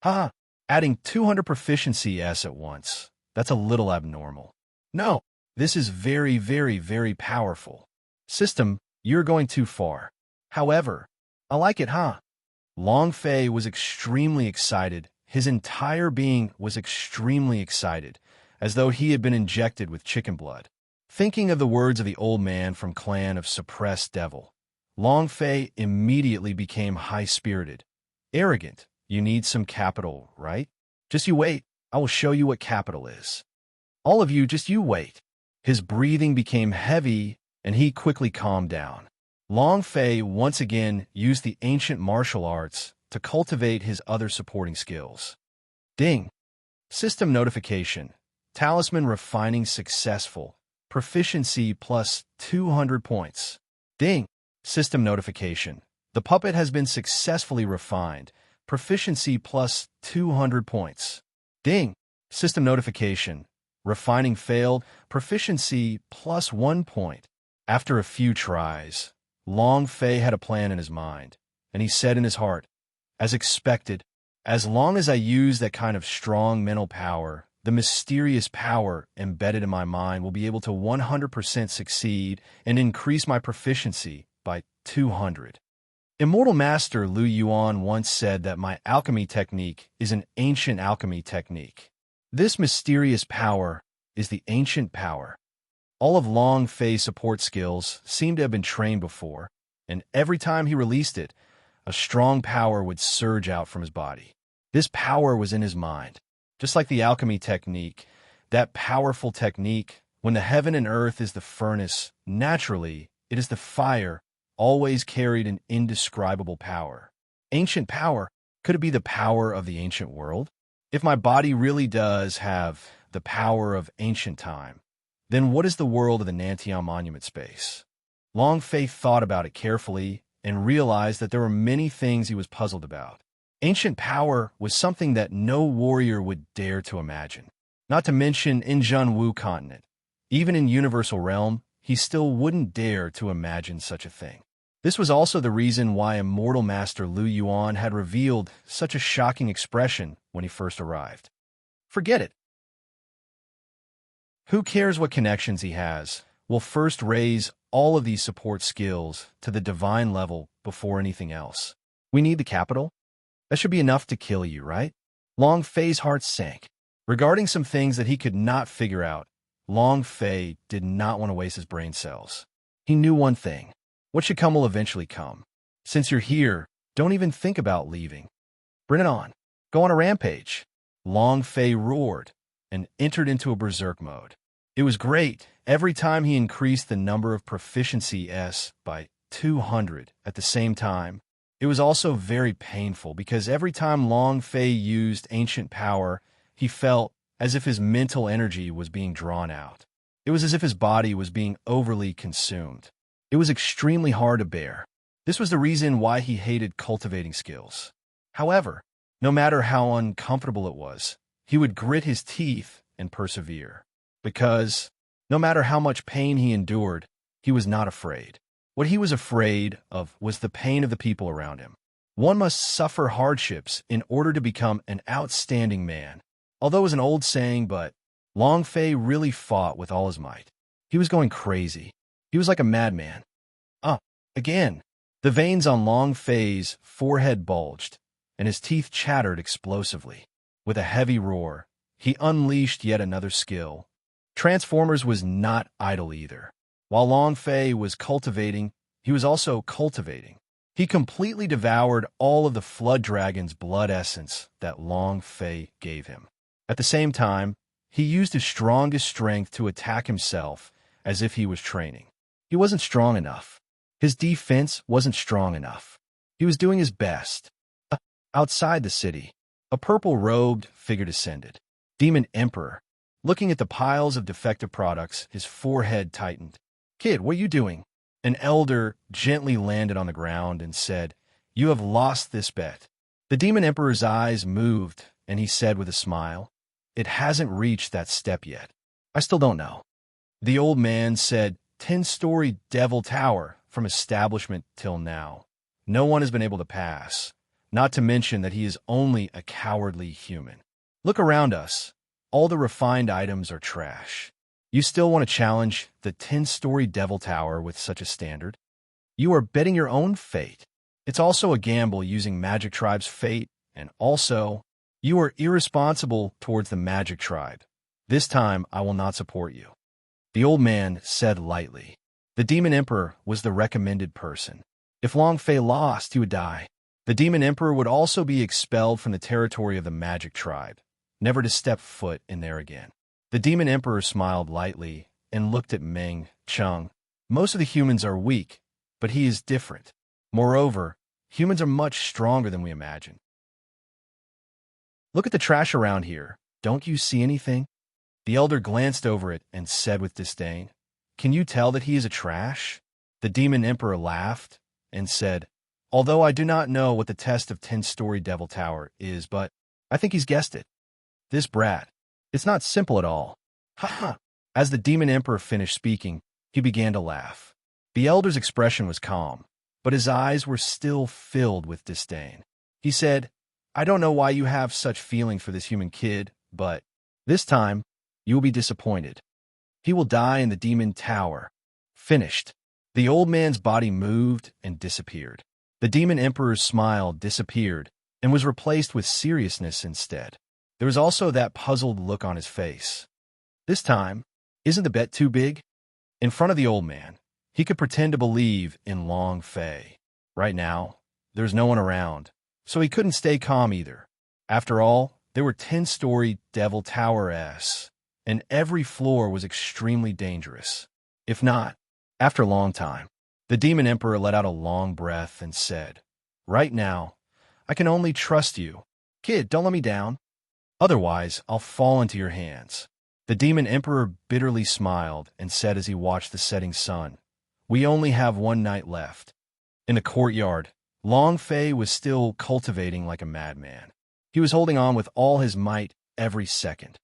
Ha! Adding 200 proficiency S at once. That's a little abnormal. No, this is very, very, very powerful. System, you're going too far. However, I like it, huh? Long Fei was extremely excited. His entire being was extremely excited, as though he had been injected with chicken blood. Thinking of the words of the old man from clan of suppressed devil, Long Fei immediately became high-spirited. Arrogant, you need some capital, right? Just you wait, I will show you what capital is. All of you, just you wait. His breathing became heavy, and he quickly calmed down. Long Fei once again used the ancient martial arts to cultivate his other supporting skills. Ding! System notification. Talisman refining successful. Proficiency +200 points. Ding! System notification. The puppet has been successfully refined. Proficiency +200 points. Ding! System notification. Refining failed. Proficiency +1 point. After a few tries, Long Fei had a plan in his mind, and he said in his heart, as expected, as long as I use that kind of strong mental power, the mysterious power embedded in my mind will be able to 100% succeed and increase my proficiency by 200. Immortal Master Lu Yuan once said that my alchemy technique is an ancient alchemy technique. This mysterious power is the ancient power. All of Long Fei's support skills seemed to have been trained before, and every time he released it, a strong power would surge out from his body. This power was in his mind. Just like the alchemy technique, that powerful technique, when the heaven and earth is the furnace, naturally, it is the fire, always carried an indescribable power. Ancient power, could it be the power of the ancient world? If my body really does have the power of ancient time, then what is the world of the Nantian Monument space? Long Fei thought about it carefully and realized that there were many things he was puzzled about. Ancient power was something that no warrior would dare to imagine. Not to mention in Junwu continent. Even in Universal Realm, he still wouldn't dare to imagine such a thing. This was also the reason why Immortal Master Lu Yuan had revealed such a shocking expression when he first arrived. Forget it. Who cares what connections he has? We'll first raise all of these support skills to the divine level before anything else. We need the capital? That should be enough to kill you, right? Long Fei's heart sank. Regarding some things that he could not figure out, Long Fei did not want to waste his brain cells. He knew one thing. What should come will eventually come. Since you're here, don't even think about leaving. Bring it on. Go on a rampage. Long Fei roared and entered into a berserk mode. It was great. Every time he increased the number of proficiency S by 200 at the same time, it was also very painful because every time Long Fei used ancient power, he felt as if his mental energy was being drawn out. It was as if his body was being overly consumed. It was extremely hard to bear. This was the reason why he hated cultivating skills. However, no matter how uncomfortable it was, he would grit his teeth and persevere. Because, no matter how much pain he endured, he was not afraid. What he was afraid of was the pain of the people around him. One must suffer hardships in order to become an outstanding man. Although it was an old saying, but Long Fei really fought with all his might. He was going crazy. He was like a madman. Again. The veins on Long Fei's forehead bulged, and his teeth chattered explosively. With a heavy roar, he unleashed yet another skill. Transformers was not idle either. While Long Fei was cultivating, he was also cultivating. He completely devoured all of the Flood Dragon's blood essence that Long Fei gave him. At the same time, he used his strongest strength to attack himself as if he was training. He wasn't strong enough. His defense wasn't strong enough. He was doing his best. Outside the city, a purple-robed figure descended. Demon Emperor. Looking at the piles of defective products, his forehead tightened. "Kid, what are you doing?" An elder gently landed on the ground and said, "You have lost this bet." The Demon Emperor's eyes moved, and he said with a smile, "It hasn't reached that step yet. I still don't know." The old man said, 10-story Devil Tower from establishment till now. No one has been able to pass, not to mention that he is only a cowardly human. Look around us. All the refined items are trash. You still want to challenge the 10-story Devil Tower with such a standard? You are betting your own fate. It's also a gamble using Magic Tribe's fate, and also, you are irresponsible towards the Magic Tribe. This time, I will not support you. The old man said lightly. The Demon Emperor was the recommended person. If Long Fei lost, he would die. The Demon Emperor would also be expelled from the territory of the Magic Tribe, never to step foot in there again. The Demon Emperor smiled lightly and looked at Meng Chung. Most of the humans are weak, but he is different. Moreover, humans are much stronger than we imagine. Look at the trash around here. Don't you see anything? The elder glanced over it and said with disdain, "Can you tell that he is a trash?" The Demon Emperor laughed and said, "Although I do not know what the test of 10-story Devil Tower is, but I think he's guessed it. This brat. It's not simple at all. Ha ha." As the Demon Emperor finished speaking, he began to laugh. The elder's expression was calm, but his eyes were still filled with disdain. He said, I don't know why you have such feeling for this human kid, but this time you will be disappointed. He will die in the demon tower. Finished. The old man's body moved and disappeared. The demon emperor's smile disappeared and was replaced with seriousness instead. There was also that puzzled look on his face. This time, isn't the bet too big? In front of the old man, he could pretend to believe in Long Fei. Right now, there's no one around, so he couldn't stay calm either. After all, there were 10-story Devil Tower-s, and every floor was extremely dangerous. If not, after a long time, the demon emperor let out a long breath and said, Right now, I can only trust you. Kid, don't let me down. Otherwise, I'll fall into your hands. The demon emperor bitterly smiled and said as he watched the setting sun, We only have one night left. In the courtyard, Long Fei was still cultivating like a madman. He was holding on with all his might every second.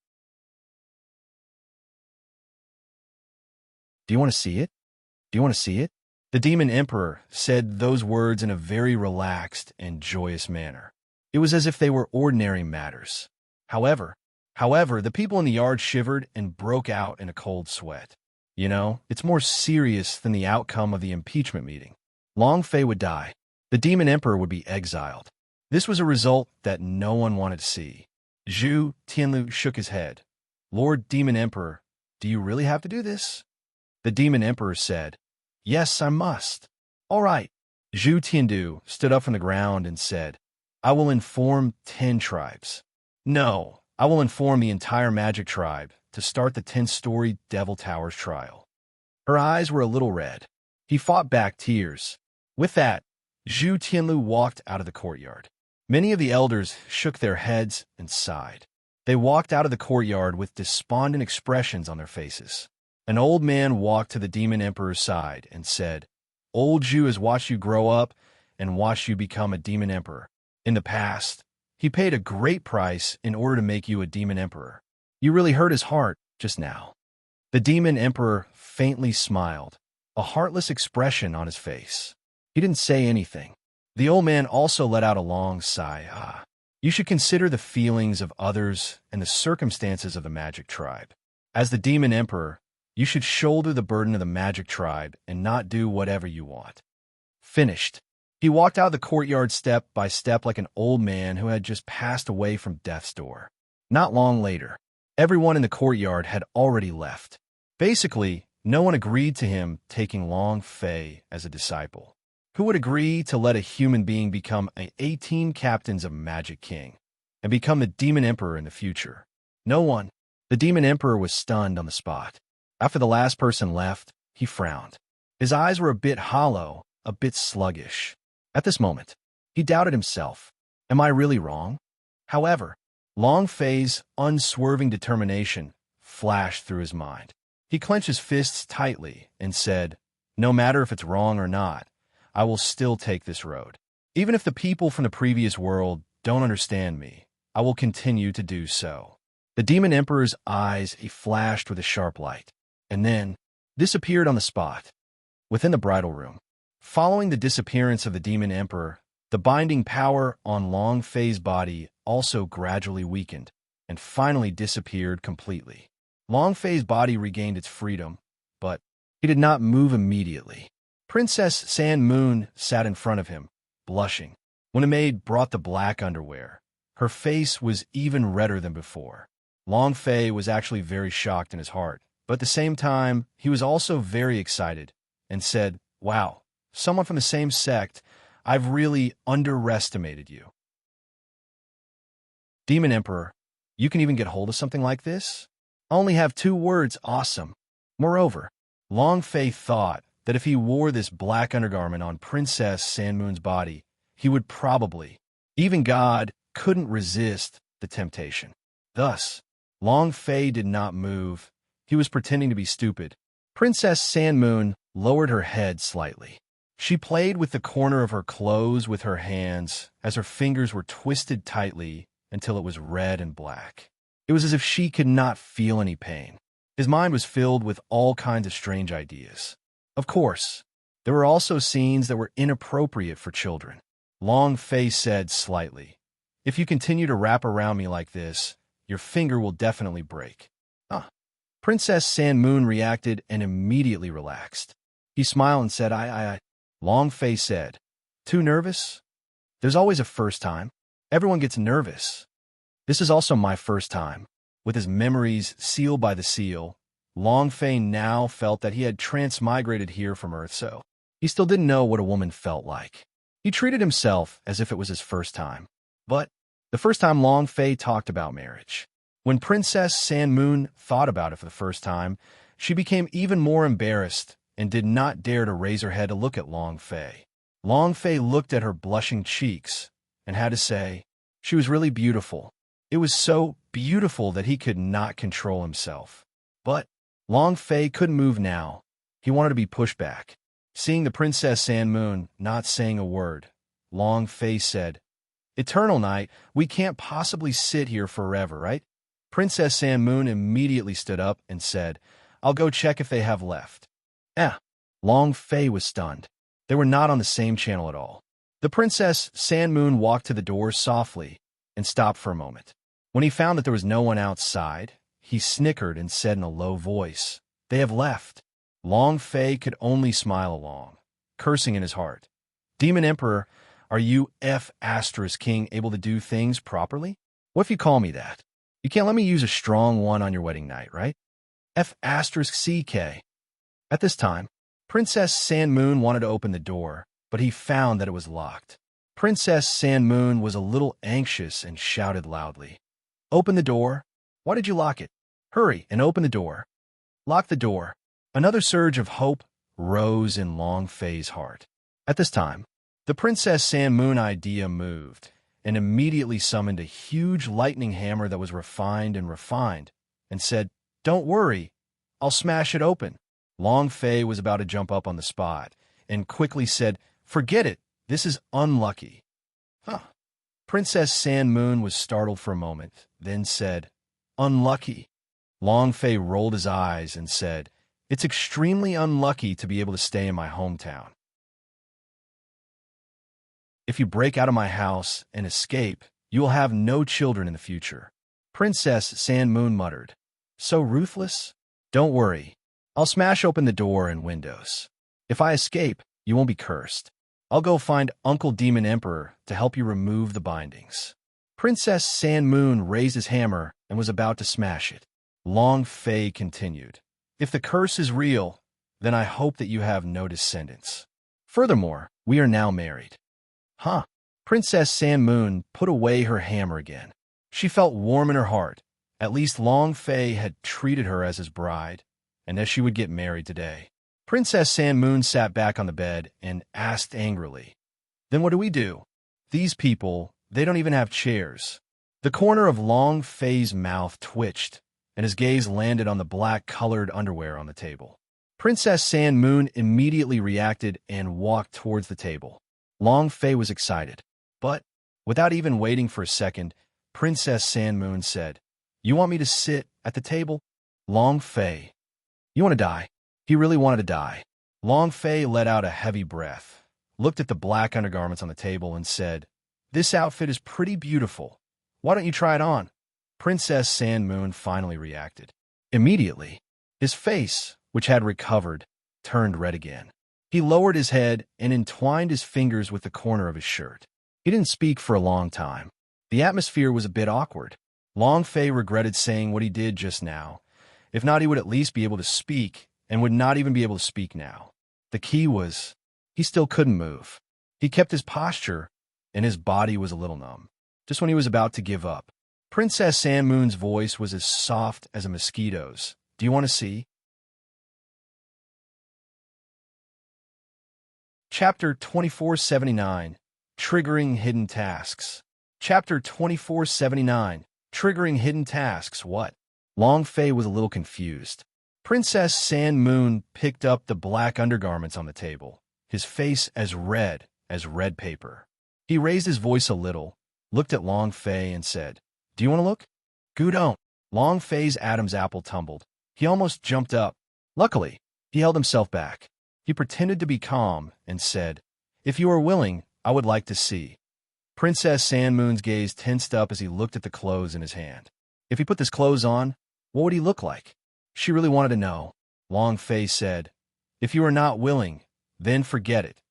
Do you want to see it? Do you want to see it? The demon emperor said those words in a very relaxed and joyous manner. It was as if they were ordinary matters. However, the people in the yard shivered and broke out in a cold sweat. You know, it's more serious than the outcome of the impeachment meeting. Long Fei would die. The demon emperor would be exiled. This was a result that no one wanted to see. Zhu Tianlu shook his head. Lord Demon Emperor, do you really have to do this? The demon emperor said, Yes, I must. All right. Zhu Tiandu stood up from the ground and said, I will inform 10 tribes. No, I will inform the entire magic tribe to start the 10-story Devil Towers trial. Her eyes were a little red. He fought back tears. With that, Zhu Tianlu walked out of the courtyard. Many of the elders shook their heads and sighed. They walked out of the courtyard with despondent expressions on their faces. An old man walked to the demon emperor's side and said, Old Zhu has watched you grow up and watched you become a demon emperor. In the past, he paid a great price in order to make you a demon emperor. You really hurt his heart just now. The demon emperor faintly smiled, a heartless expression on his face. He didn't say anything. The old man also let out a long sigh. You should consider the feelings of others and the circumstances of the magic tribe. As the demon emperor, you should shoulder the burden of the magic tribe and not do whatever you want. Finished. He walked out of the courtyard step by step like an old man who had just passed away from death's door. Not long later, everyone in the courtyard had already left. Basically, no one agreed to him taking Long Fei as a disciple. Who would agree to let a human being become 18 captains of Magic King and become the demon emperor in the future? No one. The demon emperor was stunned on the spot. After the last person left, he frowned. His eyes were a bit hollow, a bit sluggish. At this moment, he doubted himself. Am I really wrong? However, Long Fei's unswerving determination flashed through his mind. He clenched his fists tightly and said, No matter if it's wrong or not, I will still take this road. Even if the people from the previous world don't understand me, I will continue to do so. The demon emperor's eyes flashed with a sharp light, and then disappeared on the spot. Within the bridal room, following the disappearance of the demon emperor, the binding power on Long Fei's body also gradually weakened and finally disappeared completely. Long Fei's body regained its freedom, but he did not move immediately. Princess San Moon sat in front of him, blushing. When a maid brought the black underwear, her face was even redder than before. Long Fei was actually very shocked in his heart, but at the same time, he was also very excited and said, Wow, someone from the same sect, I've really underestimated you. Demon Emperor, you can even get hold of something like this? I only have 2 words, awesome. Moreover, Long Fei thought that if he wore this black undergarment on Princess San Moon's body, he would probably, even God, couldn't resist the temptation. Thus, Long Fei did not move. He was pretending to be stupid. Princess San Moon lowered her head slightly. She played with the corner of her clothes with her hands as her fingers were twisted tightly until it was red and black. It was as if she could not feel any pain. His mind was filled with all kinds of strange ideas. Of course, There were also scenes that were inappropriate for children. Long Fei said slightly, "If you continue to wrap around me like this, your finger will definitely break." Ah. Princess San Moon reacted and immediately relaxed. He smiled and said, I. Long Fei said, "Too nervous? There's always a first time. Everyone gets nervous. This is also my first time." With his memories sealed by the seal, Long Fei now felt that he had transmigrated here from Earth, so he still didn't know what a woman felt like. He treated himself as if it was his first time. But the first time Long Fei talked about marriage. When Princess San Moon thought about it for the first time, she became even more embarrassed and did not dare to raise her head to look at Long Fei. Long Fei looked at her blushing cheeks and had to say, she was really beautiful. It was so beautiful that he could not control himself. But Long Fei couldn't move now. He wanted to be pushed back. Seeing the Princess San Moon not saying a word, Long Fei said, "Eternal night, we can't possibly sit here forever, right?" Princess San Moon immediately stood up and said, "I'll go check if they have left." Long Fei was stunned. They were not on the same channel at all. The Princess San Moon walked to the door softly and stopped for a moment. When he found that there was no one outside, he snickered and said in a low voice, "They have left." Long Fei could only smile along, cursing in his heart. "Demon Emperor, are you King able to do things properly? What if you call me that? You can't let me use a strong one on your wedding night, right? CK. At this time, Princess San Moon wanted to open the door, but he found that it was locked. Princess San Moon was a little anxious and shouted loudly, "Open the door! Why did you lock it? Hurry and open the door! Lock the door!" Another surge of hope rose in Long Fei's heart. At this time, the Princess San Moon idea moved and immediately summoned a huge lightning hammer that was refined and said, "Don't worry, I'll smash it open." Long Fei was about to jump up on the spot and quickly said, "Forget it, this is unlucky." Princess San Moon was startled for a moment, then said, "Unlucky?" Long Fei rolled his eyes and said, "It's extremely unlucky to be able to stay in my hometown. If you break out of my house and escape, you will have no children in the future." Princess San Moon muttered, "So ruthless? Don't worry. I'll smash open the door and windows. If I escape, you won't be cursed. I'll go find Uncle Demon Emperor to help you remove the bindings." Princess San Moon raised his hammer and was about to smash it. Long Fei continued, "If the curse is real, then I hope that you have no descendants. Furthermore, we are now married." Princess San Moon put away her hammer again. She felt warm in her heart. At least Long Fei had treated her as his bride, and as she would get married today. Princess San Moon sat back on the bed and asked angrily, "Then what do we do? These people, they don't even have chairs." The corner of Long Fei's mouth twitched, and his gaze landed on the black-colored underwear on the table. Princess San Moon immediately reacted and walked towards the table. Long Fei was excited, but without even waiting for a second, Princess San Moon said, "You want me to sit at the table?" Long Fei, you want to die? He really wanted to die. Long Fei let out a heavy breath, looked at the black undergarments on the table, and said, "This outfit is pretty beautiful. Why don't you try it on?" Princess San Moon finally reacted. Immediately, his face, which had recovered, turned red again. He lowered his head and entwined his fingers with the corner of his shirt. He didn't speak for a long time. The atmosphere was a bit awkward. Long Fei regretted saying what he did just now. If not, he would at least be able to speak, and would not even be able to speak now. The key was, he still couldn't move. He kept his posture, and his body was a little numb. Just when he was about to give up, Princess San Moon's voice was as soft as a mosquito's. "Do you want to see?" Chapter 2479, Triggering Hidden Tasks. Chapter 2479, Triggering Hidden Tasks. What? Long Fei was a little confused. Princess San Moon picked up the black undergarments on the table, his face as red paper. He raised his voice a little, looked at Long Fei, and said, "Do you want to look?" "Go don't." Long Fei's Adam's apple tumbled. He almost jumped up. Luckily, he held himself back. He pretended to be calm and said, "If you are willing, I would like to see." Princess Sandmoon's gaze tensed up as he looked at the clothes in his hand. If he put this clothes on, what would he look like? She really wanted to know. Long Fei said, "If you are not willing, then forget it."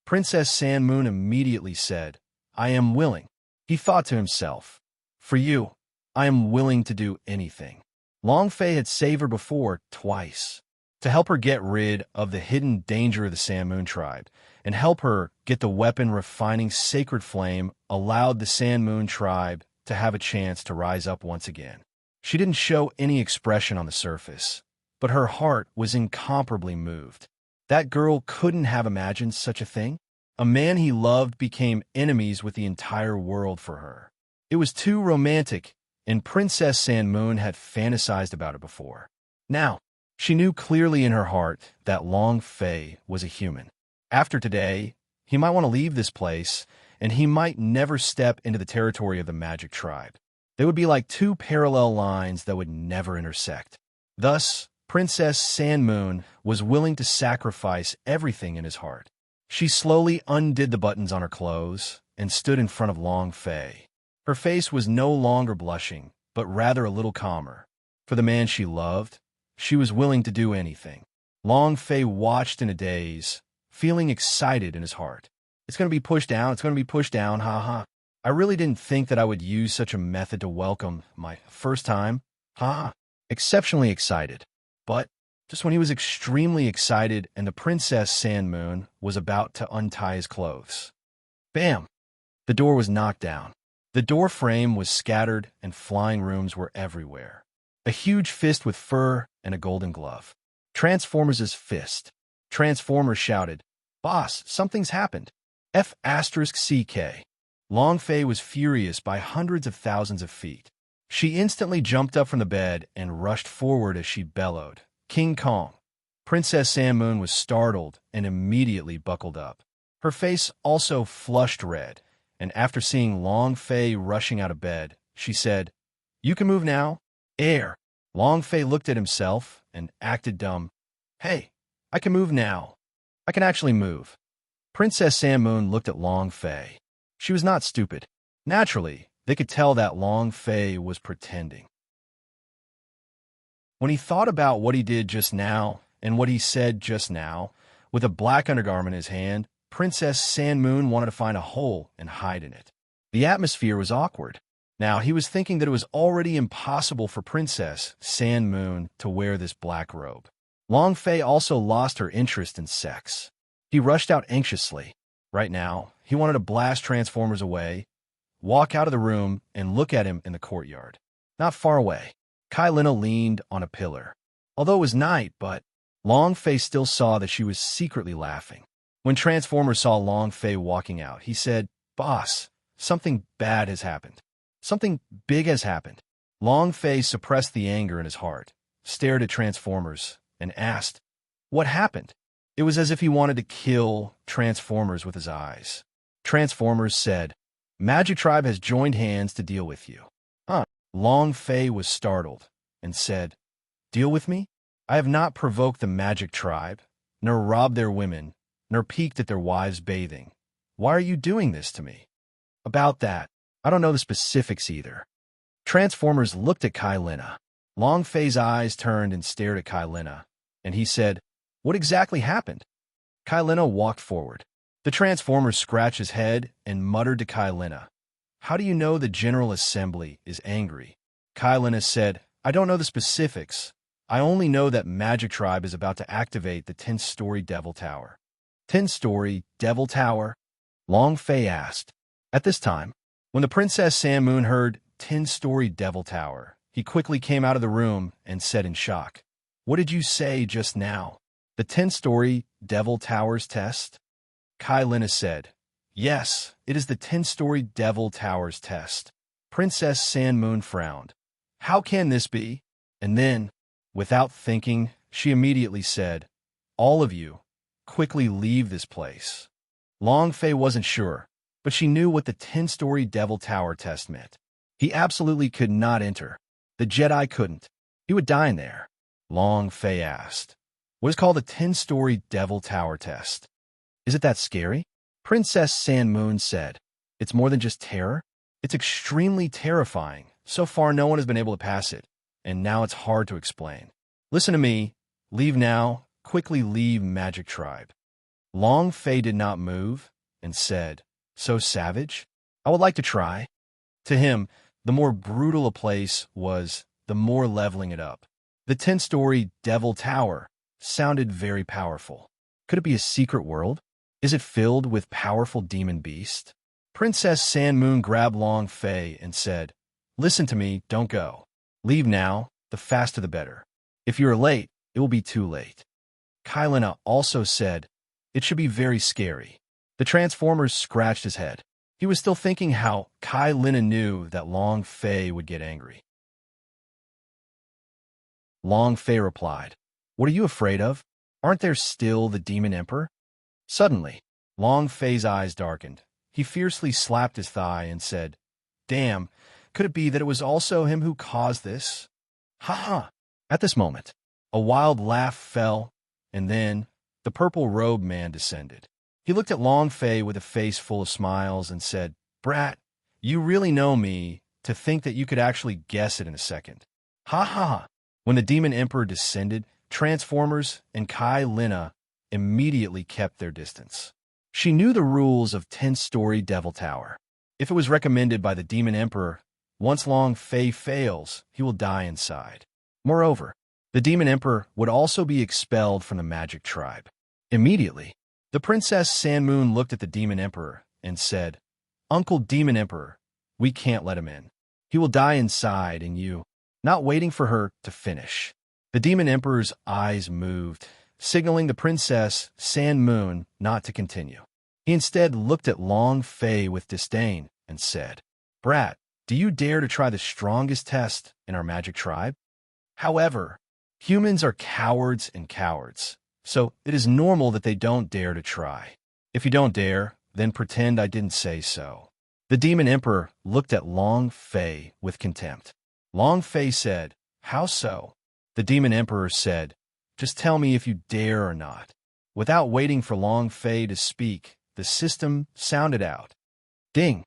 Princess Sandmoon immediately said, "I am willing." He thought to himself, "For you, I am willing to do anything." Long Fei had saved her before twice to help her get rid of the hidden danger of the Sandmoon tribe and help her get the weapon refining sacred flame allowed the Sandmoon tribe to have a chance to rise up once again. She didn't show any expression on the surface, but her heart was incomparably moved. That girl couldn't have imagined such a thing. A man he loved became enemies with the entire world for her. It was too romantic, and Princess Sandmoon had fantasized about it before. Now, she knew clearly in her heart that Long Fei was a human. After today, he might want to leave this place, and he might never step into the territory of the magic tribe. They would be like two parallel lines that would never intersect. Thus, Princess Sandmoon was willing to sacrifice everything in his heart. She slowly undid the buttons on her clothes and stood in front of Long Fei. Her face was no longer blushing, but rather a little calmer. For the man she loved, she was willing to do anything. Long Fei watched in a daze, feeling excited in his heart. It's going to be pushed down, it's going to be pushed down, ha. I really didn't think that I would use such a method to welcome my first time, ha. Exceptionally excited. But just when he was extremely excited and the Princess Sandmoon was about to untie his clothes. Bam! The door was knocked down. The door frame was scattered and flying rooms were everywhere. A huge fist with fur and a golden glove. Transformers' fist. Transformers shouted, "Boss, something's happened." F***CK. Long Fei was furious by hundreds of thousands of feet. She instantly jumped up from the bed and rushed forward as she bellowed, "King Kong." Princess Sandmoon was startled and immediately buckled up. Her face also flushed red, and after seeing Long Fei rushing out of bed, she said, "You can move now." Air. Long Fei looked at himself and acted dumb. "Hey, I can move now. I can actually move." Princess Sandmoon looked at Long Fei. She was not stupid. Naturally, they could tell that Long Fei was pretending. When he thought about what he did just now and what he said just now, with a black undergarment in his hand, Princess Sandmoon wanted to find a hole and hide in it. The atmosphere was awkward. Now, he was thinking that it was already impossible for Princess Sandmoon to wear this black robe. Long Fei also lost her interest in sex. He rushed out anxiously. Right now, he wanted to blast Transformers away, walk out of the room, and look at him in the courtyard. Not far away, Kailina leaned on a pillar. Although it was night, but Long Fei still saw that she was secretly laughing. When Transformers saw Long Fei walking out, he said, "Boss, something bad has happened. Something big has happened." Long Fei suppressed the anger in his heart, stared at Transformers, and asked, "What happened?" It was as if he wanted to kill Transformers with his eyes. Transformers said, "Magic Tribe has joined hands to deal with you." Huh. Long Fei was startled and said, "Deal with me? I have not provoked the Magic Tribe, nor robbed their women, nor peeked at their wives bathing. Why are you doing this to me?" "About that, I don't know the specifics either." Transformers looked at Kailina. Long Fei's eyes turned and stared at Kailina, and he said, "What exactly happened?" Kailina walked forward. The Transformer scratched his head and muttered to Kailina, "How do you know the General Assembly is angry?" Kailina said, "I don't know the specifics. I only know that Magic Tribe is about to activate the 10-story Devil Tower." 10-story Devil Tower? Long Fei asked. At this time, when the Princess Sandmoon heard 10-story Devil Tower, he quickly came out of the room and said in shock, "What did you say just now? The 10-story Devil Tower's test?" Kailina said, "Yes, it is the 10-story Devil Tower's test." Princess Sandmoon frowned. "How can this be?" And then, without thinking, she immediately said, "All of you, quickly leave this place." Long Fei wasn't sure, but she knew what the 10-story Devil Tower test meant. He absolutely could not enter. The Jedi couldn't. He would die in there. Long Fei asked, What is called the 10-story Devil Tower test. Is it that scary? Princess San Moon said. It's more than just terror. It's extremely terrifying. So far, no one has been able to pass it, and now it's hard to explain. Listen to me. Leave now. Quickly leave Magic Tribe. Long Fei did not move and said, so savage? I would like to try. To him, the more brutal a place was, the more leveling it up. The 10-story Devil Tower sounded very powerful. Could it be a secret world? Is it filled with powerful demon beasts? Princess San Moon grabbed Long Fei and said, listen to me, don't go. Leave now, the faster the better. If you are late, it will be too late. Kailina also said, it should be very scary. The Transformers scratched his head. He was still thinking how Kailina knew that Long Fei would get angry. Long Fei replied, what are you afraid of? Aren't there still the Demon Emperor? Suddenly, Long Fei's eyes darkened. He fiercely slapped his thigh and said, damn, could it be that it was also him who caused this? Ha ha! At this moment, a wild laugh fell, and then the purple-robed man descended. He looked at Long Fei with a face full of smiles and said, brat, you really know me to think that you could actually guess it in a second. Ha ha ha! When the Demon Emperor descended, Transformers and Kailina immediately kept their distance. She knew the rules of 10-story Devil Tower. If it was recommended by the Demon Emperor, once Long Fei fails, he will die inside. Moreover, the Demon Emperor would also be expelled from the Magic Tribe. Immediately, the Princess San Moon looked at the Demon Emperor and said, Uncle Demon Emperor, we can't let him in. He will die inside, and you, not waiting for her to finish. The Demon Emperor's eyes moved, signaling the Princess San Moon not to continue. He instead looked at Long Fei with disdain and said, brat, do you dare to try the strongest test in our Magic Tribe? However, humans are cowards and cowards, so it is normal that they don't dare to try. If you don't dare, then pretend I didn't say so. The Demon Emperor looked at Long Fei with contempt. Long Fei said, how so? The Demon Emperor said, just tell me if you dare or not. Without waiting for Long Fei to speak, the system sounded out. Ding!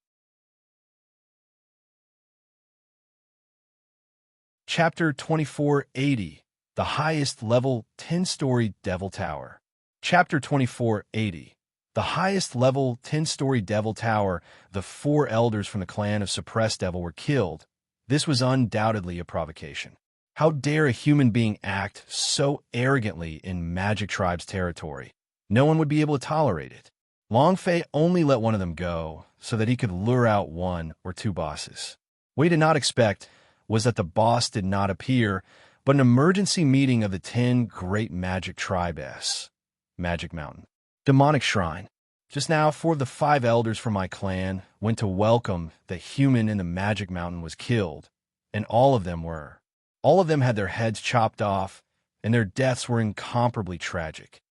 Chapter 2480, The Highest Level 10-Story Devil Tower. Chapter 2480, The Highest Level 10-Story Devil Tower. The 4 elders from the clan of Suppressed Devil were killed. This was undoubtedly a provocation. How dare a human being act so arrogantly in Magic Tribe's territory? No one would be able to tolerate it. Long Fei only let one of them go so that he could lure out 1 or 2 bosses. What he did not expect was that the boss did not appear, but an emergency meeting of the 10 Great Magic Tribes. Magic Mountain. Demonic Shrine. Just now, 4 of the 5 elders from my clan went to welcome the human in the Magic Mountain was killed, and all of them were. All of them had their heads chopped off, and their deaths were incomparably tragic.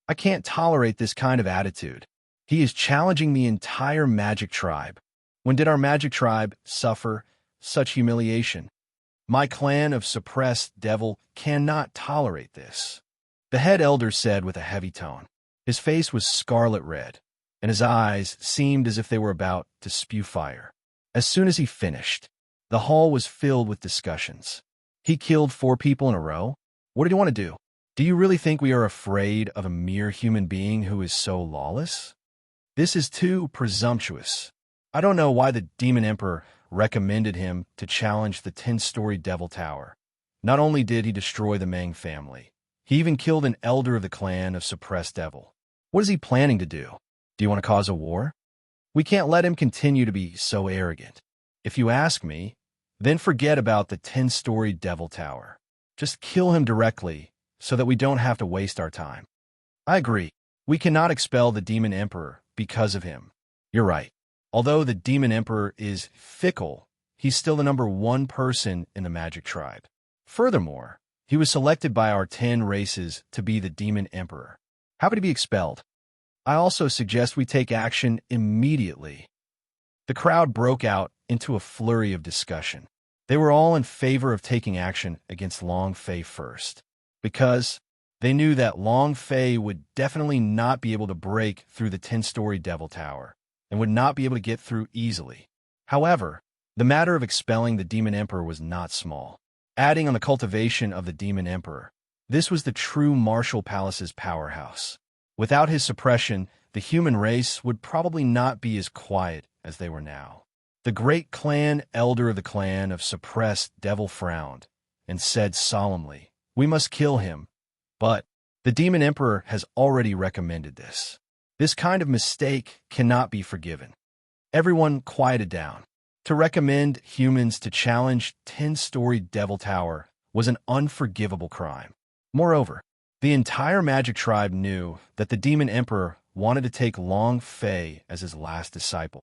I can't tolerate this kind of attitude. He is challenging the entire Magic Tribe. When did our Magic Tribe suffer such humiliation? My clan of Suppressed Devil cannot tolerate this. The head elder said with a heavy tone. His face was scarlet red, and his eyes seemed as if they were about to spew fire. As soon as he finished, the hall was filled with discussions. He killed 4 people in a row? What did he want to do? Do you really think we are afraid of a mere human being who is so lawless? This is too presumptuous. I don't know why the Demon Emperor recommended him to challenge the 10-story Devil Tower. Not only did he destroy the Meng family, he even killed an elder of the clan of Suppressed Devil. What is he planning to do? Do you want to cause a war? We can't let him continue to be so arrogant. If you ask me, then forget about the 10-story Devil Tower. Just kill him directly so that we don't have to waste our time. I agree. We cannot expel the Demon Emperor because of him. You're right. Although the Demon Emperor is fickle, he's still the number 1 person in the Magic Tribe. Furthermore, he was selected by our 10 races to be the Demon Emperor. How could he be expelled? I also suggest we take action immediately. The crowd broke out into a flurry of discussion. They were all in favor of taking action against Long Fei first, because They knew that Long Fei would definitely not be able to break through the 10-story Devil Tower and would not be able to get through easily. However, the matter of expelling the Demon Emperor was not small. Adding on the cultivation of the Demon Emperor, this was the true Martial Palace's powerhouse. Without his suppression, the human race would probably not be as quiet as they were now. The great clan elder of the clan of suppressed Devil frowned and said solemnly, "We must kill him. But the Demon Emperor has already recommended this. This kind of mistake cannot be forgiven." Everyone quieted down. To recommend humans to challenge 10-story Devil Tower was an unforgivable crime. Moreover, the entire magic tribe knew that the Demon Emperor wanted to take Long Fei as his last disciple.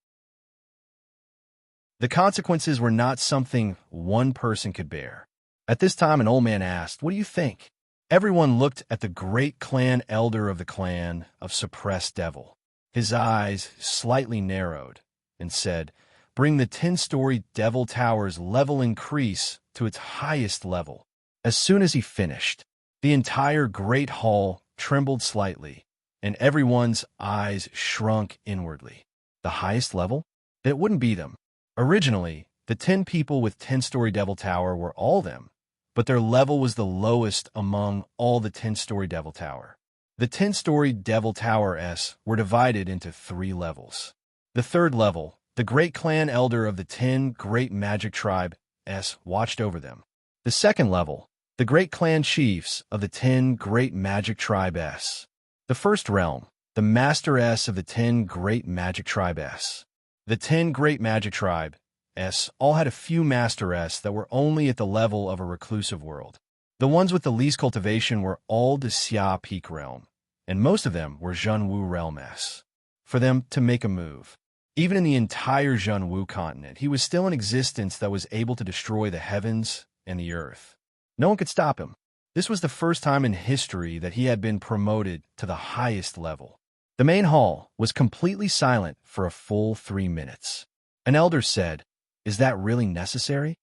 The consequences were not something one person could bear. At this time, an old man asked, "What do you think?" Everyone looked at the great clan elder of the clan of suppressed devil. His eyes slightly narrowed and said, "Bring the 10-story Devil Tower's level increase to its highest level." As soon as he finished, the entire great hall trembled slightly, and everyone's eyes shrunk inwardly. The highest level? It wouldn't be them. Originally, the 10 people with 10-story Devil Tower were all them, but their level was the lowest among all the 10-story Devil Tower. The 10-story Devil Tower S were divided into 3 levels. The third level, the great clan elder of the 10 great magic tribe S watched over them. The second level, the great clan chiefs of the 10 great magic tribe S. The first realm, the master S of the 10 great magic tribe S. The 10 great magic tribe S all had a few master S that were only at the level of a reclusive world. The ones with the least cultivation were all the Xia Peak realm, and most of them were Zhenwu realm S. For them to make a move, even in the entire Zhenwu continent, he was still in existence that was able to destroy the heavens and the earth. No one could stop him. This was the first time in history that he had been promoted to the highest level. The main hall was completely silent for a full 3 minutes. An elder said, "Is that really necessary?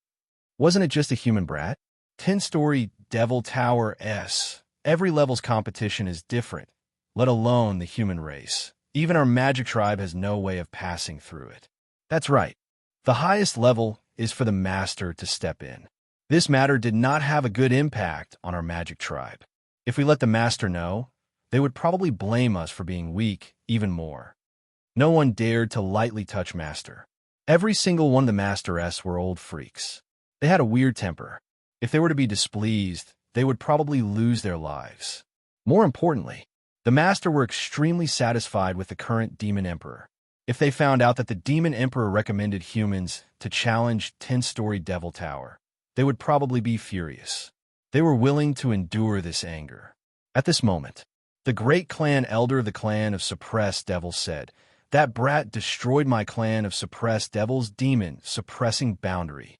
Wasn't it just a human brat?" 10-story Devil Tower S. Every level's competition is different, let alone the human race. Even our magic tribe has no way of passing through it. That's right. The highest level is for the master to step in. This matter did not have a good impact on our magic tribe. If we let the master know, they would probably blame us for being weak even more. No one dared to lightly touch master. Every single one of the Master S were old freaks. They had a weird temper. If they were to be displeased, they would probably lose their lives. More importantly, the Master were extremely satisfied with the current Demon Emperor. If they found out that the Demon Emperor recommended humans to challenge 10-story Devil Tower, they would probably be furious. They were willing to endure this anger. At this moment, the great clan elder of the clan of suppressed devils said, "That brat destroyed my clan of suppressed devils' demon suppressing boundary."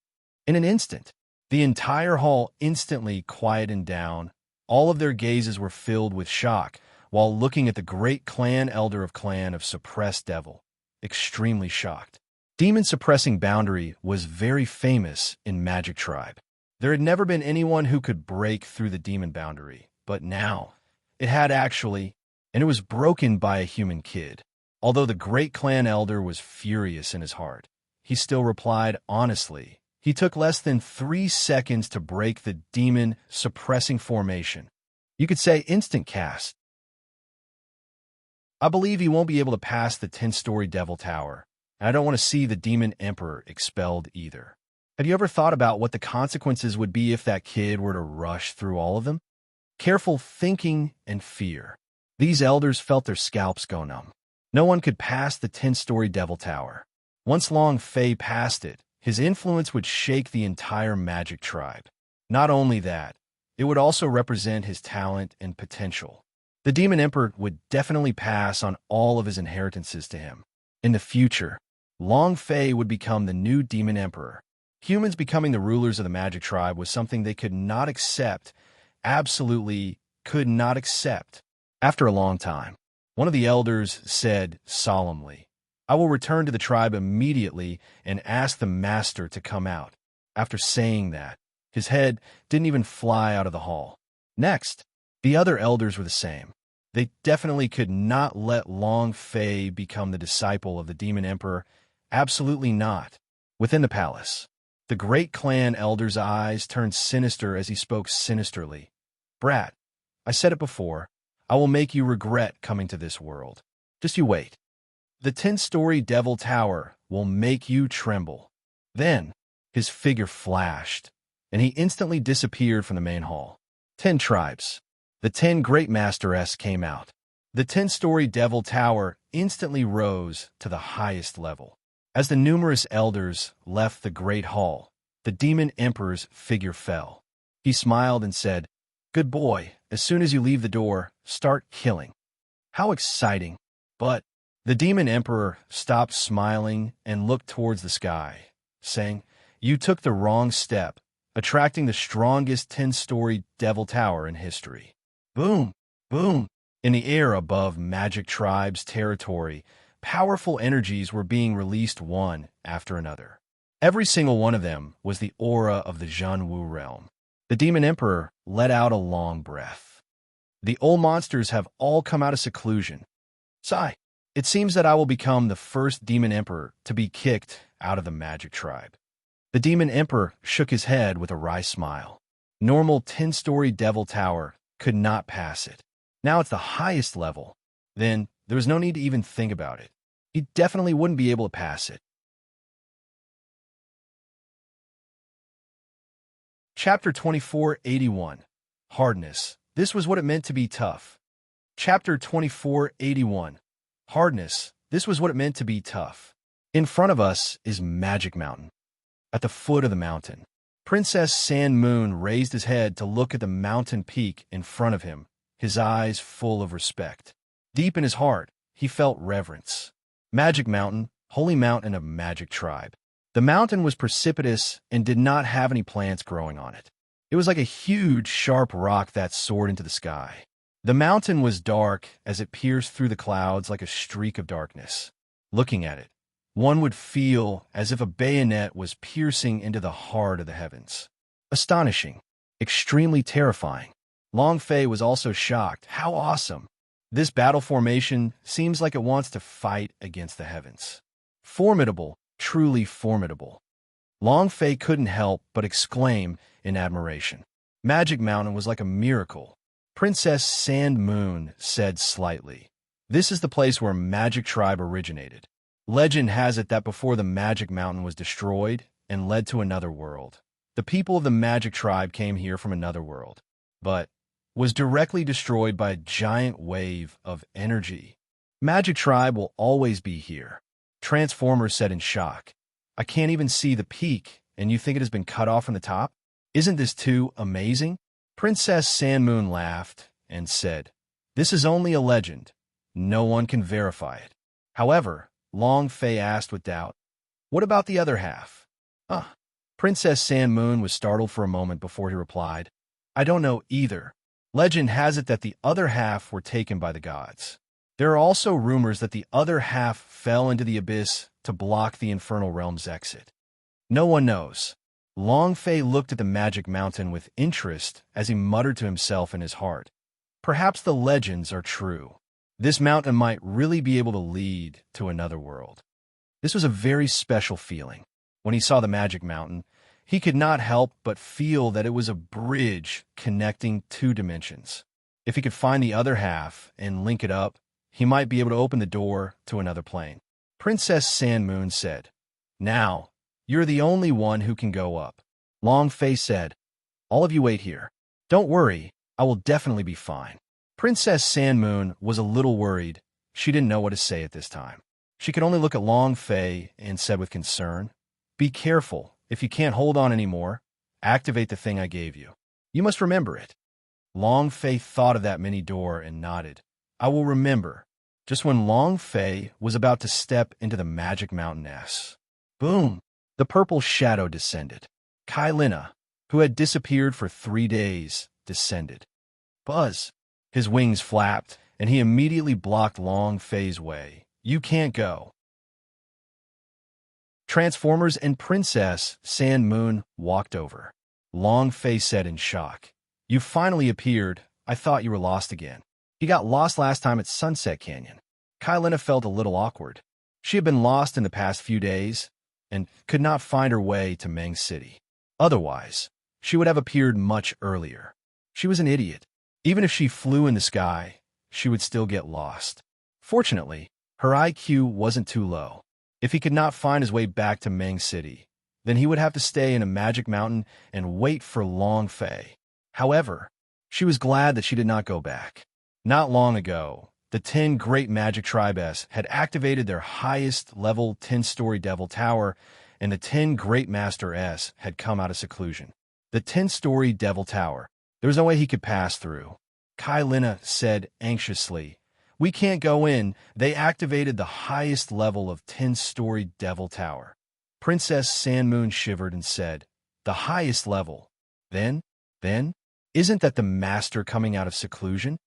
In an instant, the entire hall instantly quieted down. All of their gazes were filled with shock while looking at the great clan elder of clan of suppressed devil, extremely shocked. Demon suppressing boundary was very famous in Magic Tribe. There had never been anyone who could break through the demon boundary, but now it had actually, and it was broken by a human kid. Although the great clan elder was furious in his heart, he still replied honestly. He took less than 3 seconds to break the demon suppressing formation. You could say instant cast. I believe he won't be able to pass the 10-story Devil Tower, and I don't want to see the Demon Emperor expelled either. Have you ever thought about what the consequences would be if that kid were to rush through all of them? Careful thinking and fear. These elders felt their scalps go numb. No one could pass the 10-story Devil Tower. Once Long Fei passed it, his influence would shake the entire magic tribe. Not only that, it would also represent his talent and potential. The Demon Emperor would definitely pass on all of his inheritances to him. In the future, Long Fei would become the new Demon Emperor. Humans becoming the rulers of the magic tribe was something they could not accept, absolutely could not accept. After a long time, one of the elders said solemnly, "I will return to the tribe immediately and ask the master to come out." After saying that, his head didn't even fly out of the hall. Next, The other elders were the same. They definitely could not let Long Fei become the disciple of the Demon Emperor. Absolutely not. Within the palace, the great clan elder's eyes turned sinister as he spoke sinisterly. Brat, I said it before, I will make you regret coming to this world. Just you wait. The 10-story Devil Tower will make you tremble. Then, his figure flashed, and he instantly disappeared from the main hall. 10 tribes. The 10 great masteress came out. The 10-story Devil Tower instantly rose to the highest level. As the numerous elders left the great hall, the Demon Emperor's figure fell. He smiled and said, "Good boy, as soon as you leave the door, start killing." How exciting! But the Demon Emperor stopped smiling and looked towards the sky, saying, "You took the wrong step, attracting the strongest 10-story Devil Tower in history." Boom! Boom! In the air above Magic Tribe's territory, powerful energies were being released one after another. Every single one of them was the aura of the Zhanwu realm. The Demon Emperor let out a long breath. The old monsters have all come out of seclusion. Sigh. It seems that I will become the first Demon Emperor to be kicked out of the Magic Tribe. The Demon Emperor shook his head with a wry smile. Normal 10-story Devil Tower could not pass it. Now it's the highest level. Then there was no need to even think about it. He definitely wouldn't be able to pass it. Chapter 2481. Hardness. This was what it meant to be tough. Chapter 2481. Hardness. This was what it meant to be tough. In front of us is Magic Mountain. At the foot of the mountain, Princess Sand Moon raised his head to look at the mountain peak in front of him, his eyes full of respect. Deep in his heart, he felt reverence. Magic Mountain, holy mountain of Magic Tribe. The mountain was precipitous and did not have any plants growing on it. It was like a huge, sharp rock that soared into the sky. The mountain was dark as it pierced through the clouds like a streak of darkness. Looking at it, one would feel as if a bayonet was piercing into the heart of the heavens. Astonishing. Extremely terrifying. Long Fei was also shocked. How awesome! This battle formation seems like it wants to fight against the heavens. Formidable. Truly formidable. Long Fei couldn't help but exclaim in admiration. Magic Mountain was like a miracle. Princess Sand Moon said slightly, "This is the place where Magic Tribe originated. Legend has it that before the Magic Mountain was destroyed and led to another world, the people of the Magic Tribe came here from another world, but was directly destroyed by a giant wave of energy. Magic Tribe will always be here." Transformer said in shock, "I can't even see the peak, and you think it has been cut off from the top? Isn't this too amazing?" Princess Sand Moon laughed and said, "This is only a legend. No one can verify it." However, Long Fei asked with doubt, "What about the other half?" Princess Sand Moon was startled for a moment before he replied, "I don't know either. Legend has it that the other half were taken by the gods. There are also rumors that the other half fell into the abyss to block the infernal realm's exit. No one knows." Long Fei looked at the Magic Mountain with interest as he muttered to himself in his heart, "Perhaps the legends are true. This mountain might really be able to lead to another world." This was a very special feeling. When he saw the Magic Mountain, he could not help but feel that it was a bridge connecting two dimensions. If he could find the other half and link it up, he might be able to open the door to another plane. Princess Sand Moon said, "Now, you're the only one who can go up." Long Fei said, "All of you wait here. Don't worry, I will definitely be fine." Princess Sand Moon was a little worried. She didn't know what to say at this time. She could only look at Long Fei and said with concern, "Be careful. If you can't hold on anymore, activate the thing I gave you. You must remember it." Long Fei thought of that mini door and nodded. "I will remember." Just when Long Fei was about to step into the Magic Mountain S, boom! The purple shadow descended. Kai Lina, who had disappeared for 3 days, descended. Buzz! His wings flapped, and he immediately blocked Long Fei's way. "You can't go." Transformers and Princess Sand Moon walked over. Long Fei said in shock, "You finally appeared. I thought you were lost again. You got lost last time at Sunset Canyon. Kailina felt a little awkward. She had been lost in the past few days and could not find her way to Meng City. Otherwise, she would have appeared much earlier. She was an idiot. Even if she flew in the sky, she would still get lost. Fortunately, her IQ wasn't too low. If he could not find his way back to Meng City, then he would have to stay in a magic mountain and wait for Long Fei. However, she was glad that she did not go back. Not long ago, the 10 Great Magic Tribes had activated their highest level 10-story Devil Tower, and the 10 Great Master S had come out of seclusion. The 10-story Devil Tower. There was no way he could pass through. Kailina said anxiously, "We can't go in. They activated the highest level of 10-story Devil Tower." Princess Sandmoon shivered and said, "The highest level? Then, isn't that the master coming out of seclusion?"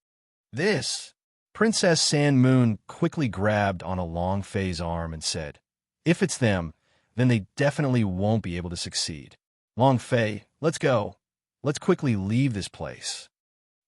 This. Princess Sandmoon quickly grabbed on a Long Fei's arm and said, "If it's them, then they definitely won't be able to succeed. Long Fei, let's go. Let's quickly leave this place."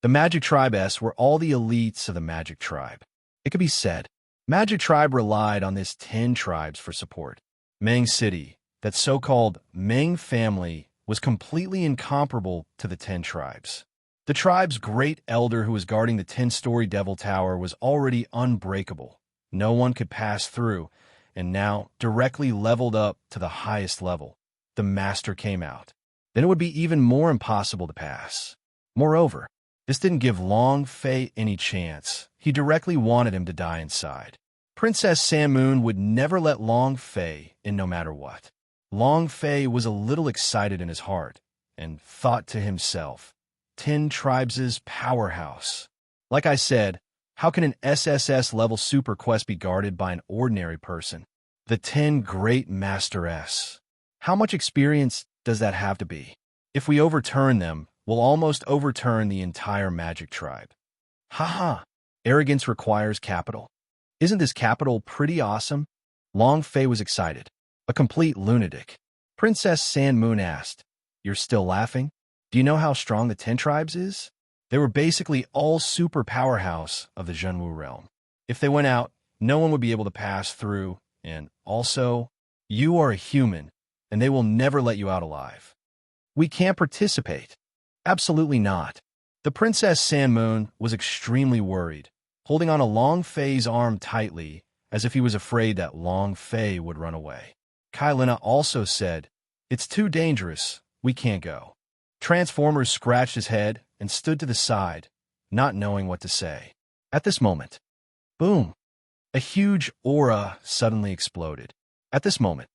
The Magic Tribes were all the elites of the Magic Tribe. It could be said, Magic Tribe relied on this 10 tribes for support. Meng City, that so-called Meng family, was completely incomparable to the 10 tribes. The tribe's great elder who was guarding the 10-story Devil Tower was already unbreakable. No one could pass through, and now directly leveled up to the highest level. The master came out. Then it would be even more impossible to pass. Moreover, this didn't give Long Fei any chance. He directly wanted him to die inside. Princess Sandmoon would never let Long Fei in no matter what. Long Fei was a little excited in his heart and thought to himself, 10 tribes' powerhouse. Like I said, how can an SSS-level super quest be guarded by an ordinary person? The 10 Great Master S. How much experience does that have to be? If we overturn them, we'll almost overturn the entire Magic Tribe. Haha, arrogance requires capital. Isn't this capital pretty awesome? Long Fei was excited. A complete lunatic. Princess Sandmoon asked, "You're still laughing? Do you know how strong the 10 tribes is?" They were basically all super powerhouse of the Zhenwu realm. If they went out, no one would be able to pass through, and also, you are a human, and they will never let you out alive. We can't participate. Absolutely not. The Princess Sandmoon was extremely worried, holding on to Long Fei's arm tightly, as if he was afraid that Long Fei would run away. Kailina also said, "It's too dangerous. We can't go." Transformer scratched his head and stood to the side, not knowing what to say. At this moment, boom, a huge aura suddenly exploded. At this moment,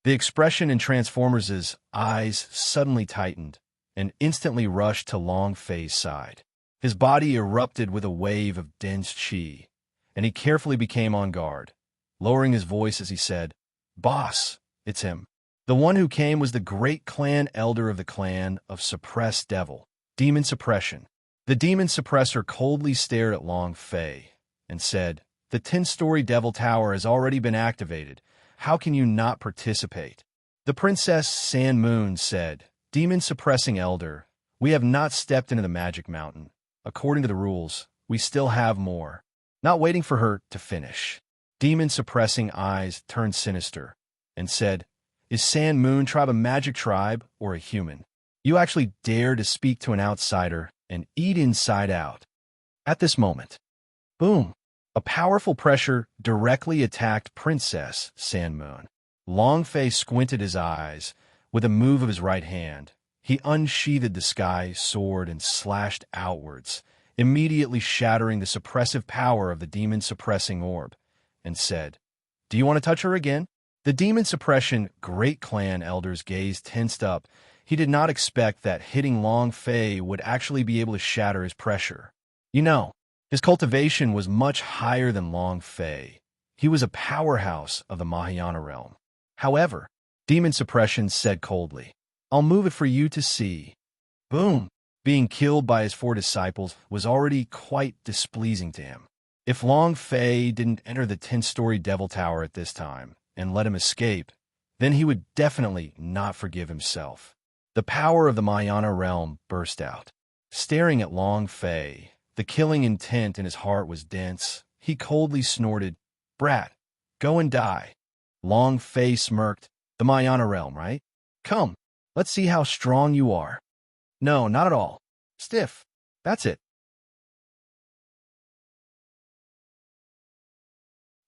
the expression in Transformers' eyes suddenly tightened and instantly rushed to Long Fei's side. His body erupted with a wave of dense chi, and he carefully became on guard, lowering his voice as he said, "Boss, it's him." The one who came was the great clan elder of the clan of Suppressed Devil, Demon Suppression. The Demon Suppressor coldly stared at Long Fei and said, "The 10-story Devil Tower has already been activated. How can you not participate?" The Princess Sandmoon said, "Demon Suppressing Elder, we have not stepped into the Magic Mountain. According to the rules, we still have more." Not waiting for her to finish, Demon Suppressing eyes turned sinister and said, "Is Sandmoon Tribe a magic tribe or a human? You actually dare to speak to an outsider and eat inside out." At this moment, boom, a powerful pressure directly attacked Princess Sandmoon. Long Fei squinted his eyes. With a move of his right hand, he unsheathed the sky sword and slashed outwards, immediately shattering the suppressive power of the demon suppressing orb, and said, "Do you want to touch her again?" The demon suppression great clan elder's gaze tensed up. He did not expect that hitting Long Fei would actually be able to shatter his pressure. You know, his cultivation was much higher than Long Fei. He was a powerhouse of the Mahayana realm. However, demon suppression said coldly, "I'll move it for you to see." Boom! Being killed by his 4 disciples was already quite displeasing to him. If Long Fei didn't enter the 10-story Devil Tower at this time and let him escape, then he would definitely not forgive himself. The power of the Mahayana realm burst out. Staring at Long Fei, the killing intent in his heart was dense. He coldly snorted, "Brat, go and die." Long Fei smirked, "The Mayana realm, right? Come, let's see how strong you are." "No, not at all. Stiff. That's it."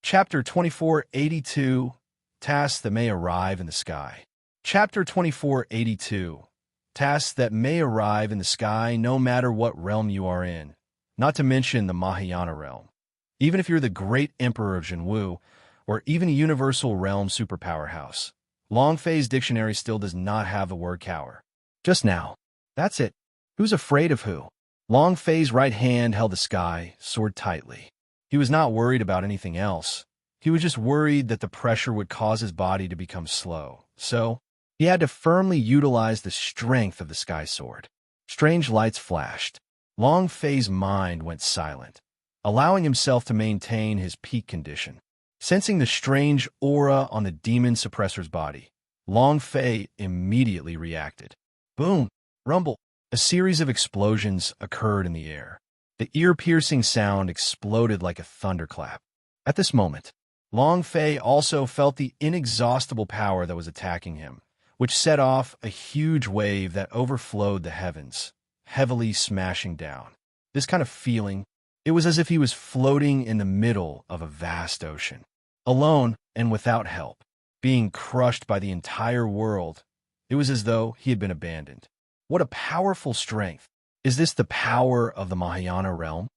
Chapter 2482, Tasks That May Arrive in the Sky. Chapter 2482, Tasks that may arrive in the sky no matter what realm you are in, not to mention the Mahayana realm. Even if you're the great emperor of Zhenwu, or even a universal realm superpower house, Long Fei's dictionary still does not have the word cower. Just now. That's it. Who's afraid of who? Long Fei's right hand held the sky, sword tightly. He was not worried about anything else. He was just worried that the pressure would cause his body to become slow. So, he had to firmly utilize the strength of the sky sword. Strange lights flashed. Long Fei's mind went silent, allowing himself to maintain his peak condition. Sensing the strange aura on the demon suppressor's body, Long Fei immediately reacted. Boom! Rumble! A series of explosions occurred in the air. The ear-piercing sound exploded like a thunderclap. At this moment, Long Fei also felt the inexhaustible power that was attacking him, which set off a huge wave that overflowed the heavens, heavily smashing down. This kind of feeling, it was as if he was floating in the middle of a vast ocean, alone and without help, being crushed by the entire world. It was as though he had been abandoned. What a powerful strength! Is this the power of the Mahayana realm?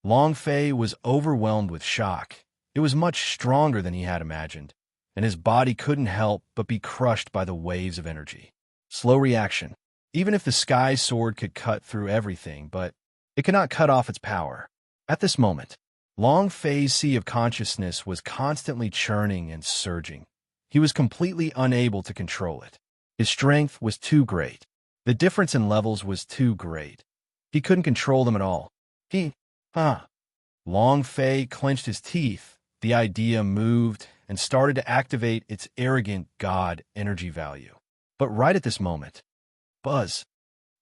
Long Fei was overwhelmed with shock. It was much stronger than he had imagined, and his body couldn't help but be crushed by the waves of energy. Slow reaction. Even if the sky sword could cut through everything, but it could not cut off its power. At this moment, Long Fei's sea of consciousness was constantly churning and surging. He was completely unable to control it. His strength was too great. The difference in levels was too great. He couldn't control them at all. Long Fei clenched his teeth. The idea moved and started to activate its arrogant god energy value. But right at this moment, buzz,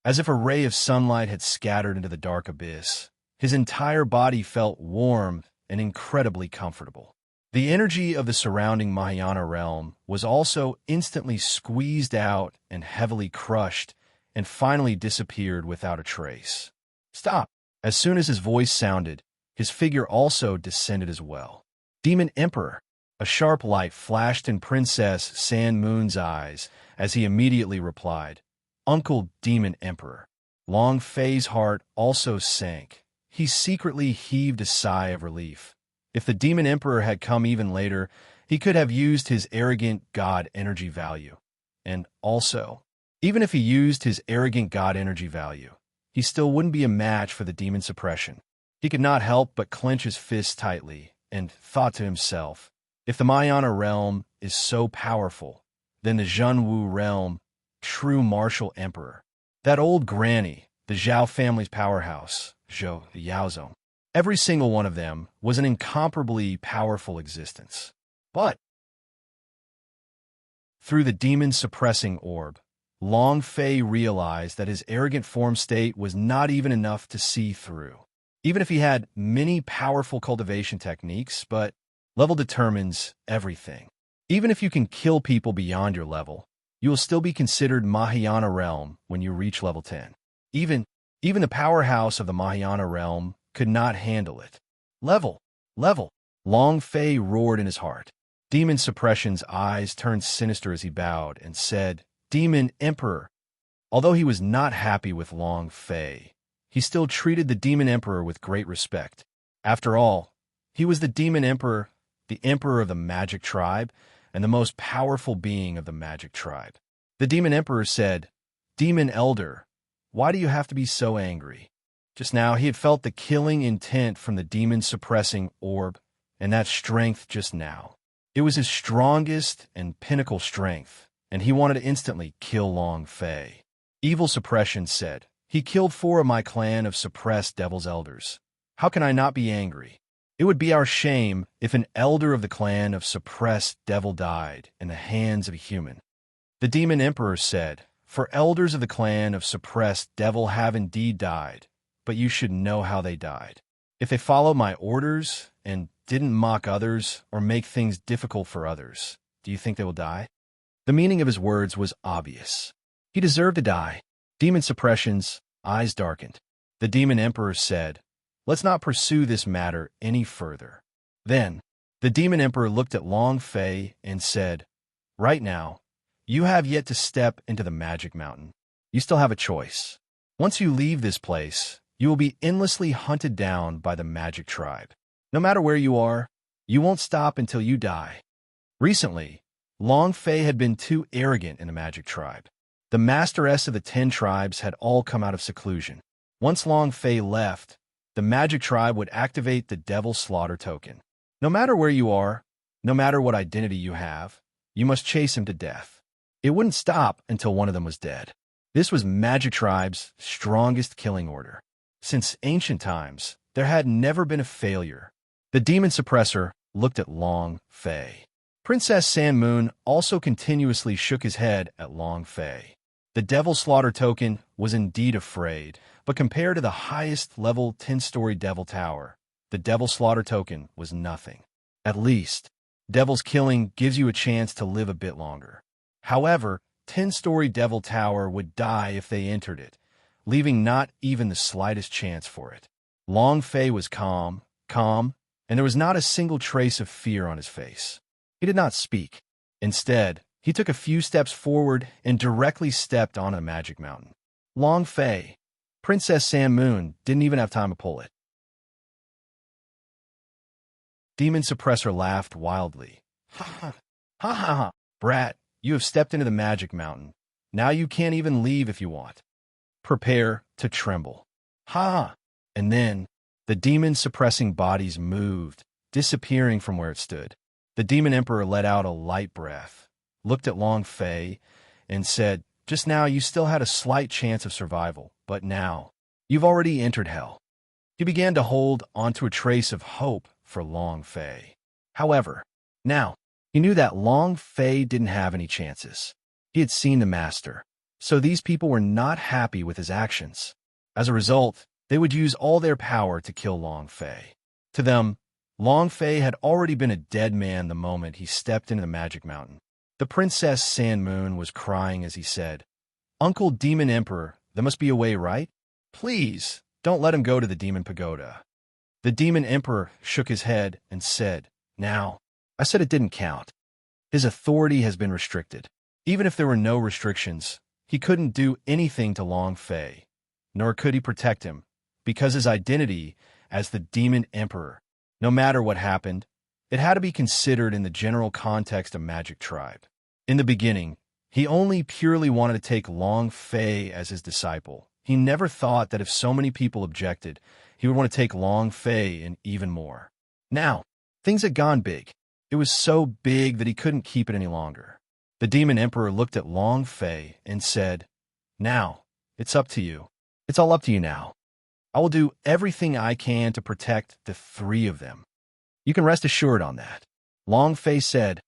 as if a ray of sunlight had scattered into the dark abyss, his entire body felt warm and incredibly comfortable. The energy of the surrounding Mahayana realm was also instantly squeezed out and heavily crushed, and finally disappeared without a trace. Stop! As soon as his voice sounded, his figure also descended as well. Demon Emperor! A sharp light flashed in Princess San Moon's eyes as he immediately replied, "Uncle Demon Emperor." Long Fei's heart also sank. He secretly heaved a sigh of relief. If the Demon Emperor had come even later, he could have used his arrogant god energy value. And also, even if he used his arrogant god energy value, he still wouldn't be a match for the demon suppression. He could not help but clench his fists tightly and thought to himself, if the Mahayana realm is so powerful, then the Zhenwu realm, true martial emperor, that old granny, the Zhao family's powerhouse, Zhou the Yaozong, every single one of them was an incomparably powerful existence. But through the demon-suppressing orb, Long Fei realized that his arrogant form state was not even enough to see through. Even if he had many powerful cultivation techniques, but level determines everything. Even if you can kill people beyond your level, you will still be considered Mahayana realm when you reach level 10. Even the powerhouse of the Mahayana realm could not handle it. Level! Long Fei roared in his heart. Demon Suppression's eyes turned sinister as he bowed and said, "Demon Emperor." Although he was not happy with Long Fei, he still treated the Demon Emperor with great respect. After all, he was the Demon Emperor, the Emperor of the Magic Tribe, and the most powerful being of the Magic Tribe. The Demon Emperor said, "Demon Elder, why do you have to be so angry?" Just now he had felt the killing intent from the demon-suppressing orb, and that strength just now. It was his strongest and pinnacle strength, and he wanted to instantly kill Long Fei. Evil Suppression said, "He killed 4 of my clan of suppressed Devil's Elders. How can I not be angry? It would be our shame if an elder of the clan of suppressed Devil died in the hands of a human." The Demon Emperor said, For elders of the clan of suppressed devil have indeed died, but you should know how they died. If they followed my orders and didn't mock others or make things difficult for others, do you think they will die?" The meaning of his words was obvious. He deserved to die. Demon Suppression's eyes darkened. The Demon Emperor said, "Let's not pursue this matter any further." Then, the Demon Emperor looked at Long Fei and said, "Right now, you have yet to step into the Magic Mountain. You still have a choice. Once you leave this place, you will be endlessly hunted down by the Magic Tribe. No matter where you are, you won't stop until you die." Recently, Long Fei had been too arrogant in the Magic Tribe. The masteress of the 10 tribes had all come out of seclusion. Once Long Fei left, the Magic Tribe would activate the Devil Slaughter token. No matter where you are, no matter what identity you have, you must chase him to death. It wouldn't stop until one of them was dead. This was Magic Tribe's strongest killing order. Since ancient times, there had never been a failure. The Demon Suppressor looked at Long Fei. Princess Sandmoon also continuously shook his head at Long Fei. The Devil Slaughter token was indeed afraid, but compared to the highest level 10-story Devil Tower, the Devil Slaughter token was nothing. At least, Devil's Killing gives you a chance to live a bit longer. However, 10-story Devil Tower would die if they entered it, leaving not even the slightest chance for it. Long Fei was calm, and there was not a single trace of fear on his face. He did not speak. Instead, he took a few steps forward and directly stepped on a Magic Mountain. Long Fei, Princess Sandmoon didn't even have time to pull it. Demon Suppressor laughed wildly. Ha ha, brat, you have stepped into the Magic Mountain. Now you can't even leave if you want. Prepare to tremble. Ha! And then, the demon-suppressing bodies moved, disappearing from where it stood. The Demon Emperor let out a light breath, looked at Long Fei, and said, "Just now you still had a slight chance of survival, but now, you've already entered hell." He began to hold onto a trace of hope for Long Fei. However, now, he knew that Long Fei didn't have any chances. He had seen the Master, so these people were not happy with his actions. As a result, they would use all their power to kill Long Fei. To them, Long Fei had already been a dead man the moment he stepped into the Magic Mountain. The Princess Sandmoon was crying as he said, "Uncle Demon Emperor, there must be a way, right? Please, don't let him go to the Demon Pagoda." The Demon Emperor shook his head and said, "Now, I said it didn't count. His authority has been restricted. Even if there were no restrictions, he couldn't do anything to Long Fei, nor could he protect him, because his identity as the Demon Emperor, no matter what happened, it had to be considered in the general context of Magic Tribe. In the beginning, he only purely wanted to take Long Fei as his disciple. He never thought that if so many people objected, he would want to take Long Fei and even more. Now, things had gone big. It was so big that he couldn't keep it any longer. The Demon Emperor looked at Long Fei and said, "Now, it's up to you. It's all up to you now. I will do everything I can to protect the 3 of them. You can rest assured on that." Long Fei said,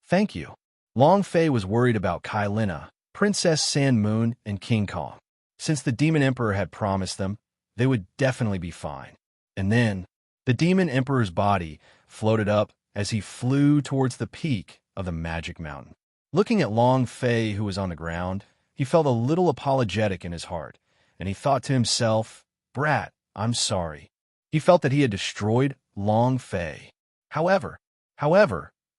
"Thank you." Long Fei was worried about Kai Lina, Princess Sandmoon, and King Kong. Since the Demon Emperor had promised them, they would definitely be fine. And then, the Demon Emperor's body floated up as he flew towards the peak of the Magic Mountain. Looking at Long Fei, who was on the ground, he felt a little apologetic in his heart, and he thought to himself, "Brat, I'm sorry." He felt that he had destroyed Long Fei. However,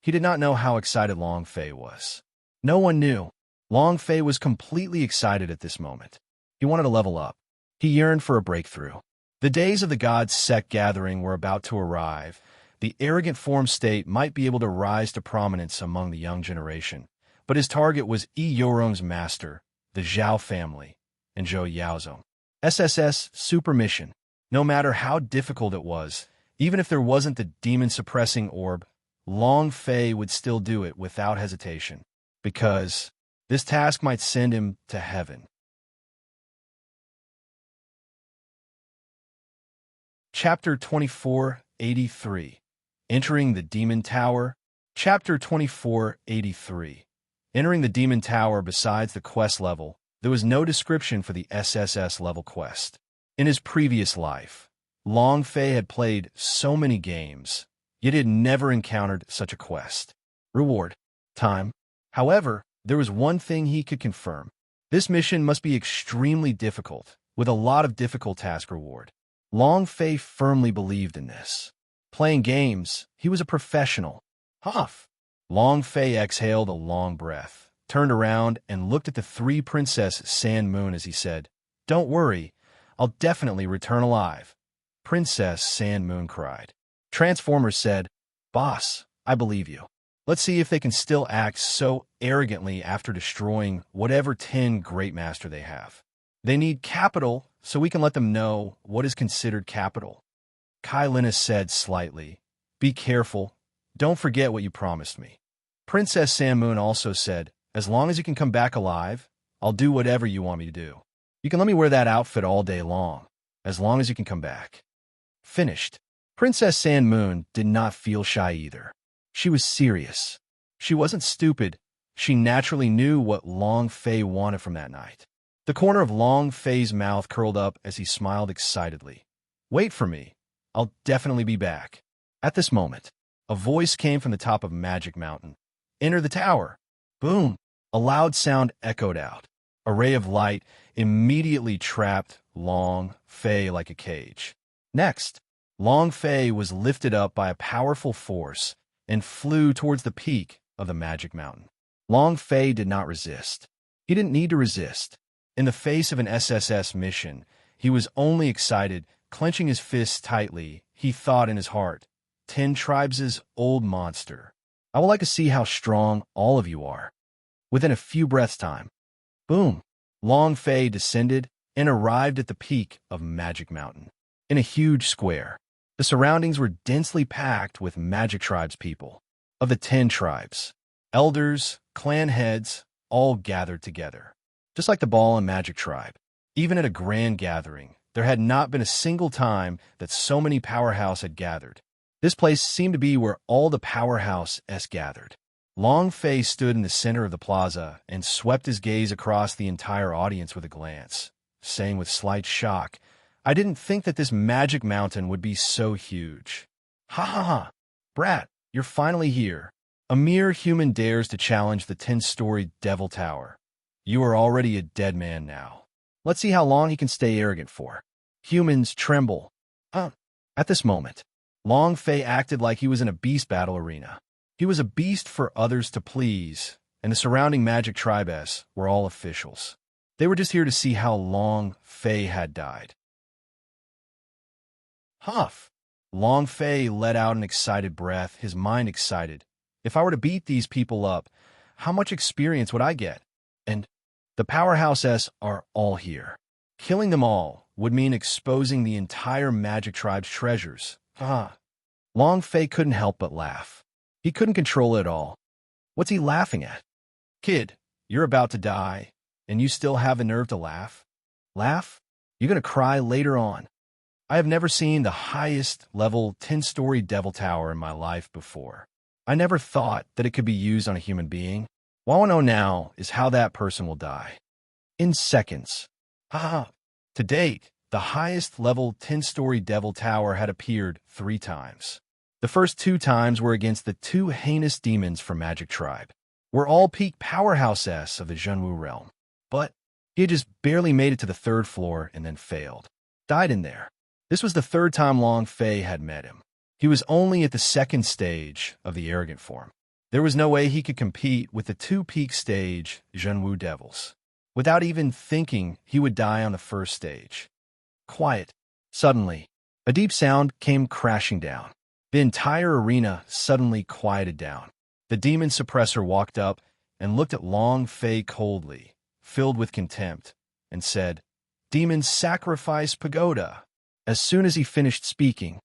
he did not know how excited Long Fei was. No one knew. Long Fei was completely excited at this moment. He wanted to level up. He yearned for a breakthrough. The days of the God's Sect gathering were about to arrive. The arrogant form state might be able to rise to prominence among the young generation, but his target was Yi Yorong's master, the Zhao family, and Zhou Yaozong. SSS Super Mission. No matter how difficult it was, even if there wasn't the demon-suppressing orb, Long Fei would still do it without hesitation, because this task might send him to heaven. Chapter 2483. Entering the Demon Tower. Chapter 2483. Entering the Demon Tower. Besides the quest level, There was no description for the SSS level quest. In his previous life, Long Fei had played so many games, yet he had never encountered such a quest. Reward. Time. However, there was one thing he could confirm. This mission must be extremely difficult, with a lot of difficult task reward. Long Fei firmly believed in this. Playing games, he was a professional. Huff. Long Fei exhaled a long breath, turned around, and looked at the three Princess Sand Moon as he said, "Don't worry, I'll definitely return alive." Princess Sand Moon cried. Transformer said, "Boss, I believe you. Let's see if they can still act so arrogantly after destroying whatever 10 Great Master they have. They need capital, so we can let them know what is considered capital." Kai Linus said slightly, "Be careful. Don't forget what you promised me." Princess Sand Moon also said, "As long as you can come back alive, I'll do whatever you want me to do. You can let me wear that outfit all day long, as long as you can come back." Finished. Princess Sand Moon did not feel shy either. She was serious. She wasn't stupid. She naturally knew what Long Fei wanted from that night. The corner of Long Fei's mouth curled up as he smiled excitedly. "Wait for me. I'll definitely be back." At this moment, a voice came from the top of Magic Mountain. "Enter the tower." Boom! A loud sound echoed out. A ray of light immediately trapped Long Fei like a cage. Next, Long Fei was lifted up by a powerful force and flew towards the peak of the Magic Mountain. Long Fei did not resist. He didn't need to resist. In the face of an SSS mission, he was only excited. Clenching his fists tightly, he thought in his heart, 10 Tribes' old monster. I would like to see how strong all of you are. Within a few breaths' time, boom, Long Fei descended and arrived at the peak of Magic Mountain. In a huge square, the surroundings were densely packed with Magic Tribes people. Of the 10 tribes, elders, clan heads, all gathered together. Just like the ball and Magic Tribe, even at a grand gathering, there had not been a single time that so many powerhouse had gathered. This place seemed to be where all the powerhouse-s gathered. Long Fei stood in the center of the plaza and swept his gaze across the entire audience with a glance, saying with slight shock, "I didn't think that this Magic Mountain would be so huge." "Ha ha ha! Brat, you're finally here. A mere human dares to challenge the 10-story Devil Tower. You are already a dead man now. Let's see how long he can stay arrogant for." Humans tremble. At this moment, Long Fei acted like he was in a beast battle arena. He was a beast for others to please, and the surrounding Magic Tribes were all officials. They were just here to see how Long Fei had died. Huff! Long Fei let out an excited breath, his mind excited. If I were to beat these people up, how much experience would I get? And the powerhouse-s are all here. Killing them all would mean exposing the entire Magic Tribe's treasures. Long Fei couldn't help but laugh. He couldn't control it all. What's he laughing at? "Kid, you're about to die, and you still have the nerve to laugh? Laugh? You're going to cry later on." I have never seen the highest level 10-story Devil Tower in my life before. I never thought that it could be used on a human being. What I want to know now is how that person will die. In seconds. To date, the highest level 10-story Devil Tower had appeared 3 times. The first 2 times were against the 2 heinous demons from Magic Tribe, were all peak powerhouse-s of the Zhenwu realm. But he had just barely made it to the 3rd floor and then failed. Died in there. This was the 3rd time Long Fei had met him. He was only at the 2nd stage of the arrogant form. There was no way he could compete with the 2 peak stage Zhenwu devils. Without even thinking, he would die on the 1st stage. Quiet. Suddenly, a deep sound came crashing down. The entire arena suddenly quieted down. The demon suppressor walked up and looked at Long Fei coldly, filled with contempt, and said, "Demon Sacrifice Pagoda." As soon as he finished speaking,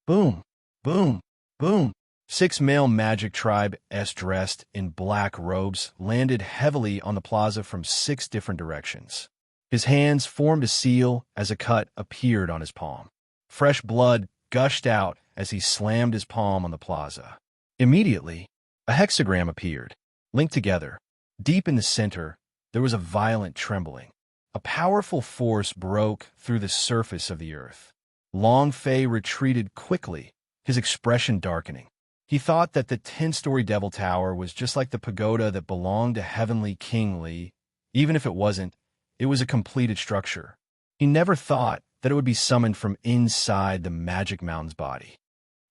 boom, boom, boom, 6 male Magic Tribe-s dressed in black robes landed heavily on the plaza from 6 different directions. His hands formed a seal as a cut appeared on his palm. Fresh blood gushed out as he slammed his palm on the plaza. Immediately, a hexagram appeared, linked together. Deep in the center, there was a violent trembling. A powerful force broke through the surface of the earth. Long Fei retreated quickly, his expression darkening. He thought that the 10-story Devil Tower was just like the pagoda that belonged to Heavenly King Li. Even if it wasn't, it was a completed structure. He never thought that it would be summoned from inside the Magic Mountain's body.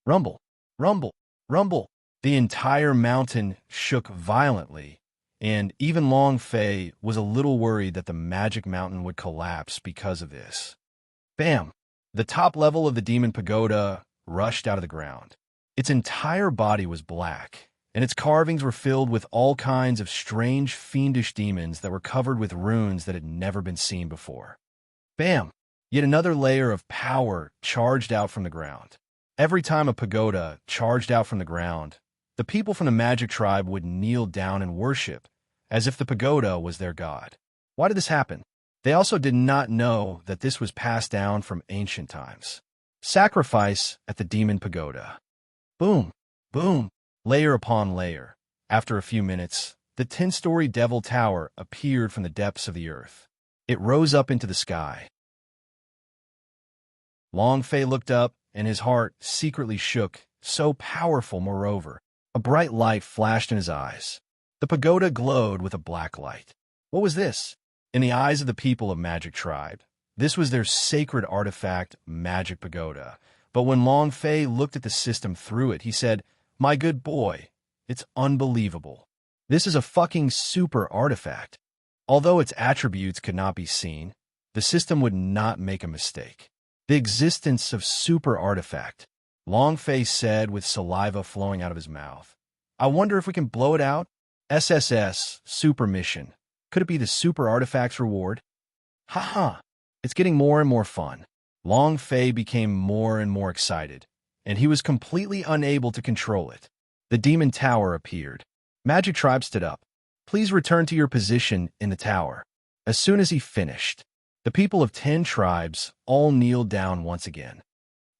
Rumble, rumble, rumble. The entire mountain shook violently, and even Long Fei was a little worried that the Magic Mountain would collapse because of this. Bam! The top level of the Demon Pagoda rushed out of the ground. Its entire body was black, and its carvings were filled with all kinds of strange, fiendish demons that were covered with runes that had never been seen before. Bam! Yet another layer of power charged out from the ground. Every time a pagoda charged out from the ground, the people from the Magic Tribe would kneel down and worship, as if the pagoda was their god. Why did this happen? They also did not know that this was passed down from ancient times. Sacrifice at the Demon Pagoda. Boom, boom, layer upon layer. After a few minutes, the 10-story Devil Tower appeared from the depths of the earth. It rose up into the sky. Long Fei looked up, and his heart secretly shook, so powerful moreover. A bright light flashed in his eyes. The pagoda glowed with a black light. What was this? In the eyes of the people of Magic Tribe, this was their sacred artifact, Magic Pagoda. But when Long Fei looked at the system through it, he said, "My good boy, it's unbelievable. This is a fucking super artifact." Although its attributes could not be seen, the system would not make a mistake. The existence of super artifact. Long Fei said with saliva flowing out of his mouth. "I wonder if we can blow it out? SSS, super mission. Could it be the super artifact's reward?" Ha. It's getting more and more fun. Long Fei became more and more excited, and he was completely unable to control it. The Demon Tower appeared. Magic Tribe stood up. "Please return to your position in the tower." As soon as he finished, the people of 10 tribes all kneeled down once again.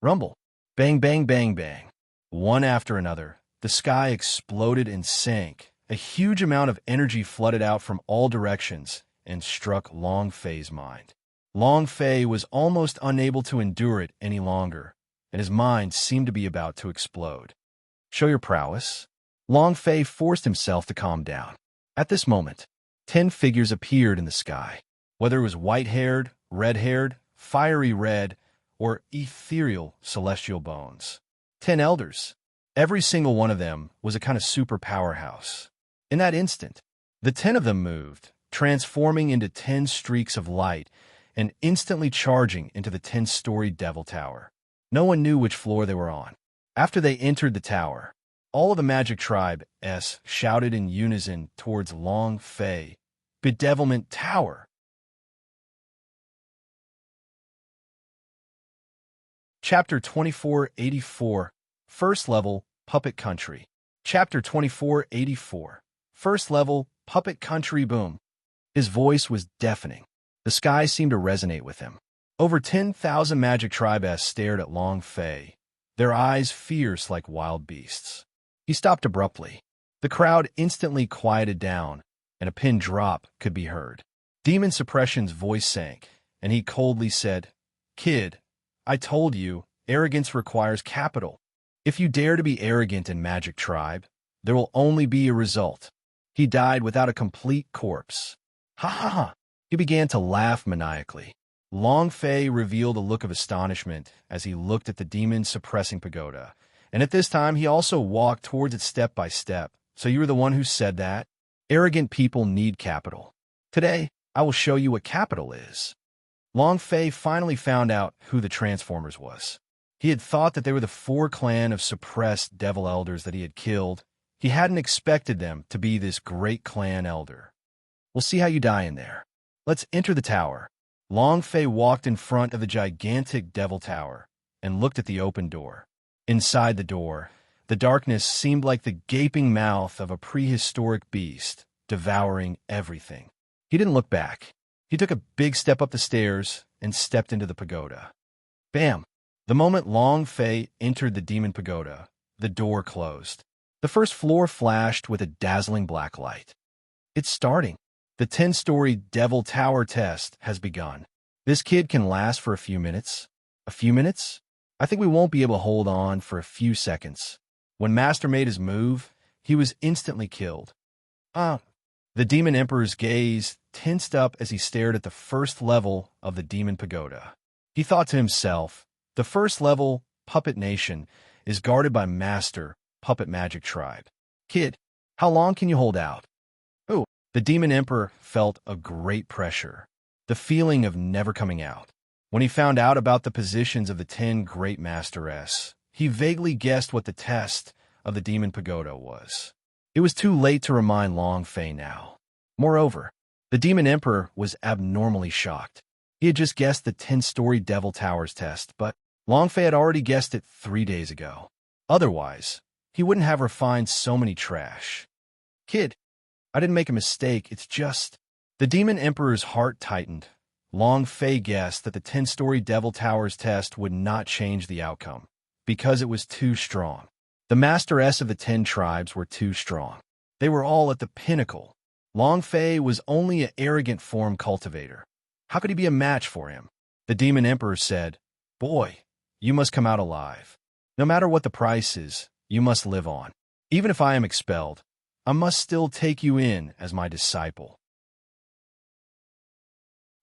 Rumble. Bang, bang, bang, bang. One after another, the sky exploded and sank. A huge amount of energy flooded out from all directions and struck Long Fei's mind. Long Fei was almost unable to endure it any longer, and his mind seemed to be about to explode. "Show your prowess." Long Fei forced himself to calm down. At this moment, 10 figures appeared in the sky. Whether it was white-haired, red-haired, fiery red, or ethereal celestial bones. 10 elders. Every single one of them was a kind of super powerhouse. In that instant, the 10 of them moved, transforming into 10 streaks of light and instantly charging into the 10-story Devil Tower. No one knew which floor they were on. After they entered the tower, all of the Magic Tribe shouted in unison towards Long Fei. Bedevilment Tower. Chapter 2484, First Level, Puppet Country. Chapter 2484, First Level, Puppet Country. Boom. His voice was deafening. The sky seemed to resonate with him. Over 10,000 Magic Tribe stared at Long Fei, their eyes fierce like wild beasts. He stopped abruptly. The crowd instantly quieted down, and a pin drop could be heard. Demon Suppression's voice sank, and he coldly said, "Kid, I told you, arrogance requires capital. If you dare to be arrogant in Magic Tribe, there will only be a result." He died without a complete corpse. Ha ha ha. He began to laugh maniacally. Long Fei revealed a look of astonishment as he looked at the demon-suppressing pagoda, and at this time he also walked towards it step by step. "So you were the one who said that? Arrogant people need capital. Today, I will show you what capital is." Long Fei finally found out who the Transformers was. He had thought that they were the 4 clan of suppressed devil elders that he had killed. He hadn't expected them to be this great clan elder. "We'll see how you die in there. Let's enter the tower." Long Fei walked in front of the gigantic Devil Tower and looked at the open door. Inside the door, the darkness seemed like the gaping mouth of a prehistoric beast, devouring everything. He didn't look back. He took a big step up the stairs and stepped into the pagoda. Bam! The moment Long Fei entered the Demon Pagoda, the door closed. The first floor flashed with a dazzling black light. "It's starting." The 10-story Devil Tower test has begun. This kid can last for a few minutes. A few minutes? I think we won't be able to hold on for a few seconds. When Master made his move, he was instantly killed. The Demon Emperor's gaze tensed up as he stared at the first level of the Demon Pagoda. He thought to himself, the first level, Puppet Nation, is guarded by Master, Puppet Magic Tribe. Kid, how long can you hold out? Oh, the Demon Emperor felt a great pressure, the feeling of never coming out. When he found out about the positions of the 10 Great Masteress, he vaguely guessed what the test of the Demon Pagoda was. It was too late to remind Long Fei now. Moreover, the Demon Emperor was abnormally shocked. He had just guessed the 10-story Devil Towers test, but Long Fei had already guessed it 3 days ago. Otherwise, he wouldn't have refined so many trash. Kid, I didn't make a mistake, it's just... The Demon Emperor's heart tightened. Long Fei guessed that the 10-story Devil Towers test would not change the outcome, because it was too strong. The Masteress of the 10 tribes were too strong. They were all at the pinnacle. Long Fei was only an arrogant form cultivator. How could he be a match for him? The Demon Emperor said, "Boy, you must come out alive. No matter what the price is, you must live on. Even if I am expelled, I must still take you in as my disciple."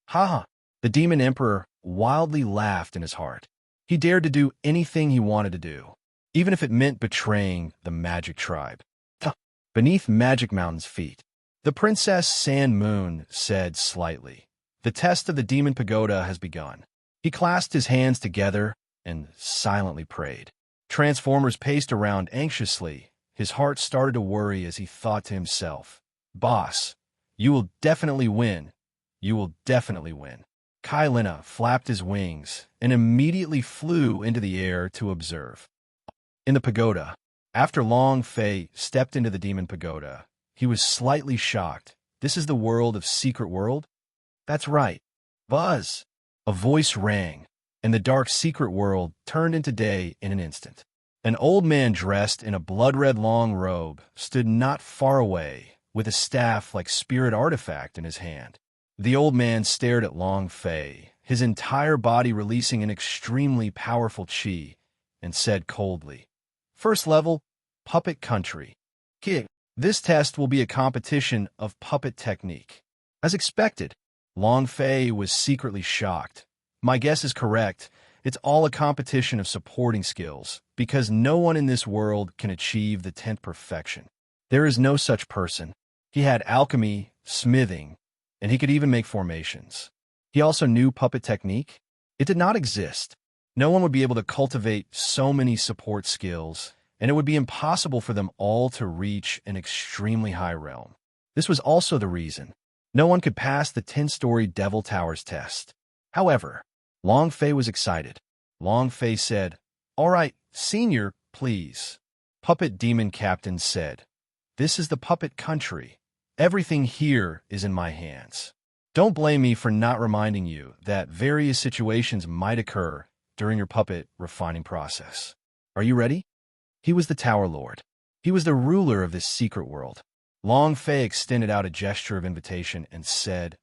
Ha! The Demon Emperor wildly laughed in his heart. He dared to do anything he wanted to do, even if it meant betraying the Magic Tribe. Beneath Magic Mountain's feet, the Princess Sand Moon said slightly, "The test of the Demon Pagoda has begun." He clasped his hands together and silently prayed. Transformers paced around anxiously. His heart started to worry as he thought to himself, "Boss, you will definitely win. You will definitely win." Kai Lina flapped his wings and immediately flew into the air to observe. In the pagoda, after Long Fei stepped into the Demon Pagoda, he was slightly shocked. This is the world of Secret World? That's right. Buzz! A voice rang, and the dark secret world turned into day in an instant. An old man dressed in a blood-red long robe stood not far away with a staff like spirit artifact in his hand. The old man stared at Long Fei, his entire body releasing an extremely powerful chi, and said coldly, "First level, Puppet Country. Kid, this test will be a competition of puppet technique." As expected, Long Fei was secretly shocked. My guess is correct. It's all a competition of supporting skills, because no one in this world can achieve the 10th perfection. There is no such person. He had alchemy, smithing, and he could even make formations. He also knew puppet technique. It did not exist. No one would be able to cultivate so many support skills, and it would be impossible for them all to reach an extremely high realm. This was also the reason no one could pass the 10-story Devil Towers test. However, Long Fei was excited. Long Fei said, "All right, Senior, please." Puppet Demon Captain said, "This is the Puppet Country. Everything here is in my hands. Don't blame me for not reminding you that various situations might occur during your puppet refining process. Are you ready?" He was the Tower Lord. He was the ruler of this secret world. Long Fei extended out a gesture of invitation and said,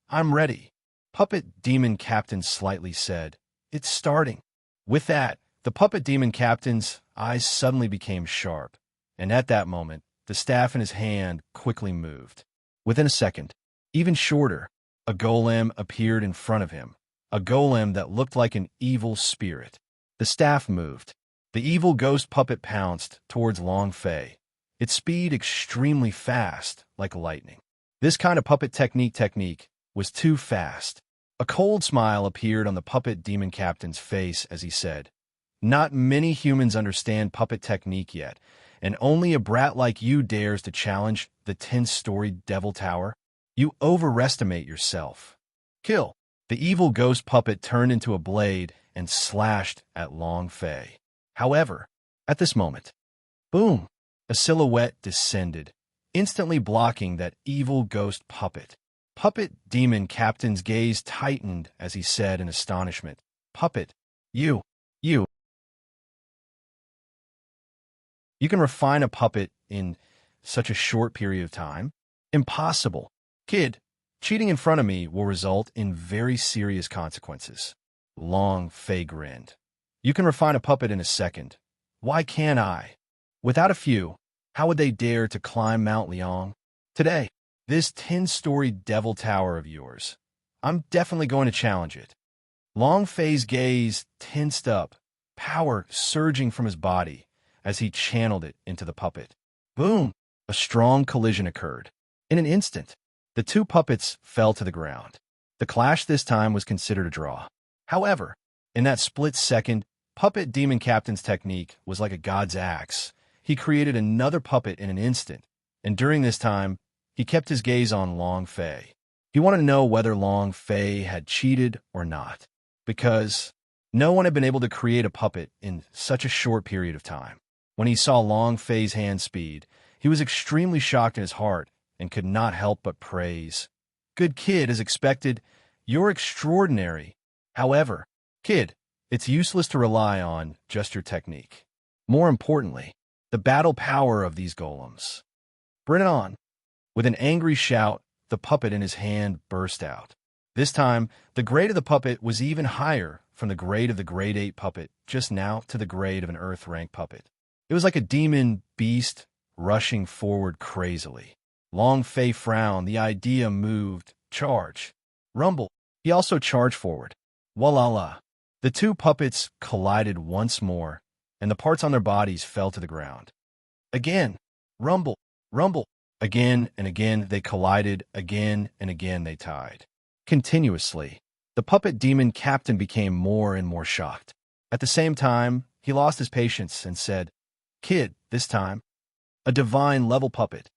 "I'm ready." Puppet Demon Captain slightly said, "It's starting." With that, the Puppet Demon Captain's eyes suddenly became sharp, and at that moment, the staff in his hand quickly moved. Within a second, even shorter, a golem appeared in front of him, a golem that looked like an evil spirit. The staff moved. The evil ghost puppet pounced towards Long Fei, its speed extremely fast, like lightning. This kind of puppet technique was too fast. A cold smile appeared on the Puppet Demon Captain's face as he said, "Not many humans understand puppet technique yet, and only a brat like you dares to challenge the 10-story Devil Tower? You overestimate yourself." Kill! The evil ghost puppet turned into a blade and slashed at Long Fei. However, at this moment, boom! A silhouette descended, instantly blocking that evil ghost puppet. Puppet Demon Captain's gaze tightened as he said in astonishment, "Puppet, you can refine a puppet in such a short period of time? Impossible. Kid, cheating in front of me will result in very serious consequences. Long Fei grinned. You can refine a puppet in a second. Why can't I? Without a few, how would they dare to climb Mount Liang? Today, this 10-story devil tower of yours. I'm definitely going to challenge it. Long Fei's gaze tensed up, power surging from his body as he channeled it into the puppet. Boom! A strong collision occurred. In an instant, the two puppets fell to the ground. The clash this time was considered a draw. However, in that split second, Puppet Demon Captain's technique was like a god's axe. He created another puppet in an instant, and during this time, he kept his gaze on Long Fei. He wanted to know whether Long Fei had cheated or not, because no one had been able to create a puppet in such a short period of time. When he saw Long Fei's hand speed, he was extremely shocked in his heart and could not help but praise. Good kid, as expected, you're extraordinary. However, kid, it's useless to rely on just your technique. More importantly, the battle power of these golems. Bring it on. With an angry shout, the puppet in his hand burst out. This time, the grade of the puppet was even higher, from the grade of the grade 8 puppet just now to the grade of an Earth rank puppet. It was like a demon beast rushing forward crazily. Long Fei frowned. The idea moved. Charge. Rumble. He also charged forward. Walala. The two puppets collided once more, and the parts on their bodies fell to the ground. Again. Rumble. Rumble. Again and again they collided. Again and again they tied. Continuously, the puppet demon captain became more and more shocked. At the same time, he lost his patience and said, Kid, this time, a divine level puppet.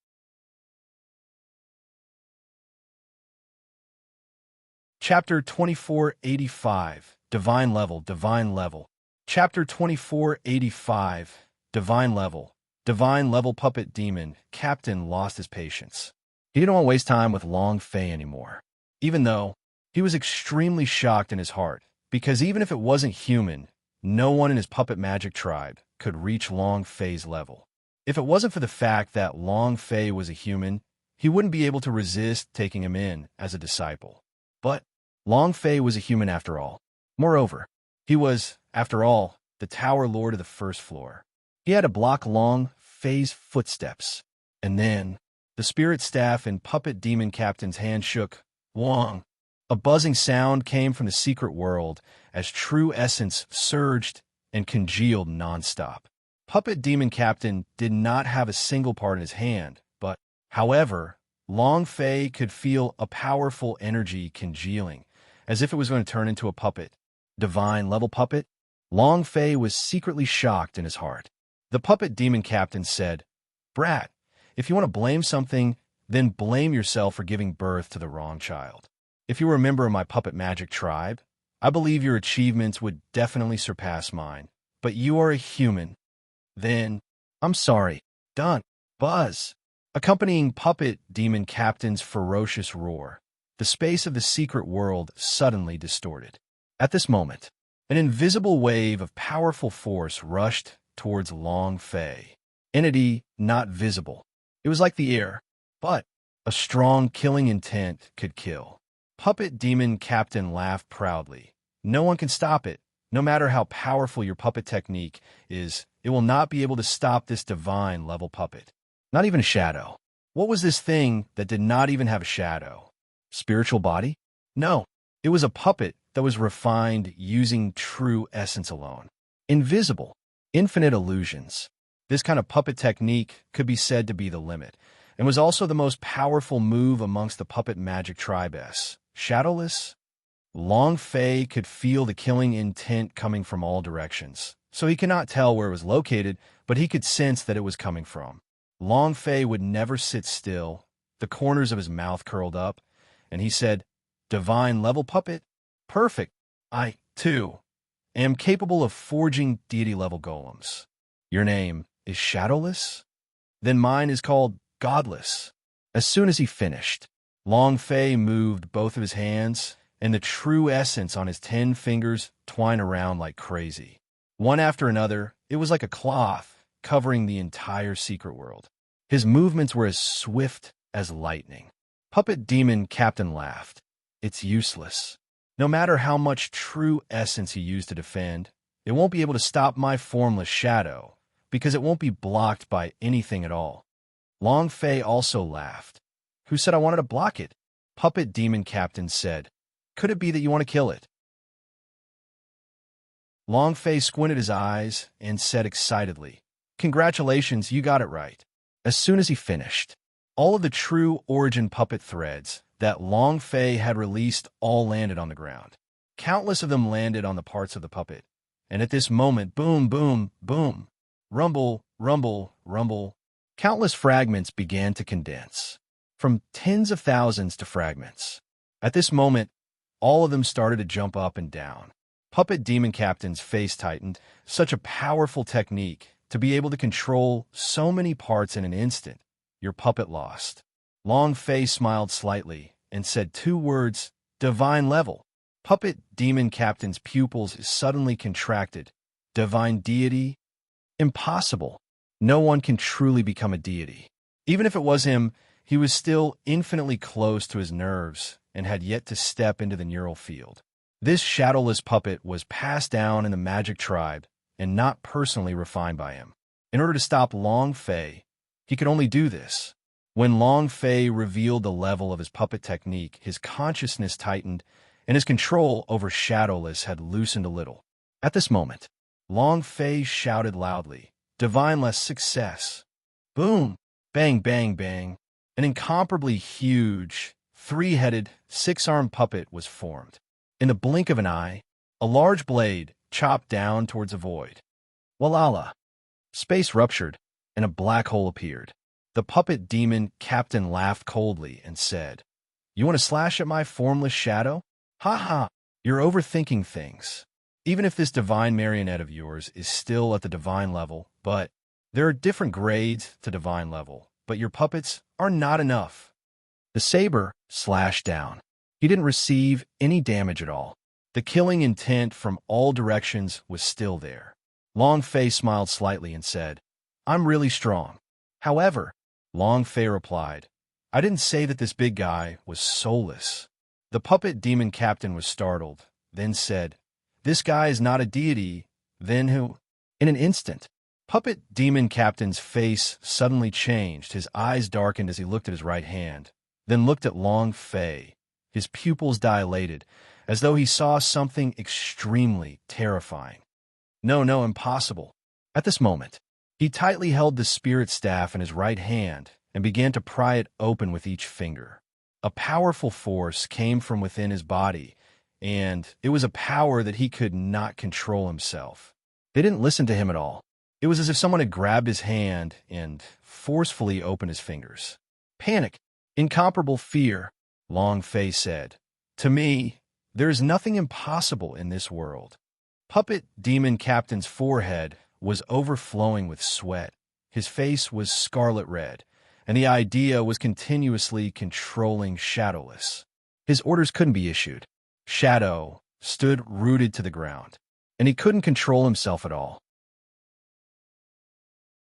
Chapter 2485, Divine Level, Divine Level. Chapter 2485, Divine Level. Divine Level Puppet Demon Captain lost his patience. He didn't want to waste time with Long Fei anymore, even though he was extremely shocked in his heart, because even if it wasn't human, no one in his puppet magic tribe could reach Long Fei's level. If it wasn't for the fact that Long Fei was a human, he wouldn't be able to resist taking him in as a disciple. But Long Fei was a human after all. Moreover, he was, after all, the Tower Lord of the first floor. He had to block Long Fei's footsteps. And then, the spirit staff in Puppet Demon Captain's hand shook. Wong. A buzzing sound came from the secret world as true essence surged and congealed nonstop. Puppet Demon Captain did not have a single part in his hand, but, however, Long Fei could feel a powerful energy congealing, as if it was going to turn into a puppet. Divine level puppet? Long Fei was secretly shocked in his heart. The Puppet Demon Captain said, Brat, if you want to blame something, then blame yourself for giving birth to the wrong child. If you were a member of my puppet magic tribe, I believe your achievements would definitely surpass mine. But you are a human. Then, I'm sorry. Done. Buzz. Accompanying Puppet Demon Captain's ferocious roar, the space of the secret world suddenly distorted. At this moment, an invisible wave of powerful force rushed towards Long Fei. Entity not visible. It was like the air, but a strong killing intent could kill. Puppet Demon Captain laughed proudly. No one can stop it. No matter how powerful your puppet technique is, it will not be able to stop this divine level puppet. Not even a shadow. What was this thing that did not even have a shadow? Spiritual body? No, it was a puppet that was refined using true essence alone. Invisible. Infinite illusions. This kind of puppet technique could be said to be the limit, and was also the most powerful move amongst the puppet magic tribe S. Shadowless? Long Fei could feel the killing intent coming from all directions, so he could not tell where it was located, but he could sense that it was coming from. Long Fei would never sit still. The corners of his mouth curled up, and he said, Divine level puppet? Perfect. I, too, am capable of forging deity-level golems. Your name is Shadowless? Then mine is called Godless. As soon as he finished, Long Fei moved both of his hands, and the true essence on his 10 fingers twined around like crazy. One after another, it was like a cloth covering the entire secret world. His movements were as swift as lightning. Puppet Demon Captain laughed. It's useless. No matter how much true essence he used to defend, it won't be able to stop my formless shadow, because it won't be blocked by anything at all. Long Fei also laughed. Who said I wanted to block it? Puppet Demon Captain said. Could it be that you want to kill it? Long Fei squinted his eyes and said excitedly, Congratulations, you got it right. As soon as he finished, all of the true origin puppet threads that Long Fei had released all landed on the ground. Countless of them landed on the parts of the puppet. And at this moment, boom, boom, boom, rumble, rumble, rumble, countless fragments began to condense, from tens of thousands to fragments. At this moment, all of them started to jump up and down. Puppet Demon Captain's face tightened. Such a powerful technique to be able to control so many parts in an instant. Your puppet lost. Long Fei smiled slightly and said 2 words, divine level. Puppet Demon Captain's pupils suddenly contracted. Divine deity? Impossible. No one can truly become a deity. Even if it was him, he was still infinitely close to his nerves and had yet to step into the neural field. This shadowless puppet was passed down in the magic tribe and not personally refined by him. In order to stop Long Fei, he could only do this. When Long Fei revealed the level of his puppet technique, his consciousness tightened and his control over Shadowless had loosened a little. At this moment, Long Fei shouted loudly, Divine-less success. Boom! Bang, bang, bang. An incomparably huge, 3-headed, 6-armed puppet was formed. In the blink of an eye, a large blade chopped down towards a void. Walala! Space ruptured, and a black hole appeared. The puppet demon captain laughed coldly and said, You want to slash at my formless shadow? Ha ha! You're overthinking things. Even if this divine marionette of yours is still at the divine level, but there are different grades to divine level, but your puppets are not enough. The saber slashed down. He didn't receive any damage at all. The killing intent from all directions was still there. Long Fei smiled slightly and said, I'm really strong. However, Long Fei replied, I didn't say that this big guy was soulless. The puppet demon captain was startled, then said, This guy is not a deity, then who? In an instant, puppet demon captain's face suddenly changed. His eyes darkened as he looked at his right hand, then looked at Long Fei. His pupils dilated, as though he saw something extremely terrifying. No, impossible. At this moment, he tightly held the spirit staff in his right hand and began to pry it open with each finger. A powerful force came from within his body, and it was a power that he could not control himself. They didn't listen to him at all. It was as if someone had grabbed his hand and forcefully opened his fingers. Panic, incomparable fear, Long Fei said. To me, there is nothing impossible in this world. Puppet Demon Captain's forehead was overflowing with sweat. His face was scarlet red, and the idea was continuously controlling Shadowless. His orders couldn't be issued. Shadow stood rooted to the ground, and he couldn't control himself at all.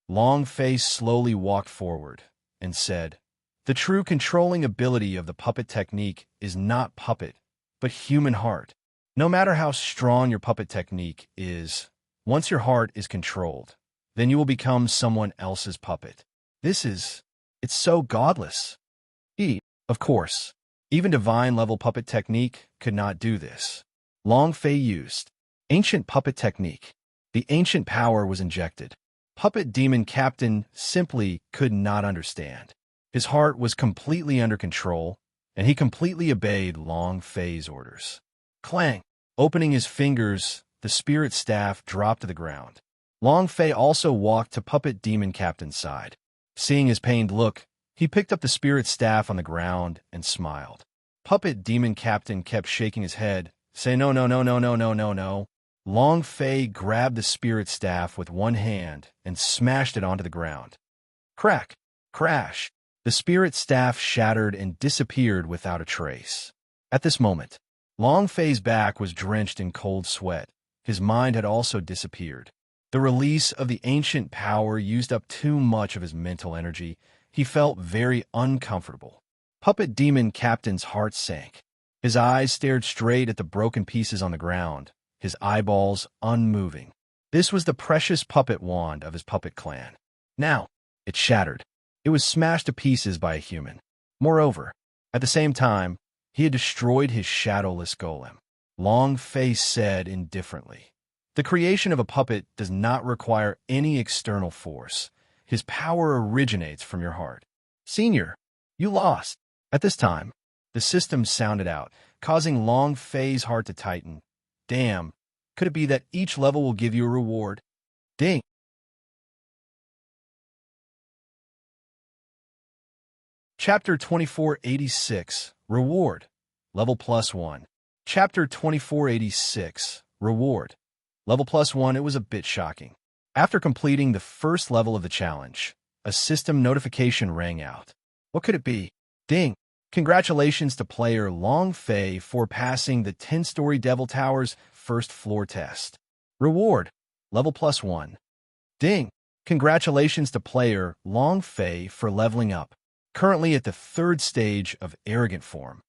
Long Fei slowly walked forward and said, The true controlling ability of the puppet technique is not puppet, but human heart. No matter how strong your puppet technique is, once your heart is controlled, then you will become someone else's puppet. It's so godless. Of course, even divine-level puppet technique could not do this. Long Fei used ancient puppet technique. The ancient power was injected. Puppet Demon Captain simply could not understand. His heart was completely under control, and he completely obeyed Long Fei's orders. Clang! Opening his fingers, the spirit staff dropped to the ground. Long Fei also walked to Puppet Demon Captain's side. Seeing his pained look, he picked up the spirit staff on the ground and smiled. Puppet Demon Captain kept shaking his head, saying, No. Long Fei grabbed the spirit staff with one hand and smashed it onto the ground. Crack! Crash! The spirit staff shattered and disappeared without a trace. At this moment, Long Fei's back was drenched in cold sweat. His mind had also disappeared. The release of the ancient power used up too much of his mental energy. He felt very uncomfortable. Puppet Demon Captain's heart sank. His eyes stared straight at the broken pieces on the ground, his eyeballs unmoving. This was the precious puppet wand of his puppet clan. Now, it shattered. It was smashed to pieces by a human. Moreover, at the same time, he had destroyed his shadowless golem. Long Face said indifferently, "The creation of a puppet does not require any external force. His power originates from your heart. Senior, you lost." At this time, the system sounded out, causing Long Fei's heart to tighten. Damn, could it be that each level will give you a reward? Ding. Chapter 2486, Reward. Level +1. Chapter 2486, Reward. Level +1. It was a bit shocking. After completing the first level of the challenge, a system notification rang out. What could it be? Ding. Congratulations to player Long Fei for passing the 10-story Devil Tower's first floor test. Reward. Level +1. Ding. Congratulations to player Long Fei for leveling up. Currently at the 3rd stage of Arrogant Form.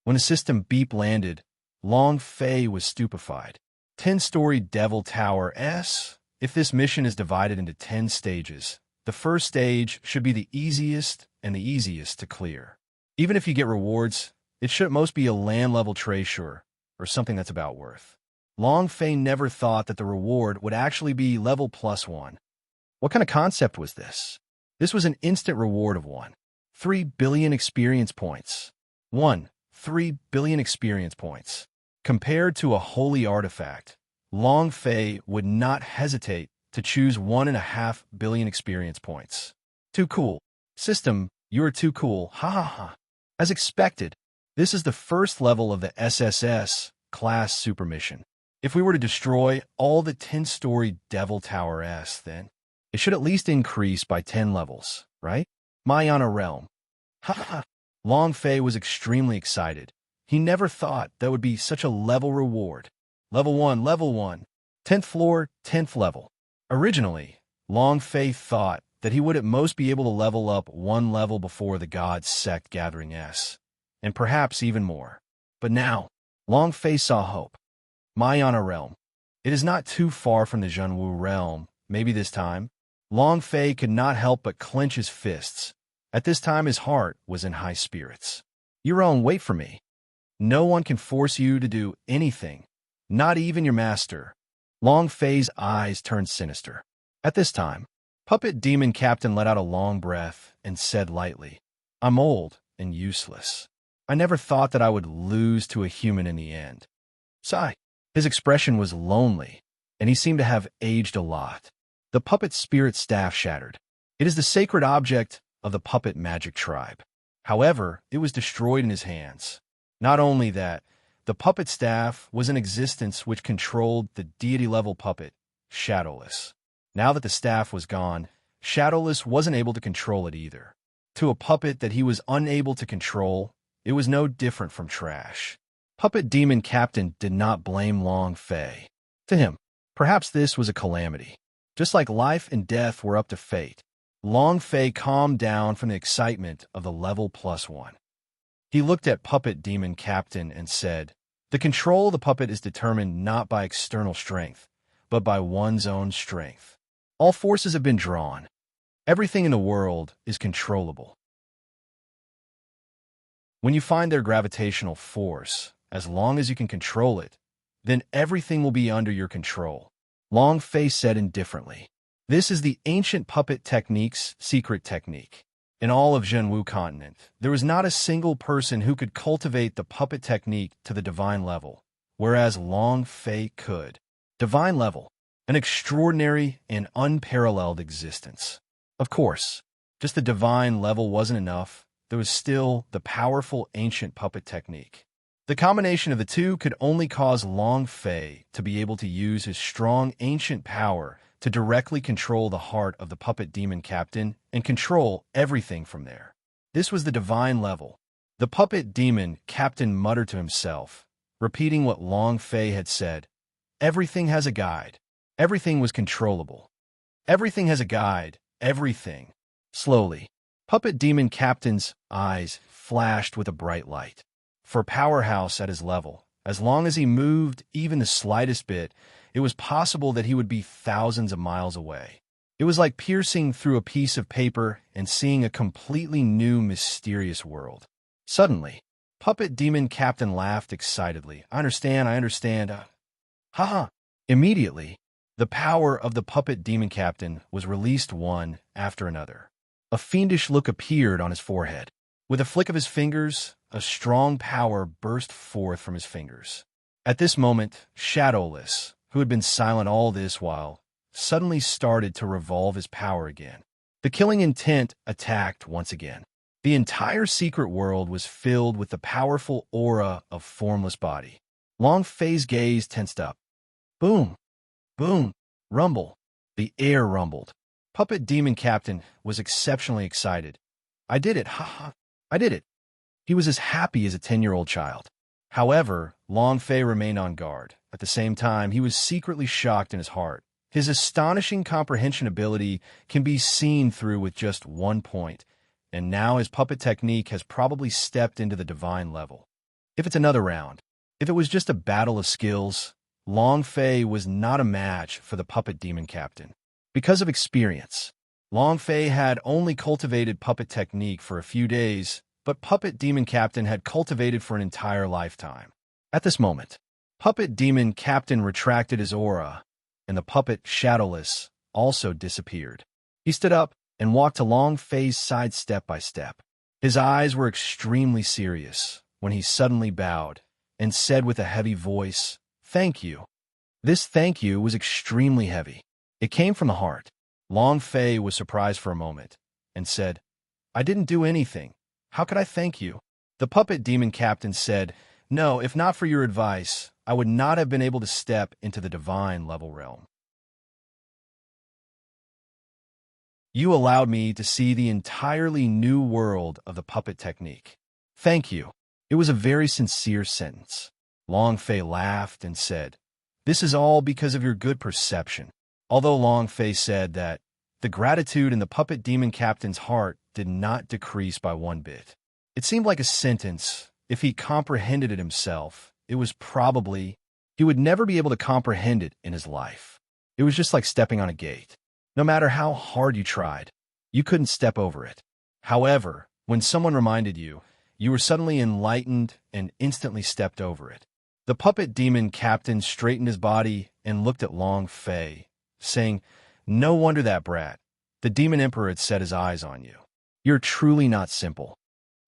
When the system beep landed, Long Fei was stupefied. 10-story Devil Tower S. If this mission is divided into 10 stages, the first stage should be the easiest and the easiest to clear. Even if you get rewards, it should at most be a land-level treasure or something that's about worth. Long Fei never thought that the reward would actually be level +1. What kind of concept was this? This was an instant reward of 3 billion experience points. 3 billion experience points. Compared to a holy artifact, Long Fei would not hesitate to choose 1.5 billion experience points. Too cool. System, you're too cool. Ha ha ha. As expected, this is the first level of the SSS class super mission. If we were to destroy all the 10-story Devil Tower S, then it should at least increase by 10 levels, right? Mayana Realm. Ha ha. Long Fei was extremely excited. He never thought that would be such a level reward. Level 1, level 1. 10th floor, 10th level. Originally, Long Fei thought that he would at most be able to level up 1 level before the God's Sect Gathering S, and perhaps even more. But now, Long Fei saw hope. Mayana Realm. It is not too far from the Zhenwu Realm. Maybe this time. Long Fei could not help but clench his fists. At this time, his heart was in high spirits. Euron, wait for me. No one can force you to do anything, not even your master. Long Fei's eyes turned sinister. At this time, Puppet Demon Captain let out a long breath and said lightly, "I'm old and useless. I never thought that I would lose to a human in the end." Sigh. His expression was lonely, and he seemed to have aged a lot. The puppet spirit staff shattered. It is the sacred object of the puppet magic tribe. However, it was destroyed in his hands. Not only that, the puppet staff was an existence which controlled the deity-level puppet, Shadowless. Now that the staff was gone, Shadowless wasn't able to control it either. To a puppet that he was unable to control, it was no different from trash. Puppet Demon Captain did not blame Long Fei. To him, perhaps this was a calamity. Just like life and death were up to fate, Long Fei calmed down from the excitement of the level +1. He looked at Puppet Demon Captain and said, "The control of the puppet is determined not by external strength, but by one's own strength. All forces have been drawn. Everything in the world is controllable. When you find their gravitational force, as long as you can control it, then everything will be under your control." Long Fei said indifferently. This is the ancient puppet technique's secret technique. In all of Zhenwu continent, there was not a single person who could cultivate the puppet technique to the divine level, whereas Long Fei could. Divine level, an extraordinary and unparalleled existence. Of course, just the divine level wasn't enough. There was still the powerful ancient puppet technique. The combination of the two could only cause Long Fei to be able to use his strong ancient power to directly control the heart of the Puppet Demon Captain and control everything from there. This was the divine level. The Puppet Demon Captain muttered to himself, repeating what Long Fei had said. Everything has a guide. Everything was controllable. Everything has a guide. Everything. Slowly, Puppet Demon Captain's eyes flashed with a bright light. For a powerhouse at his level, as long as he moved even the slightest bit, it was possible that he would be thousands of miles away. It was like piercing through a piece of paper and seeing a completely new, mysterious world. Suddenly, Puppet Demon Captain laughed excitedly. I understand. Haha. Immediately, the power of the Puppet Demon Captain was released one after another. A fiendish look appeared on his forehead. With a flick of his fingers, a strong power burst forth from his fingers. At this moment, Shadowless, who had been silent all this while, suddenly started to revolve his power again. The killing intent attacked once again. The entire secret world was filled with the powerful aura of formless body. Long Fei's gaze tensed up. Boom! Boom! Rumble! The air rumbled. Puppet Demon Captain was exceptionally excited. I did it! Ha! I did it! He was as happy as a 10-year-old child. However, Long Fei remained on guard. At the same time, he was secretly shocked in his heart. His astonishing comprehension ability can be seen through with just 1 point, and now his puppet technique has probably stepped into the divine level. If it's another round, if it was just a battle of skills, Long Fei was not a match for the Puppet Demon Captain. Because of experience, Long Fei had only cultivated puppet technique for a few days, but Puppet Demon Captain had cultivated for an entire lifetime. At this moment, Puppet Demon Captain retracted his aura, and the puppet Shadowless also disappeared. He stood up and walked to Long Fei's side step by step. His eyes were extremely serious when he suddenly bowed and said with a heavy voice, "Thank you." This thank you was extremely heavy. It came from the heart. Long Fei was surprised for a moment and said, "I didn't do anything. How could I thank you?" The Puppet Demon Captain said, "No, if not for your advice, I would not have been able to step into the divine level realm. You allowed me to see the entirely new world of the puppet technique. Thank you." It was a very sincere sentence. Long Fei laughed and said, "This is all because of your good perception." Although Long Fei said that, the gratitude in the Puppet Demon Captain's heart did not decrease by 1 bit. It seemed like a sentence. If he comprehended it himself, it was probably he would never be able to comprehend it in his life. It was just like stepping on a gate. No matter how hard you tried, you couldn't step over it. However, when someone reminded you, you were suddenly enlightened and instantly stepped over it. The Puppet Demon Captain straightened his body and looked at Long Fei, saying, "No wonder that brat, the Demon Emperor, had set his eyes on you. You're truly not simple.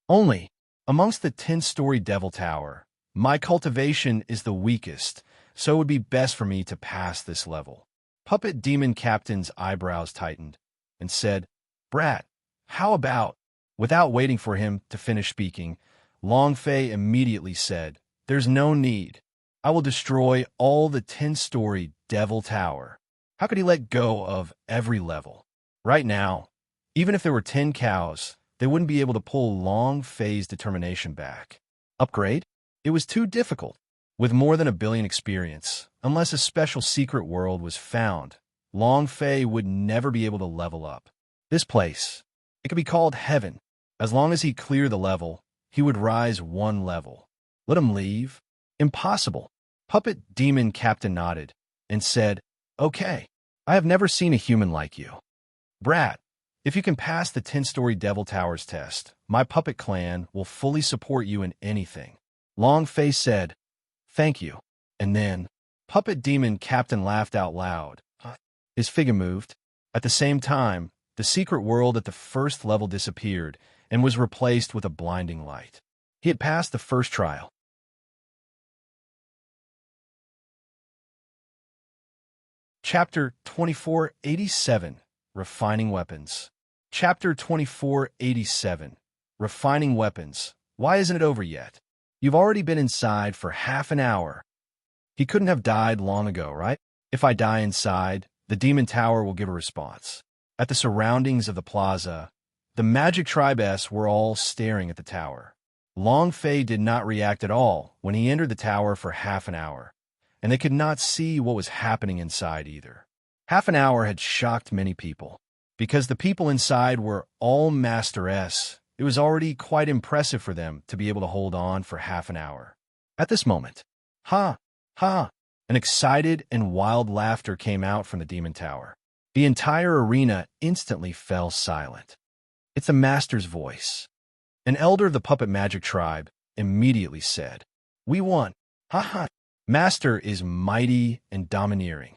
Only, amongst the 10-story Devil Tower, my cultivation is the weakest, so it would be best for me to pass this level." Puppet Demon Captain's eyebrows tightened and said, "Brat, how about—" Without waiting for him to finish speaking, Long Fei immediately said, "There's no need. I will destroy all the 10-story Devil Tower." How could he let go of every level? Right now, even if there were 10 cows, they wouldn't be able to pull Long Fei's determination back. Upgrade? It was too difficult. With more than 1 billion experience, unless a special secret world was found, Long Fei would never be able to level up. This place, it could be called heaven. As long as he cleared the level, he would rise 1 level. Let him leave? Impossible. Puppet Demon Captain nodded and said, "Okay, I have never seen a human like you. Brat, if you can pass the 10-story Devil Towers test, my puppet clan will fully support you in anything." Long Fei said, "Thank you." And then, Puppet Demon Captain laughed out loud. His figure moved. At the same time, the secret world at the first level disappeared and was replaced with a blinding light. He had passed the first trial. Chapter 2487, Refining Weapons. Chapter 2487, Refining Weapons. Why isn't it over yet? You've already been inside for half an hour. He couldn't have died long ago, right? If I die inside, the Demon Tower will give a response. At the surroundings of the plaza, the Magic Tribes were all staring at the tower. Long Fei did not react at all when he entered the tower for half an hour, and they could not see what was happening inside either. Half an hour had shocked many people. Because the people inside were all Master-S, it was already quite impressive for them to be able to hold on for half an hour. At this moment, ha, ha, an excited and wild laughter came out from the demon tower. The entire arena instantly fell silent. It's the master's voice. An elder of the puppet magic tribe immediately said, "We won. Ha ha. Master is mighty and domineering."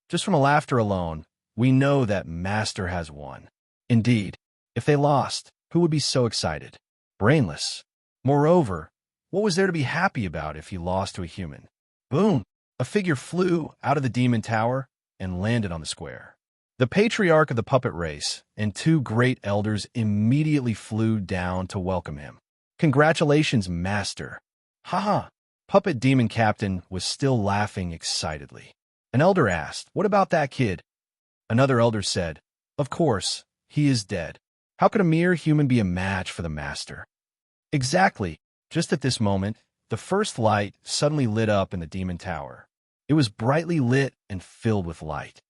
Just from the laughter alone, we know that Master has won. Indeed, if they lost, who would be so excited? Brainless. Moreover, what was there to be happy about if he lost to a human? Boom! A figure flew out of the demon tower and landed on the square. The patriarch of the puppet race and two great elders immediately flew down to welcome him. "Congratulations, Master." Ha ha! Puppet Demon Captain was still laughing excitedly. An elder asked, "What about that kid?" Another elder said, "Of course, he is dead. How could a mere human be a match for the Master?" Exactly. Just at this moment, the first light suddenly lit up in the demon tower. It was brightly lit and filled with light.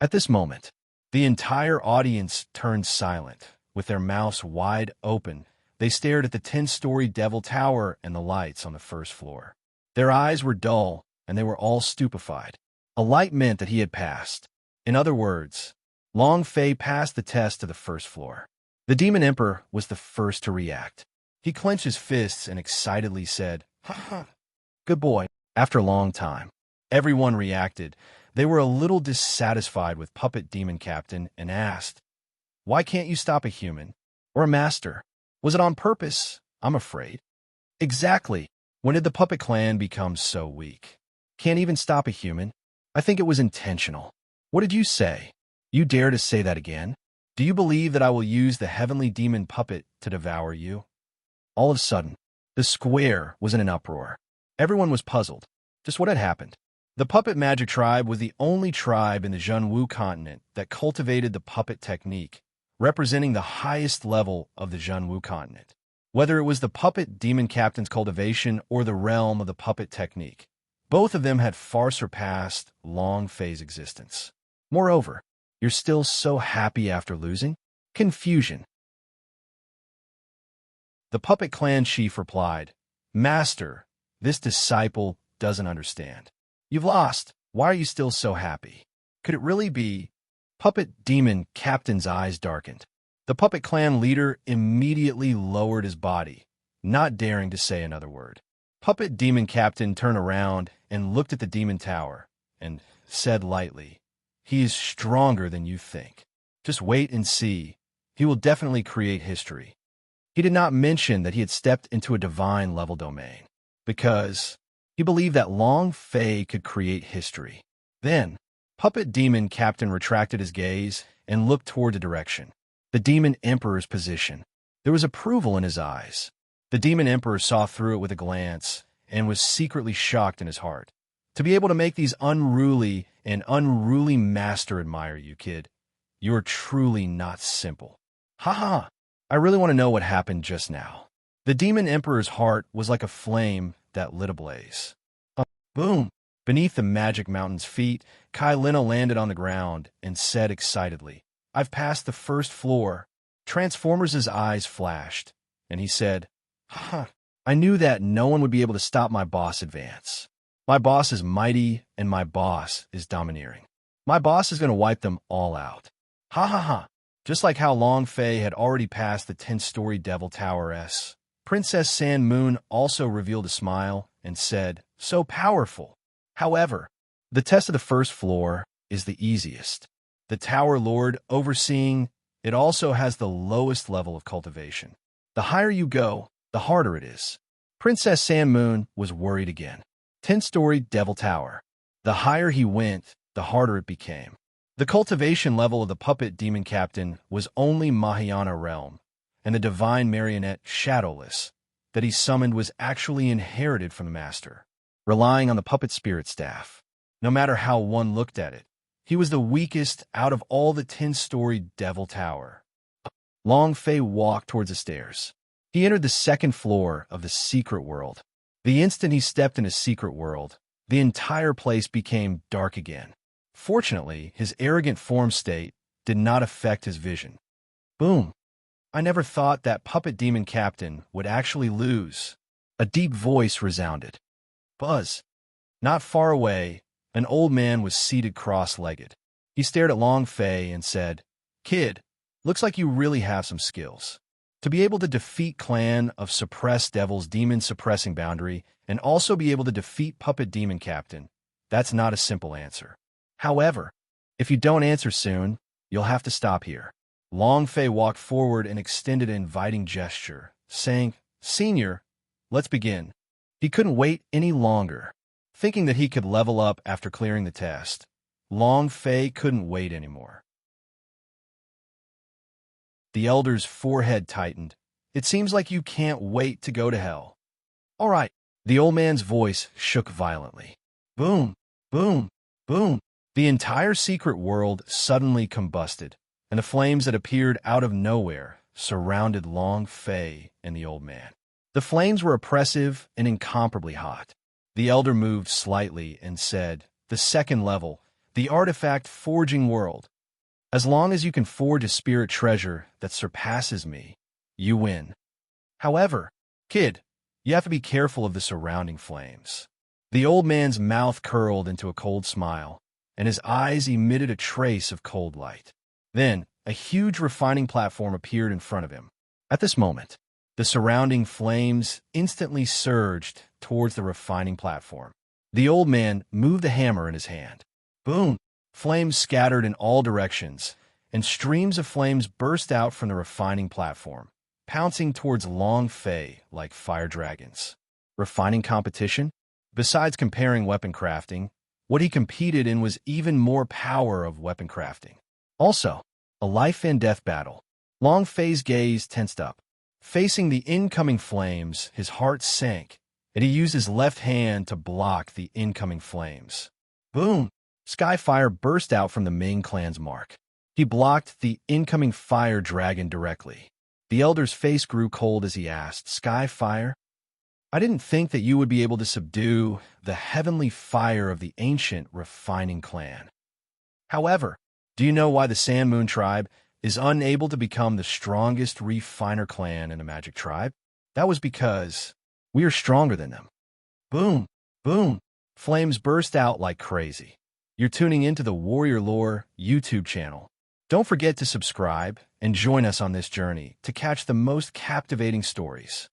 At this moment, the entire audience turned silent. With their mouths wide open, they stared at the 10-story Devil Tower and the lights on the first floor. Their eyes were dull, and they were all stupefied. A light meant that he had passed. In other words, Long Fei passed the test to the first floor. The Demon Emperor was the first to react. He clenched his fists and excitedly said, "Ha ha! Good boy." After a long time, everyone reacted. They were a little dissatisfied with Puppet Demon Captain and asked, "Why can't you stop a human? Or a master? Was it on purpose? I'm afraid." Exactly. When did the Puppet Clan become so weak? Can't even stop a human? I think it was intentional. What did you say? You dare to say that again? Do you believe that I will use the heavenly demon puppet to devour you? All of a sudden, the square was in an uproar. Everyone was puzzled. Just what had happened? The puppet magic tribe was the only tribe in the Zhenwu continent that cultivated the puppet technique, representing the highest level of the Zhenwu continent. Whether it was the puppet demon captain's cultivation or the realm of the puppet technique, both of them had far surpassed Long Fei's existence. Moreover, you're still so happy after losing? Confusion. The puppet clan chief replied, "Master, this disciple doesn't understand. You've lost. Why are you still so happy? Could it really be?" Puppet demon captain's eyes darkened. The puppet clan leader immediately lowered his body, not daring to say another word. Puppet demon captain turned around and looked at the demon tower and said lightly, "He is stronger than you think. Just wait and see. He will definitely create history." He did not mention that he had stepped into a divine level domain, because he believed that Long Fei could create history. Then, Puppet Demon Captain retracted his gaze and looked toward the direction. The Demon Emperor's position. There was approval in his eyes. The Demon Emperor saw through it with a glance and was secretly shocked in his heart. To be able to make these unruly master admire you, kid. You are truly not simple. Ha! I really want to know what happened just now. The Demon Emperor's heart was like a flame that lit ablaze. Boom! Beneath the magic mountain's feet, Kai Lina landed on the ground and said excitedly, "I've passed the first floor." Transformers' eyes flashed, and he said, "I knew that no one would be able to stop my boss advance. My boss is mighty, and my boss is domineering. My boss is going to wipe them all out. Ha. Just like how Long Fei had already passed the 10-story Devil Tower S. Princess San Moon also revealed a smile and said, "So powerful." However, the test of the first floor is the easiest. The Tower Lord overseeing it also has the lowest level of cultivation. The higher you go, the harder it is. Princess San Moon was worried again. 10-story Devil Tower. The higher he went, the harder it became. The cultivation level of the puppet demon captain was only Mahayana realm, and the divine marionette Shadowless that he summoned was actually inherited from the master, relying on the puppet spirit staff. No matter how one looked at it, he was the weakest out of all the 10-story Devil Tower. Long Fei walked towards the stairs. He entered the second floor of the secret world. The instant he stepped in a secret world, the entire place became dark again. Fortunately, his arrogant form state did not affect his vision. Boom! I never thought that puppet demon captain would actually lose. A deep voice resounded. Buzz. Not far away, an old man was seated cross-legged. He stared at Long Fei and said, Kid, looks like you really have some skills. To be able to defeat Clan of Suppressed Devil's demon suppressing boundary and also be able to defeat Puppet Demon Captain, that's not a simple answer. However, if you don't answer soon, you'll have to stop here. Long Fei walked forward and extended an inviting gesture, saying, Senior, let's begin. He couldn't wait any longer. Thinking that he could level up after clearing the test, Long Fei couldn't wait anymore. The elder's forehead tightened. It seems like you can't wait to go to hell. All right. The old man's voice shook violently. Boom, boom, boom. The entire secret world suddenly combusted, and the flames that appeared out of nowhere surrounded Long Fei and the old man. The flames were oppressive and incomparably hot. The elder moved slightly and said, The second level, the artifact forging world. As long as you can forge a spirit treasure that surpasses me, you win. However, kid, you have to be careful of the surrounding flames. The old man's mouth curled into a cold smile, and his eyes emitted a trace of cold light. Then, a huge refining platform appeared in front of him. At this moment, the surrounding flames instantly surged towards the refining platform. The old man moved a hammer in his hand. Boom! Flames scattered in all directions, and streams of flames burst out from the refining platform, pouncing towards Long Fei like fire dragons. Refining competition? Besides comparing weapon crafting, what he competed in was even more power of weapon crafting. Also, a life and death battle. Long Fei's gaze tensed up. Facing the incoming flames, his heart sank, and he used his left hand to block the incoming flames. Boom! Skyfire burst out from the Ming clan's mark. He blocked the incoming fire dragon directly. The elder's face grew cold as he asked, Skyfire? I didn't think that you would be able to subdue the heavenly fire of the ancient refining clan. However, do you know why the Sand Moon tribe is unable to become the strongest refiner clan in the Magic Tribe? That was because we are stronger than them. Boom! Boom! Flames burst out like crazy. You're tuning into the Warrior Lore YouTube channel. Don't forget to subscribe and join us on this journey to catch the most captivating stories.